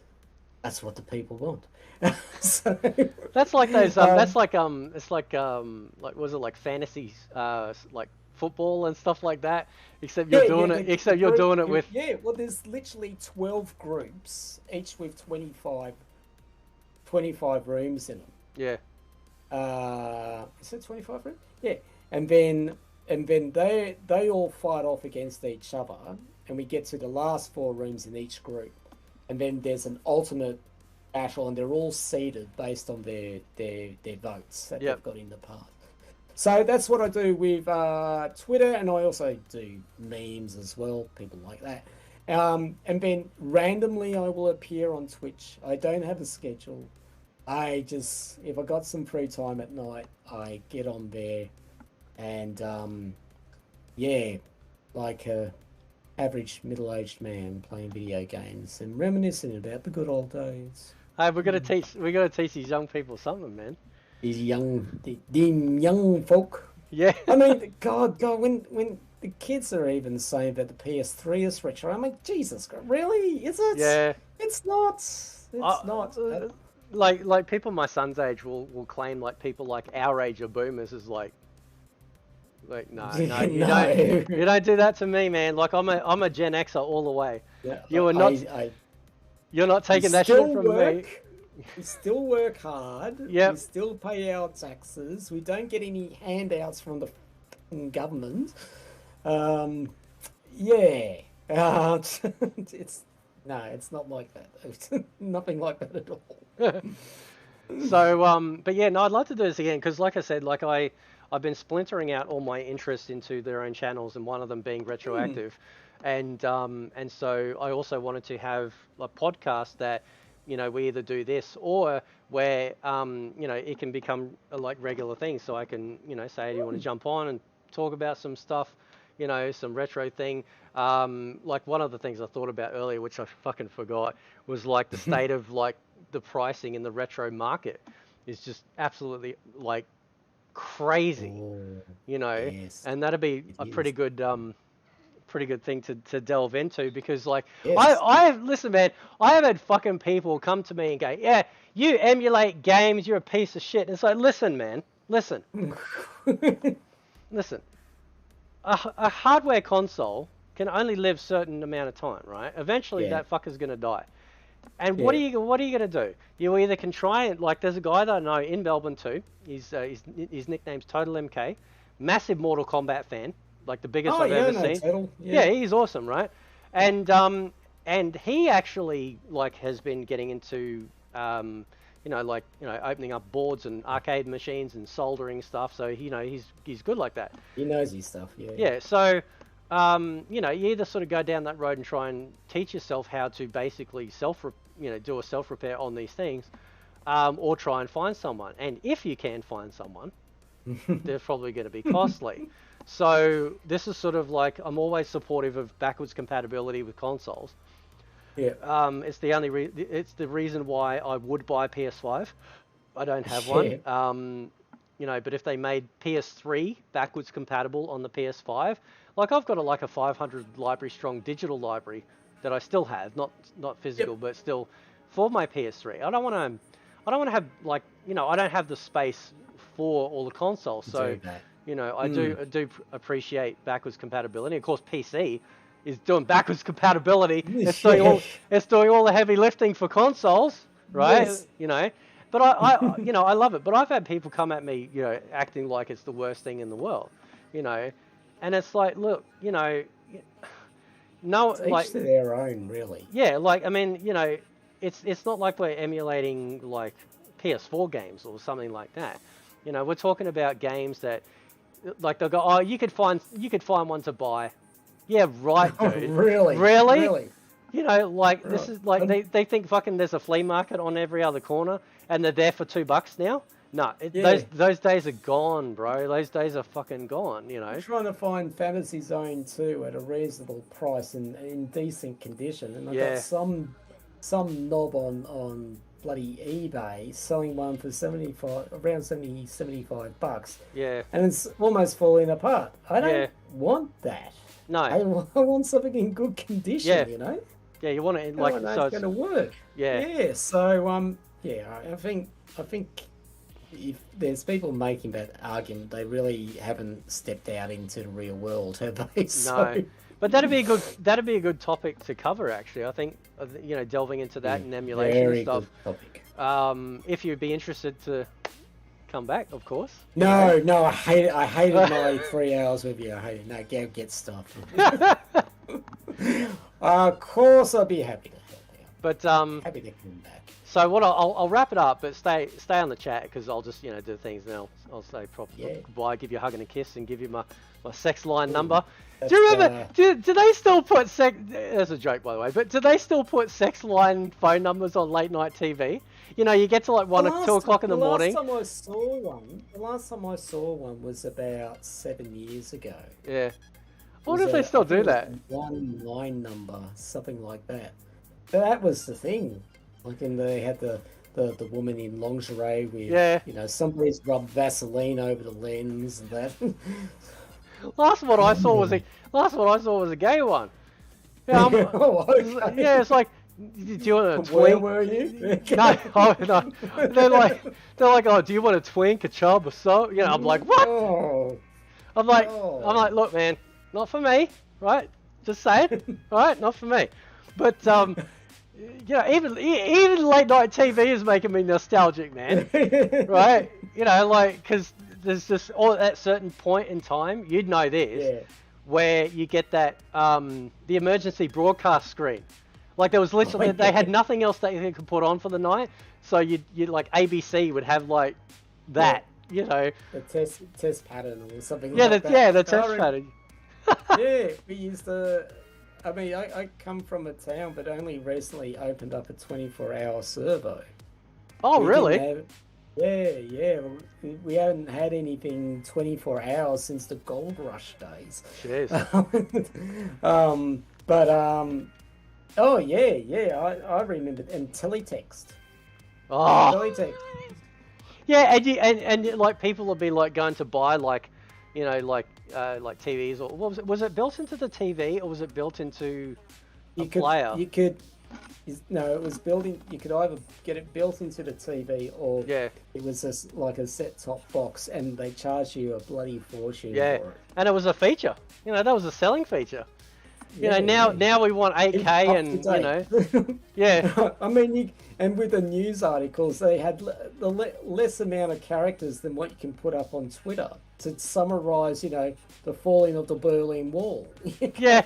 [SPEAKER 2] that's what the people want. So,
[SPEAKER 1] that's like those. That's like it's like was it like fantasy, like football and stuff like that? Except you're doing it. Except you're doing it with.
[SPEAKER 2] Yeah, well, there's literally 12 groups, each with 25 rooms in them.
[SPEAKER 1] Yeah.
[SPEAKER 2] Is it 25 rooms? Yeah, and then they all fight off against each other, and we get to the last 4 rooms in each group, and then there's an ultimate battle, and they're all seeded based on their votes that they've got in the past. So that's what I do with Twitter, and I also do memes as well, people like that. And then randomly I will appear on Twitch. I don't have a schedule. I just, if I got some free time at night, I get on there and, like a average middle-aged man playing video games and reminiscing about the good old days.
[SPEAKER 1] Hey, we gotta teach these young people something, man.
[SPEAKER 2] These young folk.
[SPEAKER 1] Yeah.
[SPEAKER 2] I mean, God, when the kids are even saying that the PS3 is retro, I'm like, Jesus, really? Is it?
[SPEAKER 1] Yeah.
[SPEAKER 2] It's not. It's not.
[SPEAKER 1] Like people my son's age will claim like people like our age are boomers is like no, you don't do that to me, man. Like I'm a Gen Xer all the way.
[SPEAKER 2] Yeah,
[SPEAKER 1] you are not. You're not taking that shit from me.
[SPEAKER 2] We still work hard.
[SPEAKER 1] Yep.
[SPEAKER 2] We still pay our taxes. We don't get any handouts from the government. It's not like that. It's nothing like that at all.
[SPEAKER 1] So, but yeah, no, I'd love to do this again because, like I said, like I've been splintering out all my interests into their own channels, and one of them being retroactive, and so I also wanted to have a podcast that, you know, we either do this or where you know, it can become a like regular thing. So I can, you know, say, do you want to jump on and talk about some stuff, you know, some retro thing. Like one of the things I thought about earlier, which I fucking forgot, was like the state of like the pricing in the retro market is just absolutely like crazy, you know.
[SPEAKER 2] Yes,
[SPEAKER 1] and that'd be a pretty good thing to delve into because like
[SPEAKER 2] yes.
[SPEAKER 1] I listen, man, I have had fucking people come to me and go, yeah, you emulate games, you're a piece of shit. And it's like, listen, man, listen. A hardware console can only live certain amount of time, right? Eventually that fucker's gonna die. And what are you gonna do? You either can try and, like, there's a guy that I know in Melbourne too. His nickname's Total MK, massive Mortal Kombat fan, like the biggest I've ever seen.
[SPEAKER 2] Total.
[SPEAKER 1] Yeah, he's awesome, right? And he actually like has been getting into you know, like, you know, opening up boards and arcade machines and soldering stuff. So, you know, he's good like that.
[SPEAKER 2] He knows his stuff, yeah.
[SPEAKER 1] Yeah, so, you know, you either sort of go down that road and try and teach yourself how to basically do a self-repair on these things, or try and find someone. And if you can find someone, they're probably going to be costly. So this is sort of like, I'm always supportive of backwards compatibility with consoles.
[SPEAKER 2] Yeah.
[SPEAKER 1] It's the reason why I would buy PS5. I don't have one. You know, but if they made PS3 backwards compatible on the PS5, like I've got a 500 library strong digital library that I still have, not physical, but still for my PS3. I don't want to have, like, you know, I don't have the space for all the consoles. So, you know, I do appreciate backwards compatibility. Of course, PC is doing backwards compatibility. It's doing all the heavy lifting for consoles, right? Yes. You know, but I you know, I love it. But I've had people come at me, you know, acting like it's the worst thing in the world, you know, and it's like, look, you know, no,
[SPEAKER 2] it's
[SPEAKER 1] like
[SPEAKER 2] each to their own, really.
[SPEAKER 1] Yeah, like, I mean, you know, it's not like we're emulating like PS4 games or something like that. You know, we're talking about games that, like, they'll go, oh, you could find one to buy Yeah, right, dude.
[SPEAKER 2] Really?
[SPEAKER 1] Really?
[SPEAKER 2] Really?
[SPEAKER 1] You know, like this
[SPEAKER 2] Right.
[SPEAKER 1] is like they think fucking there's a flea market on every other corner, and they're there for $2 now. No,
[SPEAKER 2] Yeah.
[SPEAKER 1] those days are gone, bro. Those days are fucking gone. You
[SPEAKER 2] I'm
[SPEAKER 1] know.
[SPEAKER 2] trying to find Fantasy Zone 2 at a reasonable price and in decent condition, and I got
[SPEAKER 1] Yeah.
[SPEAKER 2] some knob on bloody eBay selling one for 75 around 70 $75,
[SPEAKER 1] Yeah.
[SPEAKER 2] and it's almost falling apart. I don't
[SPEAKER 1] Yeah.
[SPEAKER 2] want that.
[SPEAKER 1] No.
[SPEAKER 2] I want something in good condition,
[SPEAKER 1] Yeah.
[SPEAKER 2] you know?
[SPEAKER 1] Yeah. You want it
[SPEAKER 2] I
[SPEAKER 1] like
[SPEAKER 2] don't know
[SPEAKER 1] so.
[SPEAKER 2] it's going to work.
[SPEAKER 1] Yeah.
[SPEAKER 2] Yeah, so yeah, I think if there's people making that argument, they really haven't stepped out into the real world, have they?
[SPEAKER 1] No. But that'd be a good topic to cover. Actually, I think you know, delving into that and emulation and stuff.
[SPEAKER 2] Good topic.
[SPEAKER 1] If you'd be interested to come back, of course.
[SPEAKER 2] No, I hate it. I hated my 3 hours with you. I hate it. No, get stuff. Of course, I'd be happy to help you.
[SPEAKER 1] But
[SPEAKER 2] Happy to come back.
[SPEAKER 1] so what I'll wrap it up, but stay on the chat because I'll just do things and I'll say properly goodbye, give you a hug and a kiss, and give you my sex line number. Do you remember? Do they still put sex? That's a joke, by the way. But do they still put sex line phone numbers on late night TV? You know, you get to like 2 o'clock in the morning.
[SPEAKER 2] The last time I saw one was about 7 years ago.
[SPEAKER 1] Yeah. I wonder if they still do that.
[SPEAKER 2] 1 line number, something like that. But that was the thing. Like, and they had the woman in lingerie with, somebody's rubbed Vaseline over the lens and that.
[SPEAKER 1] Last one I saw was a gay one. Yeah,
[SPEAKER 2] okay.
[SPEAKER 1] Yeah, it's like, do you want a twink?
[SPEAKER 2] Where were you?
[SPEAKER 1] No. They're like, oh, do you want a twink, a chub, or so? You know, I'm like, what?
[SPEAKER 2] Oh.
[SPEAKER 1] I'm like, look, man, not for me, right? Just saying, right? Not for me. But you know, even late night TV is making me nostalgic, man. Right? You know, like, because there's just at certain point in time, you'd know this, where you get that the emergency broadcast screen. Like, there was literally they had nothing else that they could put on for the night, so you'd like ABC would have like that, you know,
[SPEAKER 2] the test pattern or something like that.
[SPEAKER 1] Yeah, the test pattern.
[SPEAKER 2] Yeah, we used to. I mean, I come from a town, but only recently opened up a 24-hour servo.
[SPEAKER 1] Oh, really?
[SPEAKER 2] Yeah. We haven't had anything 24 hours since the gold rush days.
[SPEAKER 1] Jeez.
[SPEAKER 2] Oh yeah. I remember, and teletext.
[SPEAKER 1] Oh.
[SPEAKER 2] Teletext.
[SPEAKER 1] Yeah, and like people will be like going to buy like, you know, like TVs, or what was it? Was it built into the TV or was it built into a player?
[SPEAKER 2] No, it was built in. You could either get it built into the TV or it was like a set-top box, and they charge you a bloody fortune for it.
[SPEAKER 1] And it was a feature. You know, that was a selling feature. You know, now we want 8K and, you know,
[SPEAKER 2] I mean, and with the news articles, they had the less amount of characters than what you can put up on Twitter to summarize, you know, the falling of the Berlin Wall.
[SPEAKER 1] Yeah.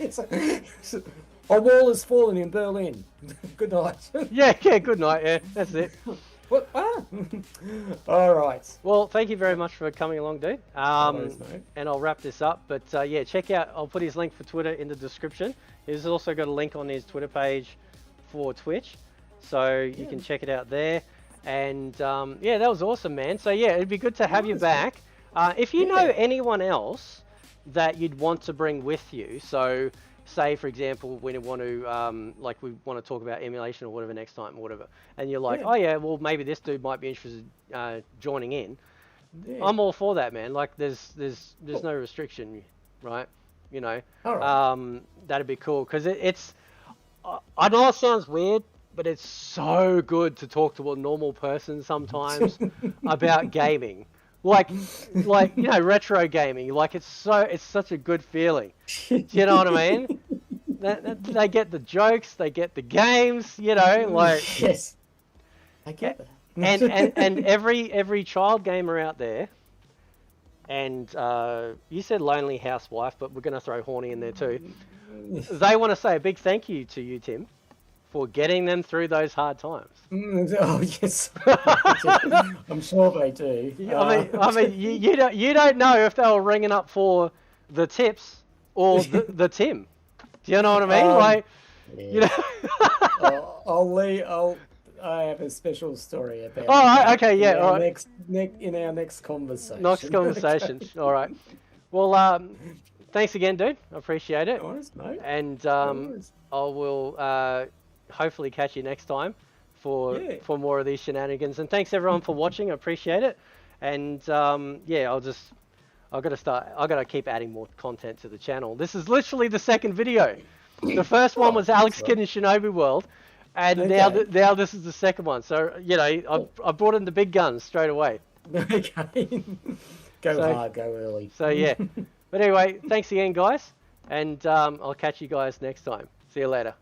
[SPEAKER 2] A wall has fallen in Berlin. Good night.
[SPEAKER 1] Yeah, good night. Yeah, that's it.
[SPEAKER 2] What? All right.
[SPEAKER 1] Well, thank you very much for coming along, dude. And I'll wrap this up. But yeah, check out. I'll put his link for Twitter in the description. He's also got a link on his Twitter page for Twitch, so you can check it out there. And yeah, that was awesome, man. So yeah, it'd be good to have you back. If you know anyone else that you'd want to bring with you, so say for example when you want to like we want to talk about emulation or whatever next time or whatever, and you're like, oh yeah, well maybe this dude might be interested joining in. I'm all for that, man. Like there's no restriction, right? You know, that'd be cool because it's I know it sounds weird, but it's so good to talk to a normal person sometimes about gaming. Like you know, retro gaming. Like it's such a good feeling. Do you know what I mean? They get the jokes, they get the games. You know, like
[SPEAKER 2] yes, I get that.
[SPEAKER 1] and every child gamer out there. And you said lonely housewife, but we're going to throw horny in there too. They want to say a big thank you to you, Tim, for getting them through those hard times.
[SPEAKER 2] Oh yes, I'm sure they do.
[SPEAKER 1] I mean, you don't know if they were ringing up for the tips or the Tim. Do you know what I mean? Like,
[SPEAKER 2] yeah.
[SPEAKER 1] you know.
[SPEAKER 2] I have a special story about.
[SPEAKER 1] Oh, okay, yeah, all right.
[SPEAKER 2] In our next conversation.
[SPEAKER 1] Next conversation. Okay. All right. Well, thanks again, dude. I appreciate it.
[SPEAKER 2] No worries, mate.
[SPEAKER 1] And
[SPEAKER 2] No worries.
[SPEAKER 1] I will hopefully catch you next time for more of these shenanigans. And thanks everyone for watching. I appreciate it. And yeah, I've got to keep adding more content to the channel. This is literally the second video. The first one was Alex Kidd in Shinobi World. And now this is the second one. So, you know, I brought in the big guns straight away.
[SPEAKER 2] Okay. Go hard, go early.
[SPEAKER 1] So, yeah. But anyway, thanks again, guys. And I'll catch you guys next time. See you later.